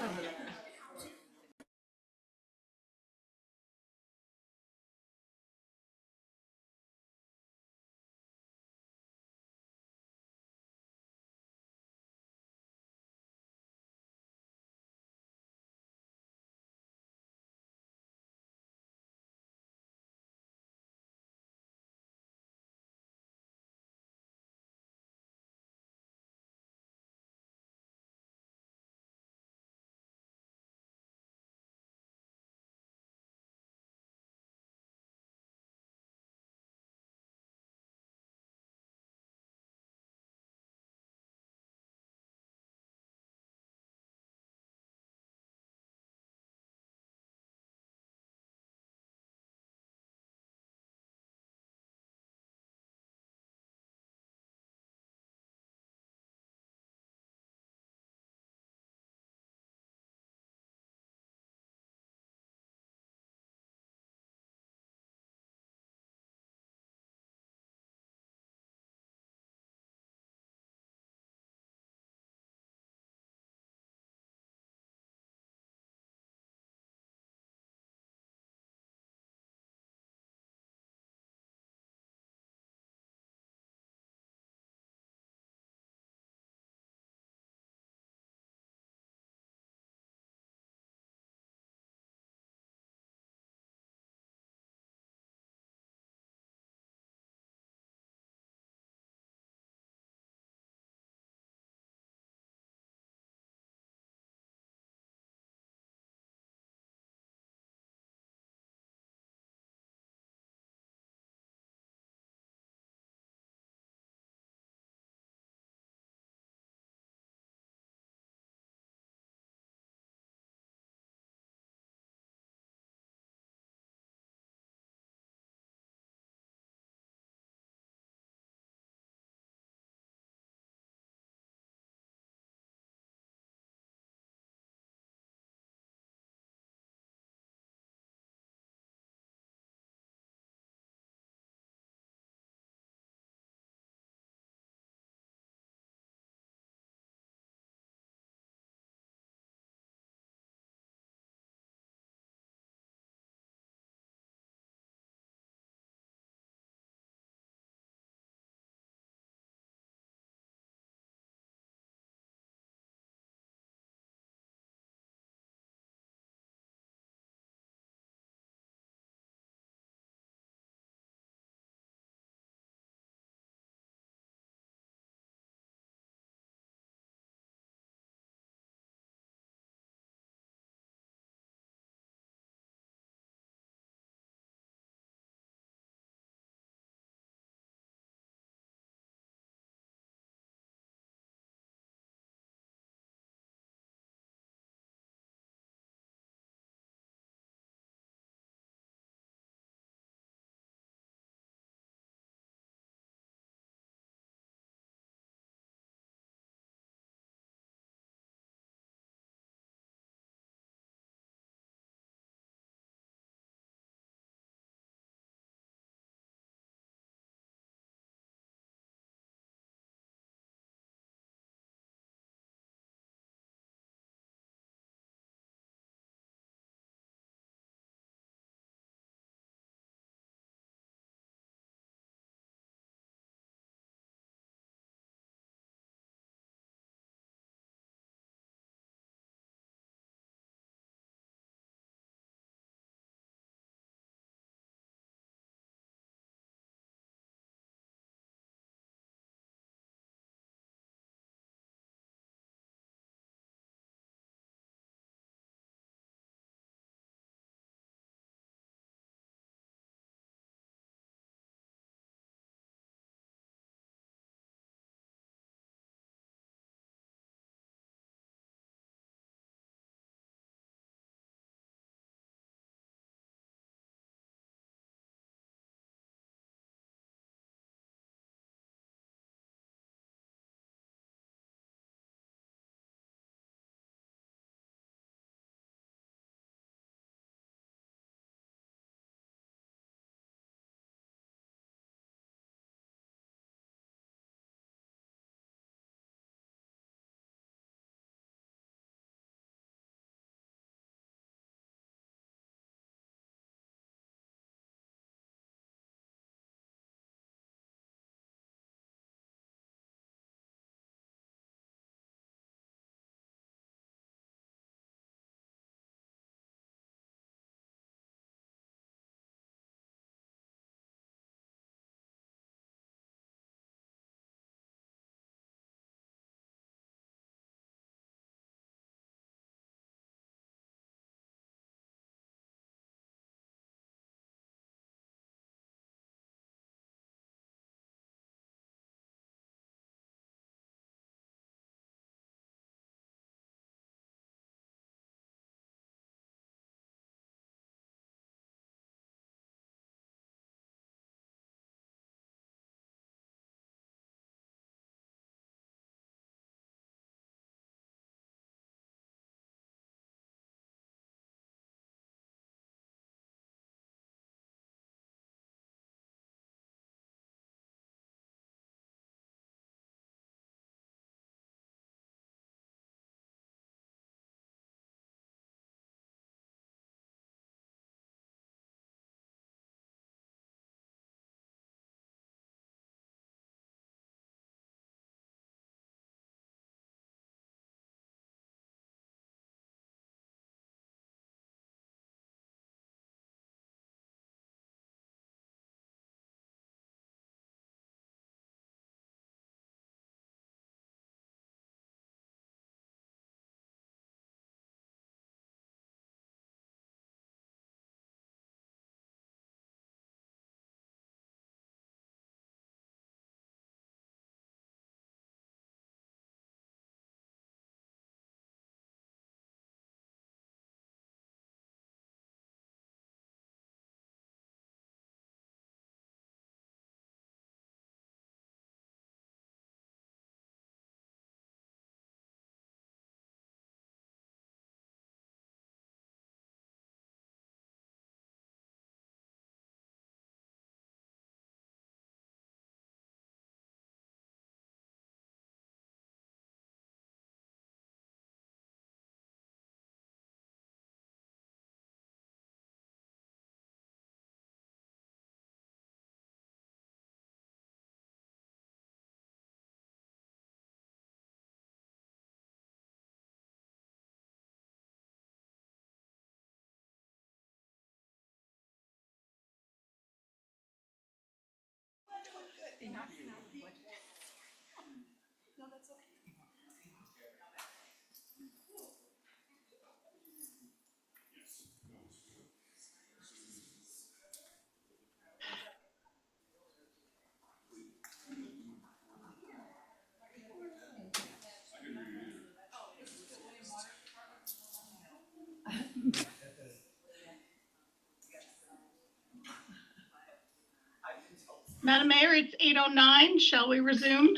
Madam Mayor, it's 8:09. Shall we resume?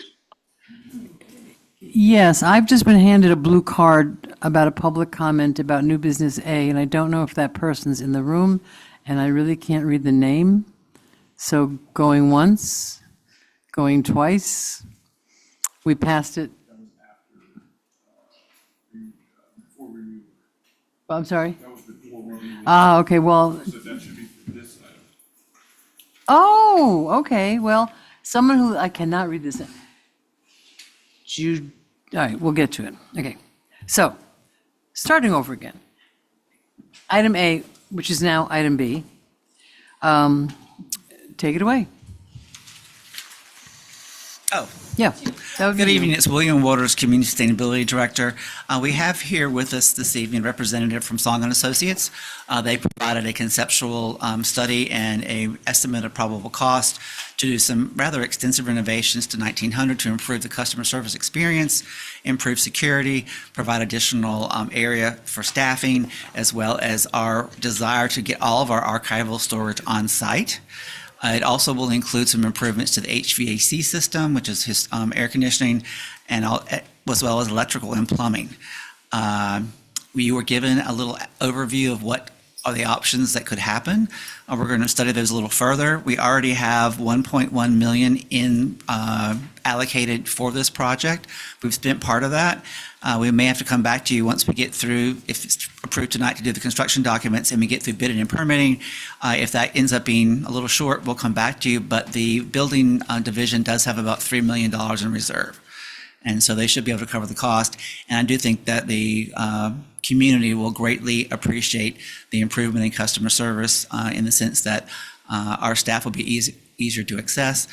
Yes, I've just been handed a blue card about a public comment about new business A, and I don't know if that person's in the room, and I really can't read the name. So going once, going twice. We passed it. Oh, I'm sorry? Ah, okay, well. Oh, okay, well, someone who, I cannot read this. Jude, all right, we'll get to it. Okay, so, starting over again. Item A, which is now item B. Take it away.
Oh.
Yeah. That would be
Good
you.
evening. It's William Waters, Community Sustainability Director. We have here with us this evening a representative from Song and Associates. They provided a conceptual study and a estimate of probable cost to do some rather extensive renovations to 1900 to improve the customer service experience, improve security, provide additional area for staffing, as well as our desire to get all of our archival storage on site. It also will include some improvements to the HVAC system, which is his air conditioning, and as well as electrical and plumbing. We were given a little overview of what are the options that could happen. We're going to study those a little further. We already have 1.1 million in allocated for this project. We've spent part of that. We may have to come back to you once we get through, if it's approved tonight, to do the construction documents and we get through bidding and permitting. If that ends up being a little short, we'll come back to you. But the building division does have about $3 million in reserve. And so they should be able to cover the cost. And I do think that the community will greatly appreciate the improvement in customer service in the sense that our staff will be easier to access.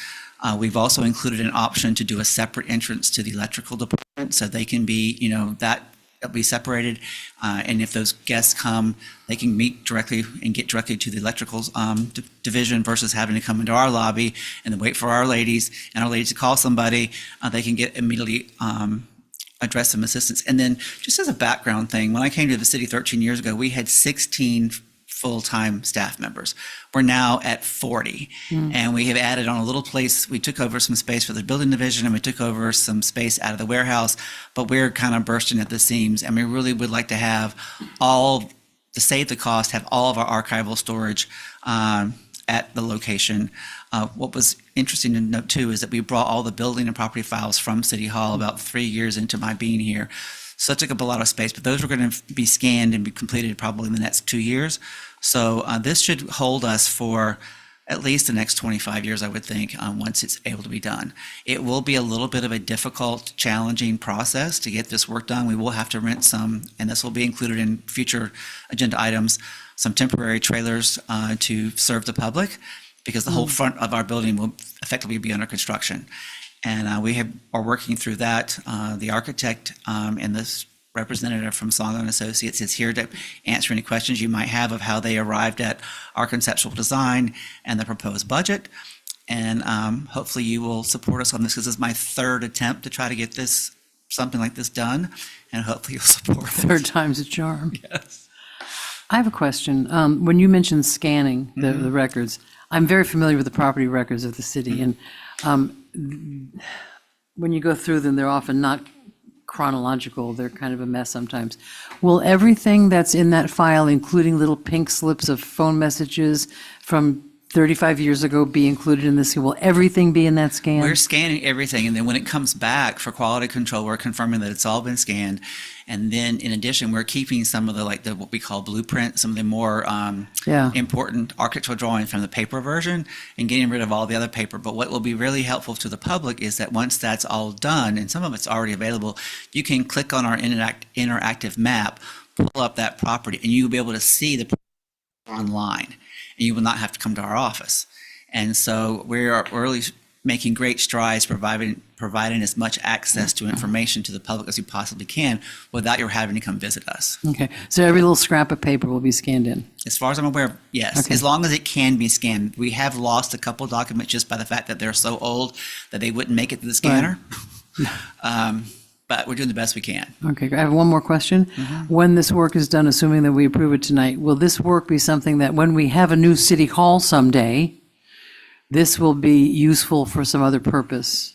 We've also included an option to do a separate entrance to the electrical department so they can be, that'll be separated. And if those guests come, they can meet directly and get directly to the electrical division versus having to come into our lobby and then wait for our ladies and our ladies to call somebody. They can get immediately address some assistance. And then just as a background thing, when I came to the city 13 years ago, we had 16 full-time staff members. We're now at 40. And we have added on a little place. We took over some space for the building division and we took over some space out of the warehouse, but we're kind of bursting at the seams. And we really would like to have to save the cost, have all of our archival storage at the location. What was interesting to note too is that we brought all the building and property files from City Hall about 3 years into my being here. So it took up a lot of space, but those were going to be scanned and be completed probably in the next 2 years. So this should hold us for at least the next 25 years, I would think, once it's able to be done. It will be a little bit of a difficult, challenging process to get this work done. We will have to rent some, and this will be included in future agenda items, some temporary trailers to serve the public, because the whole front of our building will effectively be under construction. And we are working through that. The architect and this representative from Song and Associates is here to answer any questions you might have of how they arrived at our conceptual design and the proposed budget. And hopefully you will support us on this, because this is my third attempt to try to get something like this done. And hopefully you'll support it.
Third time's a charm.
Yes.
I have a question. When you mentioned scanning the records, I'm very familiar with the property records of the city. And when you go through them, they're often not chronological. They're kind of a mess sometimes. Will everything that's in that file, including little pink slips of phone messages from 35 years ago, be included in this? Will everything be in that scan?
We're scanning everything, and then when it comes back for quality control, we're confirming that it's all been scanned. And then in addition, we're keeping some of the what we call blueprint, some of the more important architectural drawings from the paper version, and getting rid of all the other paper. But what will be really helpful to the public is that once that's all done, and some of it's already available, you can click on our interactive map, pull up that property, and you'll be able to see the property online, and you will not have to come to our office. And so we're really making great strides providing as much access to information to the public as you possibly can without your having to come visit us.
Okay, so every little scrap of paper will be scanned in?
As far as I'm aware, yes.
Okay.
As long as it can be scanned. We have lost a couple documents just by the fact that they're so old that they wouldn't make it to the scanner. Right. But we're doing the best we can.
Okay, I have one more question. When this work is done, assuming that we approve it tonight, will this work be something that when we have a new city hall someday, this will be useful for some other purpose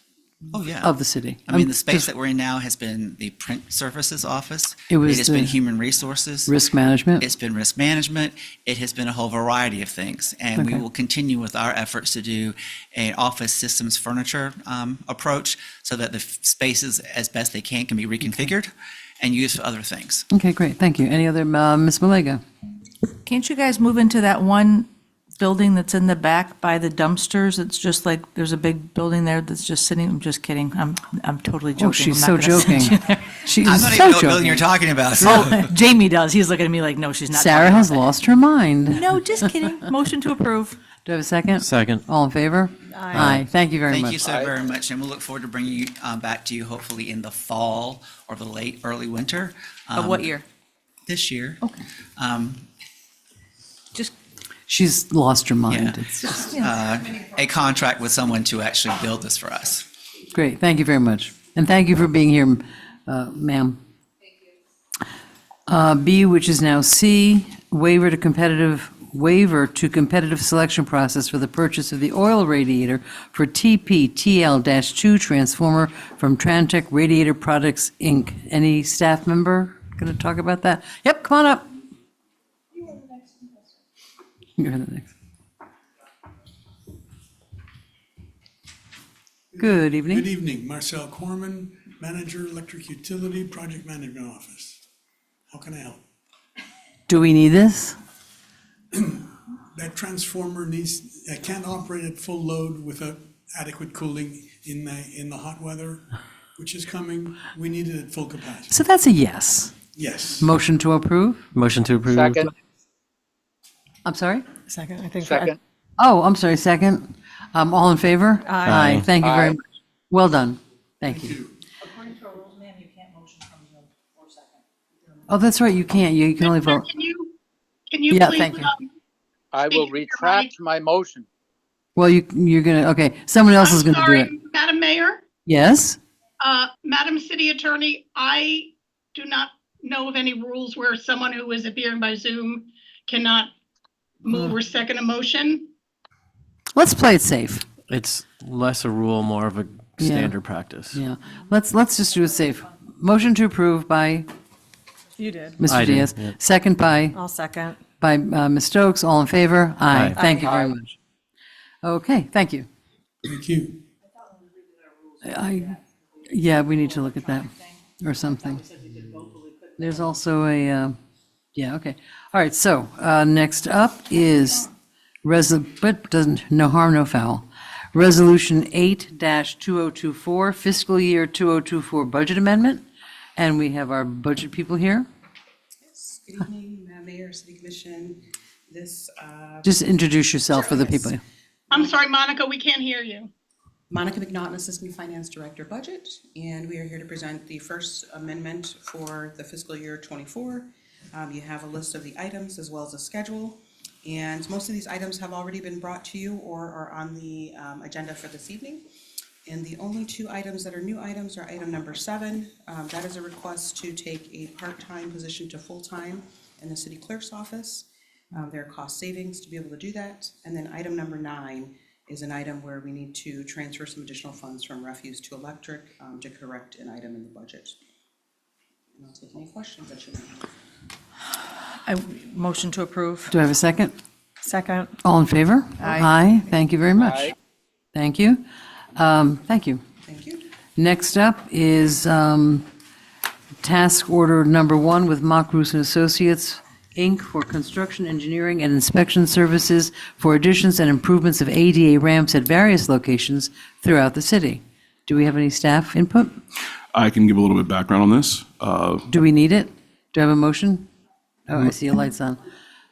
Oh, yeah.
of the city.
I mean, the space that we're in now has been the print services office.
It was
has
the
been human resources.
risk management.
It's been risk management. It has been a whole variety of things. And we
Okay.
will continue with our efforts to do an office systems furniture approach so that the spaces, as best they can be reconfigured and used for other things.
Okay, great, thank you. Any other, Ms. Malega?
Can't you guys move into that one building that's in the back by the dumpsters? It's just like, there's a big building there that's just sitting, I'm just kidding. I'm totally joking.
Oh, she's
I'm
so
not gonna send
joking.
you there.
She
I'm
is
not
so
even know what building
joking.
you're talking about.
Oh, Jamie does. He's looking at me like, no, she's not.
Sarah
talking
has
about
lost her mind.
that. No, just kidding. Motion to approve.
Do I have a second?
Second.
All in favor?
Aye.
Thank you very
Thank
much.
you so very much. And we'll look forward to bringing you back to you hopefully in the fall or the late, early winter.
Of what year?
This year.
Okay. Just,
She's lost her mind.
Yeah.
It's just,
A contract with someone to actually build this for us.
great, thank you very much. And thank you for being here, ma'am. B, which is now C, waiver to competitive selection process for the purchase of the oil radiator for TPTL-2 transformer from Trantech Radiator Products, Inc. Any staff member going to talk about that? Yep, come on up. You're the next. Good evening.
Good evening, Marcel Corman, Manager, Electric Utility, Project Management Office. How can I help?
Do we need this?
That transformer can't operate at full load without adequate cooling in the hot weather, which is coming. We need it at full capacity.
So that's a yes.
Yes.
Motion to approve?
Motion to approve.
Second,
I'm sorry?
Second, I think.
second.
Oh, I'm sorry, second. All in favor?
Aye.
Thank you very
Aye.
much. Well done. Thank you.
according to our rules, ma'am, you can't motion from Zoom or second.
Oh, that's right, you can't. You can only vote.
Can you
Yeah,
please,
thank you.
I will retract my motion.
Well, you're gonna, okay, someone else is
I'm
gonna do it.
sorry, Madam Mayor,
Yes?
Madam City Attorney, I do not know of any rules where someone who is appearing by Zoom cannot move or second a motion.
Let's play it safe.
It's less a rule, more of a standard practice.
Yeah, let's just do it safe. Motion to approve by
You did.
Mr.
I did,
Diaz,
yeah.
second by
I'll second.
Ms. Stokes. All in favor? Aye.
Aye.
Thank you very much. Okay, thank you.
Thank you.
Yeah, we need to look at that or something. There's also a, yeah, okay. All right, so next up is, but doesn't, no harm, no foul. Resolution 8-2024, fiscal year 2024 budget amendment. And we have our budget people here.
Good evening, Mayor, City Commission. This,
Just introduce yourself for the people.
I'm sorry, Monica, we can't hear you.
Monica McNaughton, Assistant Finance Director, Budget, and we are here to present the first amendment for the fiscal year '24. You have a list of the items as well as a schedule, and most of these items have already been brought to you or are on the agenda for this evening. And the only two items that are new items are item number 7. That is a request to take a part-time position to full-time in the city clerk's office. There are cost savings to be able to do that. And then item number 9 is an item where we need to transfer some additional funds from refuse to electric to correct an item in the budget. And I'll take any questions that you may have.
Motion to approve.
Do I have a second?
Second.
All in favor?
Aye.
Thank you very much.
Aye.
Thank you. Thank you.
Thank you.
Next up is task order number 1 with Mock Roos and Associates, Inc. for construction, engineering, and inspection services for additions and improvements of ADA ramps at various locations throughout the city. Do we have any staff input?
I can give a little bit of background on this.
Do we need it? Do I have a motion? Oh, I see your lights on.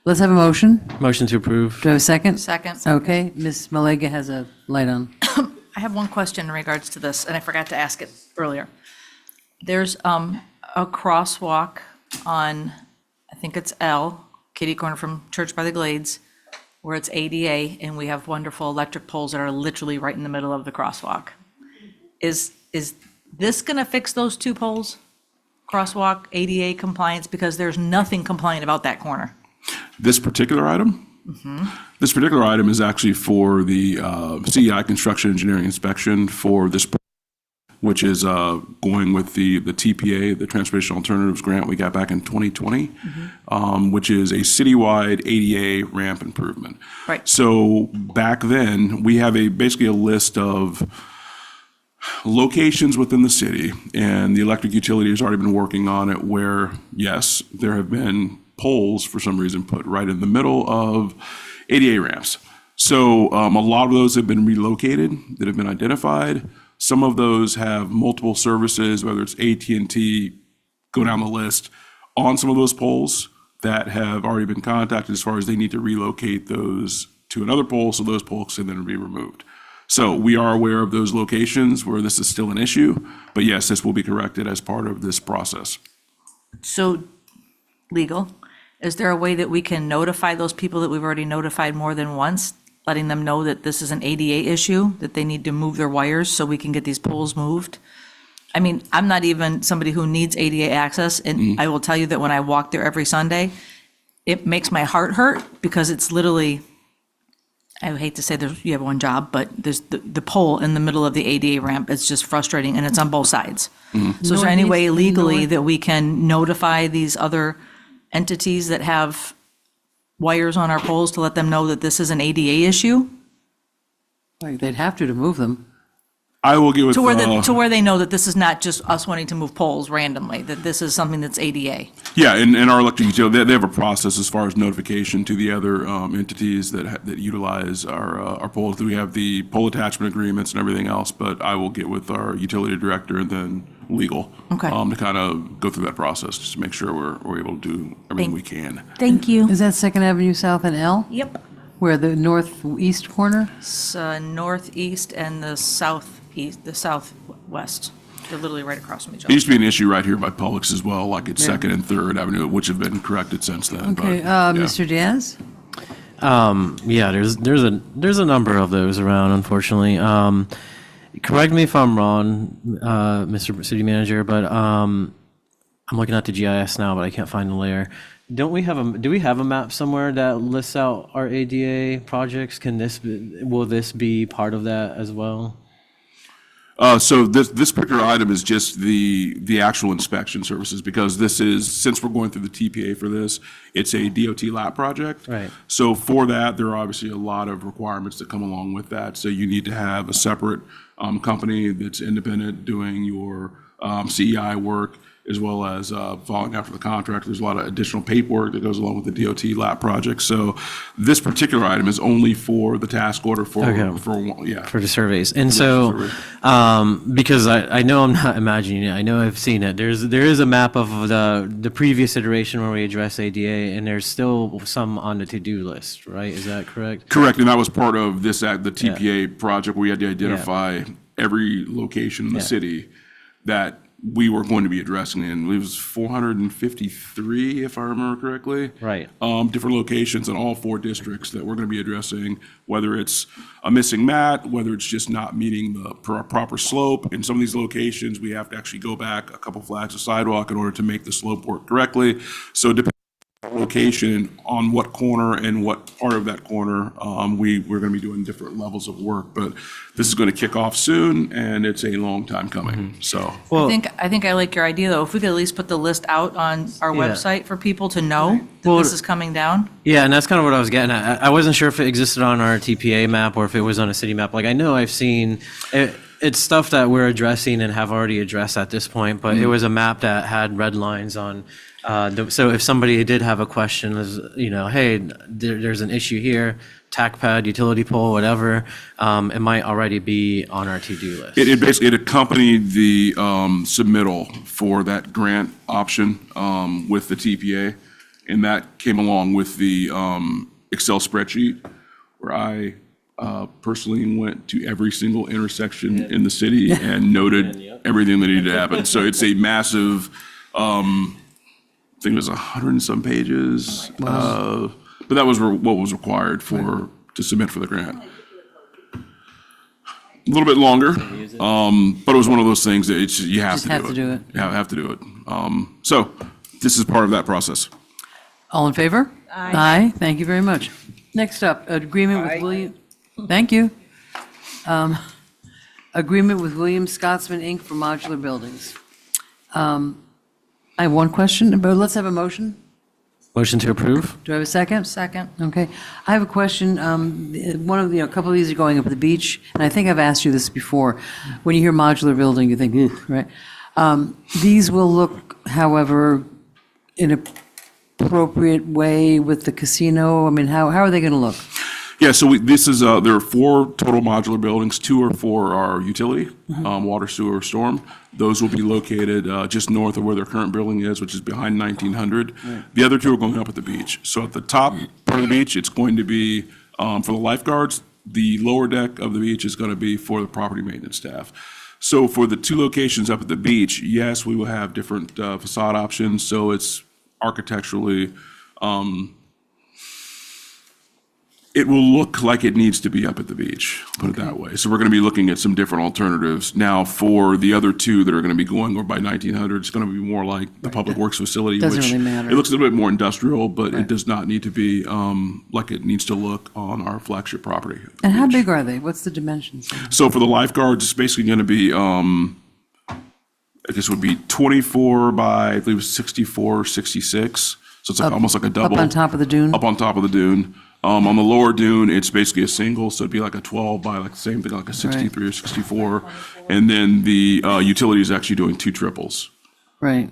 Let's have a motion.
Motion to approve.
Do I have a second?
Second.
Okay, Ms. Malega has a light on.
I have one question in regards to this, and I forgot to ask it earlier. There's a crosswalk on, I think it's L, kitty corner from Church by the Glades, where it's ADA, and we have wonderful electric poles that are literally right in the middle of the crosswalk. Is this gonna fix those 2 poles? Crosswalk, ADA compliance, because there's nothing compliant about that corner.
This particular item? This particular item is actually for the CEI Construction Engineering Inspection for this, which is going with the TPA, the Transportation Alternatives Grant we got back in 2020, which is a citywide ADA ramp improvement.
Right.
So back then, we have basically a list of locations within the city, and the electric utility has already been working on it where, yes, there have been poles for some reason put right in the middle of ADA ramps. So a lot of those have been relocated that have been identified. Some of those have multiple services, whether it's AT&T, go down the list, on some of those poles that have already been contacted as far as they need to relocate those to another pole so those poles can then be removed. So we are aware of those locations where this is still an issue, but yes, this will be corrected as part of this process.
So, legal, is there a way that we can notify those people that we've already notified more than once, letting them know that this is an ADA issue, that they need to move their wires so we can get these poles moved? I mean, I'm not even somebody who needs ADA access, and I will tell you that when I walk there every Sunday, it makes my heart hurt because it's literally, I hate to say you have one job, but there's the pole in the middle of the ADA ramp. It's just frustrating, and it's on both sides. So is there any way legally that we can notify these other entities that have wires on our poles to let them know that this is an ADA issue?
Like, they'd have to move them.
I will get with
To where they know that this is not just us wanting to move poles randomly, that this is something that's ADA.
Yeah, and our electric utility, they have a process as far as notification to the other entities that utilize our poles. We have the pole attachment agreements and everything else, but I will get with our utility director and then legal to kind of go through that process just to make sure we're able to do everything we can.
Thank you.
Is that Second Avenue South and L?
Yep.
Where, the northeast corner?
It's northeast and the southeast, the southwest. They're literally right across from each
It
other.
used to be an issue right here by Publix as well, like it's Second and Third Avenue, which have been corrected since then.
Okay,
but, yeah.
Mr. Diaz?
Yeah, there's a number of those around, unfortunately. Correct me if I'm wrong, Mr. City Manager, but I'm looking at the GIS now, but I can't find the layer. Do we have a map somewhere that lists out our ADA projects? Will this be part of that as well?
So this particular item is just the actual inspection services, because this is, since we're going through the TPA for this, it's a DOT lap project.
Right.
So for that, there are obviously a lot of requirements that come along with that. So you need to have a separate company that's independent doing your CEI work, as well as following after the contract. There's a lot of additional paperwork that goes along with the DOT lap project. So this particular item is only for the task order for
the surveys. And so, because I know I'm not imagining it, I know I've seen it. There is a map of the previous iteration where we address ADA, and there's still some on the to-do list, right? Is that correct?
Correct, and that was part of this the TPA project where we had to identify every location in the city that we were going to be addressing, and it was 453, if I remember correctly.
Right.
Different locations in all 4 districts that we're going to be addressing, whether it's a missing mat, whether it's just not meeting the proper slope. In some of these locations, we have to actually go back a couple flags of sidewalk in order to make the slope work correctly. So depending on location, on what corner and what part of that corner, we're going to be doing different levels of work. But this is going to kick off soon, and it's a long time coming. So,
I think I like your idea, though. If we could at least put the list out on our website for people to know that this is coming down.
Yeah, and that's kind of what I was getting at. I wasn't sure if it existed on our TPA map or if it was on a city map. Like, I know I've seen it. It's stuff that we're addressing and have already addressed at this point, but it was a map that had red lines on. So if somebody did have a question, hey, there's an issue here, tack pad, utility pole, whatever, it might already be on our to-do list.
It basically accompanied the submittal for that grant option with the TPA, and that came along with the Excel spreadsheet where I personally went to every single intersection in the city and noted everything that needed to happen. So it's a massive, I think it was 100 and some pages, but that was what was required to submit for the grant. A little bit longer, but it was one of those things that you have to do it. You have to do it. So this is part of that process.
All in favor? Aye. Thank you very much. Next up, agreement with William, thank you. Agreement with William Scotsman, Inc. for modular buildings. I have one question, but let's have a motion.
Motion to approve?
Do I have a second?
Second.
Okay. I have a question. One of the, a couple of these are going up at the beach, and I think I've asked you this before. When you hear modular building, you think, ugh, right? These will look, however, in an appropriate way with the casino. I mean, how are they going to look?
Yeah, so this is, there are 4 total modular buildings. 2 are for our utility, water, sewer, storm. Those will be located just north of where their current building is, which is behind 1900. The other 2 are going up at the beach. So at the top part of the beach, it's going to be for the lifeguards. The lower deck of the beach is going to be for the property maintenance staff. So for the 2 locations up at the beach, yes, we will have different facade options. So it's architecturally, it will look like it needs to be up at the beach, put it that way. So we're going to be looking at some different alternatives. Now, for the other 2 that are going to be going over by 1900, it's going to be more like the Public Works facility,
Doesn't
which
really matter.
it looks a little bit more industrial, but it does not need to be like it needs to look on our flagship property.
And how big are they? What's the dimensions?
So for the lifeguards, it's basically going to be, I guess it would be 24 by, I believe, 64, 66. So it's like almost like a double.
Up on top of the dune?
Up on top of the dune. On the lower dune, it's basically a single, so it'd be like a 12 by like the same thing, like a 63 or 64. And then the utility is actually doing 2 triples.
Right.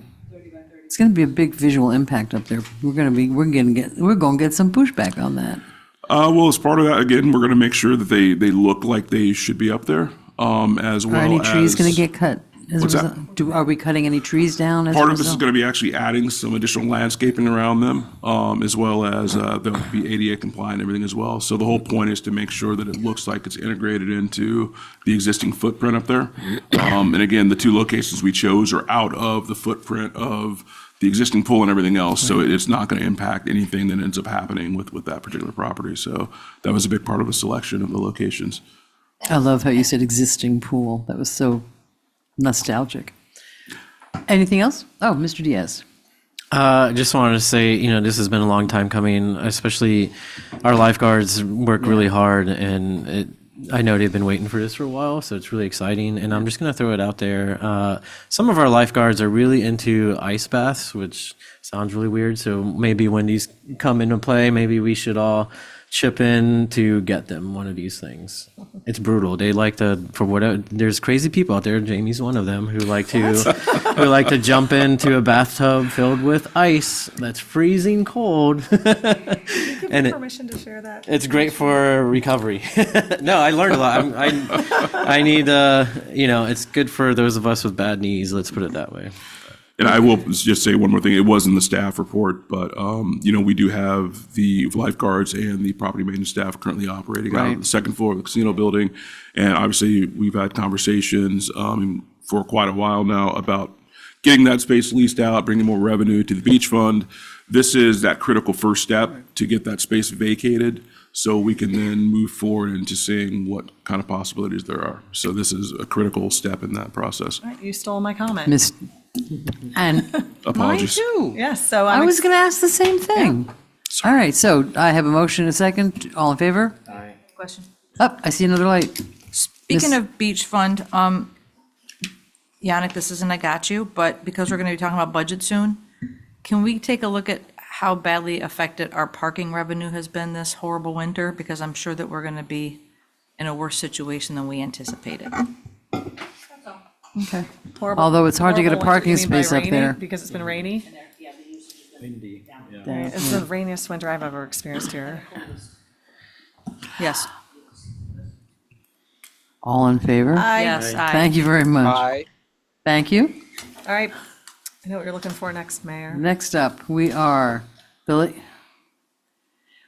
It's going to be a big visual impact up there. We're going to get some pushback on that.
Well, as part of that, again, we're going to make sure that they look like they should be up there, as well as.
Are any trees going to get cut? as a
What's that?
result? Are we cutting any trees down as a
Part of this is
result?
going to be actually adding some additional landscaping around them, as well as they'll be ADA compliant and everything as well. So the whole point is to make sure that it looks like it's integrated into the existing footprint up there. And again, the two locations we chose are out of the footprint of the existing pool and everything else. So it's not going to impact anything that ends up happening with that particular property. So that was a big part of the selection of the locations.
I love how you said existing pool. That was so nostalgic. Anything else? Oh, Mr. Diaz.
I just wanted to say, this has been a long time coming, especially our lifeguards work really hard, and I know they've been waiting for this for a while, so it's really exciting. And I'm just going to throw it out there. Some of our lifeguards are really into ice baths, which sounds really weird. So maybe when these come into play, maybe we should all chip in to get them one of these things. It's brutal. They like to, for whatever, there's crazy people out there, Jamie's one of them, who like to jump into a bathtub filled with ice that's freezing cold. And
Permission to share that.
it's great for recovery. No, I learned a lot. I need, it's good for those of us with bad knees, let's put it that way.
And I will just say one more thing. It was in the staff report, but, we do have the lifeguards and the property maintenance staff currently operating out of the second floor of the casino building. And obviously, we've had conversations for quite a while now about getting that space leased out, bringing more revenue to the beach fund. This is that critical first step to get that space vacated so we can then move forward into seeing what kind of possibilities there are. So this is a critical step in that process.
All right, you stole my comment.
Miss, and
Apologies.
mine too.
Yes, so
I was going to ask the same thing. All right, so I have a motion and a second. All in favor?
Question.
Up, I see another light.
Speaking
Miss-
of beach fund, Yannick, this isn't I got you, but because we're going to be talking about budget soon, can we take a look at how badly affected our parking revenue has been this horrible winter? Because I'm sure that we're going to be in a worse situation than we anticipated.
Okay.
Horrible-
Although it's hard to get a
horrible winter,
parking
you mean by
space up
rainy?
there.
Because it's been rainy?
Windy.
Right, it's the rainiest winter I've ever experienced here.
Yes.
All in favor?
Aye.
Yes, aye.
Thank you very much.
Aye.
Thank you.
All right, I know what you're looking for next, Mayor.
Next up, we are the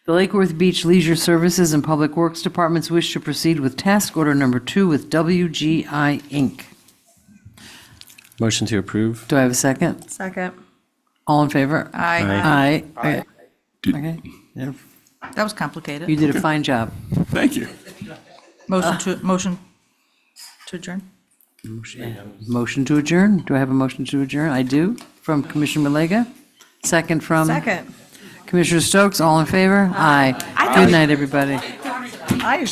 Lake Worth Beach Leisure Services and Public Works Departments wish to proceed with task order number 2 with WGI Inc.
Motion to approve.
Do I have a second?
Second.
All in favor?
Aye.
Aye. Okay. Yeah,
That was complicated.
you did a fine job.
Thank you.
Motion to adjourn?
Motion to adjourn. Do I have a motion to adjourn? I do. From Commissioner Malega. Second from?
Second.
Commissioner Stokes, all in favor? Aye. Good night, everybody.
I